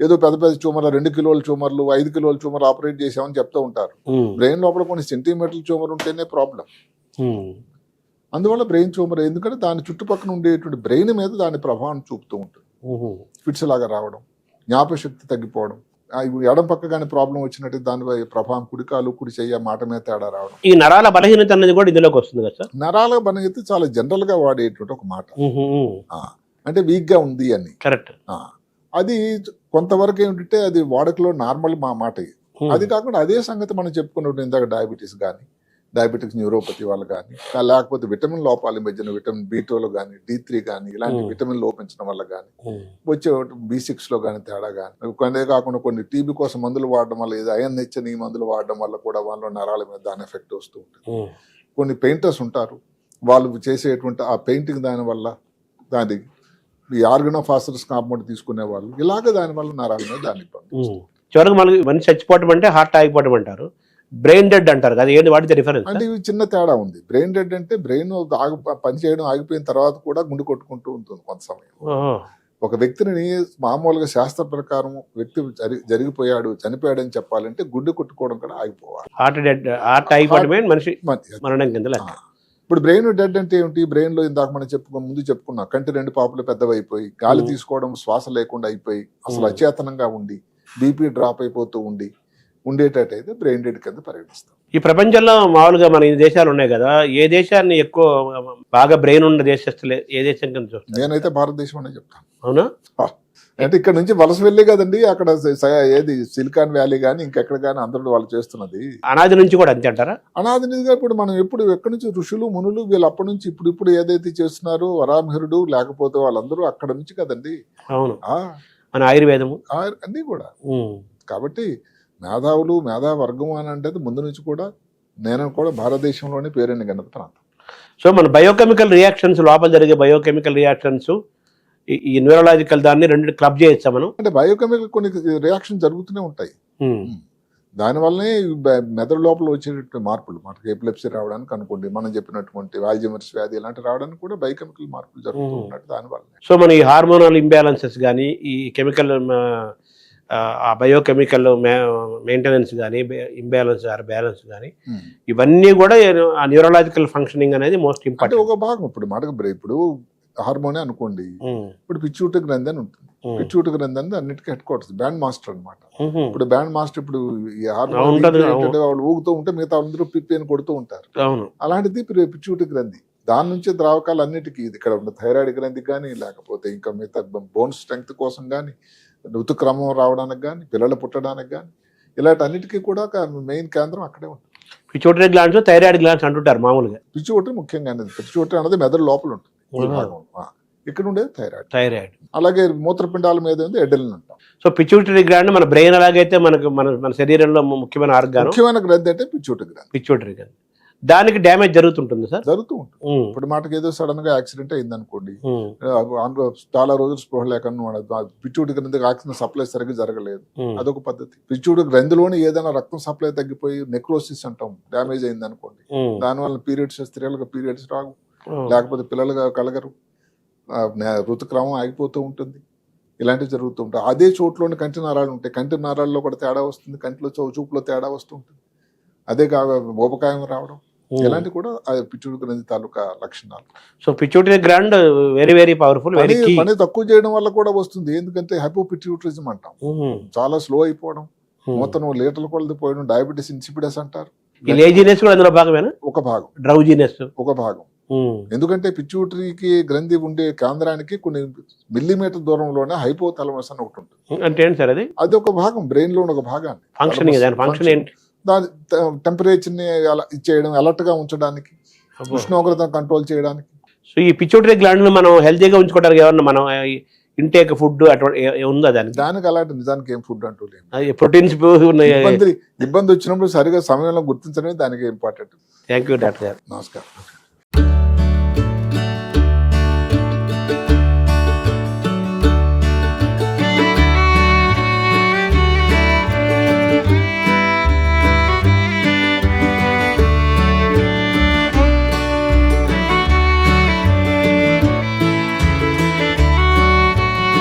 ఏదో పెద్ద పెద్ద ట్యూమర్లు, 2 కిలోల ట్యూమర్లు, 5 కిలోల ట్యూమర్ ఆపరేట్ చేసామని చెప్తూ ఉంటారు. బ్రెయిన్ లోపల కొన్ని సెంటీమీటర్ల ట్యూమర్ ఉంటేనే ప్రాబ్లం. అందువల్ల బ్రెయిన్ ట్యూమర్, ఎందుకంటే దాని చుట్టుపక్కల ఉండేటువంటి బ్రెయిన్ మీద దాని ప్రభావం చూపుతూ ఉంటుంది. ఫిట్స్ లాగా రావడం, జ్ఞాపశక్తి తగ్గిపోవడం, ఎడం పక్క కానీ ప్రాబ్లం వచ్చినట్టు దానిపై ప్రభావం, కుడికాలు కుడి చెయ్య మాట మీద తేడా రావడం. ఈ నరాల బలహీనత అనేది కూడా ఇందులోకి వస్తుంది కదా సార్? నరాల బలహీనత చాలా జనరల్ గా వాడేటువంటి ఒక మాట, అంటే వీక్ గా ఉంది అని. కరెక్ట్. అది కొంతవరకు ఏమిటంటే అది వాడుకలో నార్మల్ మాట. అది కాకుండా అదే సంగతి మనం చెప్పుకున్నట్టు ఇందాక డయాబెటిక్స్ న్యూరోపతి వాళ్ళు కానీ, లేకపోతే విటమిన్ లోపాల మధ్యన విటమిన్ B12 కానీ, D3 కానీ, ఇలాంటి విటమిన్ లోపించడం వల్ల కానీ వచ్చే B6 లో కానీ తేడా కానీ, అదే కాకుండా కొన్ని టీబీ కోసం మందులు వాడడం వల్ల, ఏదో INH ఈ మందులు వాడడం వల్ల కూడా వాళ్ళ నరాల మీద దాని ఎఫెక్ట్ వస్తూ ఉంటుంది. కొన్ని పెయింటర్స్ ఉంటారు, వాళ్ళు చేసేటువంటి ఆ పెయింటింగ్ దాని వల్ల, దాని ఈ ఆర్గనోఫాస్ఫరస్ కాంపౌండ్ తీసుకునే వాళ్ళు, ఇలాగ దాని వల్ల నరాల మీద దాని ఇబ్బంది. చివరికి మనకి మనిషి చచ్చిపోవడం అంటే హార్ట్ ఆగిపోవడం అంటారు, బ్రెయిన్ డెడ్ అంటారు కదా, ఏంటి వాటి డిఫరెన్స్? అంటే ఇవి చిన్న తేడా ఉంది. బ్రెయిన్ డెడ్ అంటే బ్రెయిన్ పనిచేయడం ఆగిపోయిన తర్వాత కూడా గుండె కొట్టుకుంటూ ఉంటుంది కొంత సమయం. ఒక వ్యక్తిని మామూలుగా శాస్త్ర ప్రకారం వ్యక్తి జరిగిపోయాడు, చనిపోయాడు అని చెప్పాలంటే గుండె కొట్టుకోవడం కూడా ఆగిపోవాలి. హార్ట్ ఆగిపోవడమే మనిషి మరణం కింద లెక్క. ఇప్పుడు బ్రెయిన్ డెడ్ అంటే ఏమిటి? బ్రెయిన్ లో ఇందాక మనం ముందు చెప్పుకున్నాం, కంటి 2 పాపులు పెద్దవైపోయి, గాలి తీసుకోవడం శ్వాస లేకుండా అయిపోయి, అసలు అచేతనంగా ఉండి, బీపీ డ్రాప్ అయిపోతూ ఉండేటట్టయితే బ్రెయిన్ డెడ్ కింద పరిగణిస్తాం. ఈ ప్రపంచంలో మామూలుగా మన ఈ దేశాలు ఉన్నాయి కదా, ఏ దేశాన్ని ఎక్కువ బాగా బ్రెయిన్ ఉన్న దేశస్తులే ఏ దేశం కింద చూస్తారు? నేనైతే భారతదేశం అనే చెప్తాను. అవునా? అంటే ఇక్కడ నుంచి వలస వెళ్ళి కదండి, అక్కడ ఏది సిలికాన్ వ్యాలీ కానీ ఇంకెక్కడ కానీ అందరూ వాళ్ళు చేస్తున్నది. అనాది నుంచి కూడా అంతే అంటారా? అనాది నుంచి ఇప్పుడు మనం ఎక్కడి నుంచి ఋషులు మునులు వీళ్ళు అప్పటి నుంచి ఇప్పుడు ఏదైతే చేస్తున్నారో, వరామిహిరుడు లేకపోతే వాళ్ళందరూ అక్కడ నుంచి కదండి. అవును, మన ఆయుర్వేదము అన్నీ కూడా. కాబట్టి మేధావులు, మేధావర్గం అని అంటే ముందు నుంచి కూడా నేను కూడా భారతదేశంలోనే పేరెన్ని గన్నత ప్రాంతం. సో మన బయోకెమికల్ రియాక్షన్స్, లోపల జరిగే బయోకెమికల్ రియాక్షన్స్, ఈ న్యూరలాజికల్ దాన్ని రెండు క్లబ్ చేయొచ్చా మనం? అంటే బయోకెమికల్ కొన్ని రియాక్షన్ జరుగుతూనే ఉంటాయి. దానివల్లనే మెదడు లోపల వచ్చేటువంటి మార్పులు, మనకి ఎపిలెప్సీ రావడానికి అనుకోండి, మనం చెప్పినటువంటి ఆల్జీమర్స్ వ్యాధి ఇలాంటి రావడానికి కూడా బయోకెమికల్ మార్పులు జరుగుతూ ఉన్నట్టు దానివల్ల. సో మన ఈ హార్మోనల్ ఇంబ్యాలెన్సెస్ కానీ, ఈ కెమికల్ ఆ బయోకెమికల్ మెయింటెనెన్స్ కానీ, ఇంబ్యాలెన్స్ ఆర్ బ్యాలెన్స్ కానీ, ఇవన్నీ కూడా ఆ న్యూరలాజికల్ ఫంక్షనింగ్ అనేది మోస్ట్ ఇంపార్టెంట్ ఒక భాగం. ఇప్పుడు హార్మోనే అనుకోండి, ఇప్పుడు పిచ్యూటరీ గ్రంథి అని ఉంటుంది. పిచ్యూటరీ గ్రంథి అనేది అన్నిటికీ హెడ్ క్వార్టర్స్, బ్యాండ్ మాస్టర్ అనమాట. ఇప్పుడు బ్యాండ్ మాస్టర్ ఇప్పుడు ఈ హార్మోన్ వాళ్ళు ఊగుతూ ఉంటే మిగతా అందరూ పిప్పి అని కొడుతూ ఉంటారు. అలాంటిది పిచ్యూటరీ గ్రంథి. దాని నుంచి ద్రావకాలు అన్నిటికీ ఇది ఇక్కడ ఉన్న థైరాయిడ్ గ్రంథి కానీ లేకపోతే ఇంకా మిగతా బోన్ స్ట్రెంగ్త్ కోసం కానీ ఋతుక్రమం రావడానికి కానీ పిల్లలు పుట్టడానికి కానీ ఇలాంటి అన్నిటికీ కూడా మెయిన్ కేంద్రం అక్కడే ఉంటుంది. పిట్యూటరీ గ్లాండ్స్ థైరాయిడ్ గ్లాండ్స్ అంటుంటారు మామూలుగా. పిచ్చువటి ముఖ్యంగా అనేది పిచ్చువటి అనేది మెదడు లోపల ఉంటుంది ఈ భాగం. ఇక్కడ ఉండేది థైరాయిడ్. అలాగే మూత్రపిండాల మీద ఉంది ఎడ్రినలిన్ అంటాం. సో పిట్యూటరీ గ్లాండ్ మన బ్రెయిన్ అలాగైతే మనకు మన శరీరంలో ముఖ్యమైన ఆర్గాన్ ముఖ్యమైన గ్రంథి అంటే పిచ్చువటి గ్రంథి. Pituitary gland. దానికి డ్యామేజ్ జరుగుతుంటుంది సార్? జరుగుతూ ఉంటుంది. ఇప్పుడు మాటకి ఏదో సడన్ గా యాక్సిడెంట్ అయింది అనుకోండి, చాలా రోజులు స్పృహ లేకుండా పిచ్చువటి గ్రంథికి ఆక్సిజన్ సప్లై సరిగ్గా జరగలేదు, అదొక పద్ధతి. పిచ్చువటి గ్రంథిలోని ఏదైనా రక్తం సప్లై తగ్గిపోయి నెక్రోసిస్ అంటాం, డ్యామేజ్ అయింది అనుకోండి, దానివల్ల పీరియడ్స్ స్త్రీలకు పీరియడ్స్ రావు, లేకపోతే పిల్లలుగా కలగరు, ఋతుక్రమం ఆగిపోతూ ఉంటుంది, ఇలాంటివి జరుగుతూ ఉంటాయి. అదే చోట్లోని కంటి నరాలు ఉంటాయి, కంటి నరాల్లో కూడా తేడా వస్తుంది, కంటిలో చూపులో తేడా వస్తూ ఉంటుంది, అదే ఊబకాయం రావడం, ఇలాంటి కూడా పిచ్చువటి గ్రంథి తాలూకా లక్షణాలు. So pituitary gland very very powerful. పని తక్కువ చేయడం వల్ల కూడా వస్తుంది. ఎందుకంటే హైపోపిట్యూటరిజం అంటాం, చాలా స్లో అయిపోవడం, మొత్తం లీటర్ల కొలది పోయడం, డయాబెటీస్ ఇన్సిపిడస్ అంటారు. లేజినెస్ కూడా అందులో భాగమేనా? ఒక భాగం. డ్రౌజినెస్ ఒక భాగం. ఎందుకంటే పిచ్యూటరీకి గ్రంథి ఉండే కేంద్రానికి కొన్ని మిల్లీమీటర్ దూరంలోనే హైపోథాలమస్ అని ఒకటి ఉంటుంది. అంటే ఏంటి సార్ అది? అది ఒక భాగం, బ్రెయిన్ లో ఒక భాగాన్ని. ఫంక్షన్ ఏంటి? దాని టెంపరేచర్ ని ఇచ్చేయడం, అలర్ట్ గా ఉంచడానికి, ఉష్ణోగ్రత కంట్రోల్ చేయడానికి. సో ఈ పిట్యూటరీ గ్లాండ్ ను మనం హెల్తీగా ఉంచుకోవడానికి ఏమన్నా మనం ఇంటేక్ ఫుడ్ అటువంటి ఉందా దానికి అలాంటి నిజానికి ఏం ఫుడ్ అంటూ లేదు. ప్రోటీన్స్ ఉన్నాయి. ఇబ్బంది వచ్చినప్పుడు సరిగా సమయంలో గుర్తించడమే దానికి ఇంపార్టెంట్. థ్యాంక్ యూ డాక్టర్ గారు. నమస్కారం.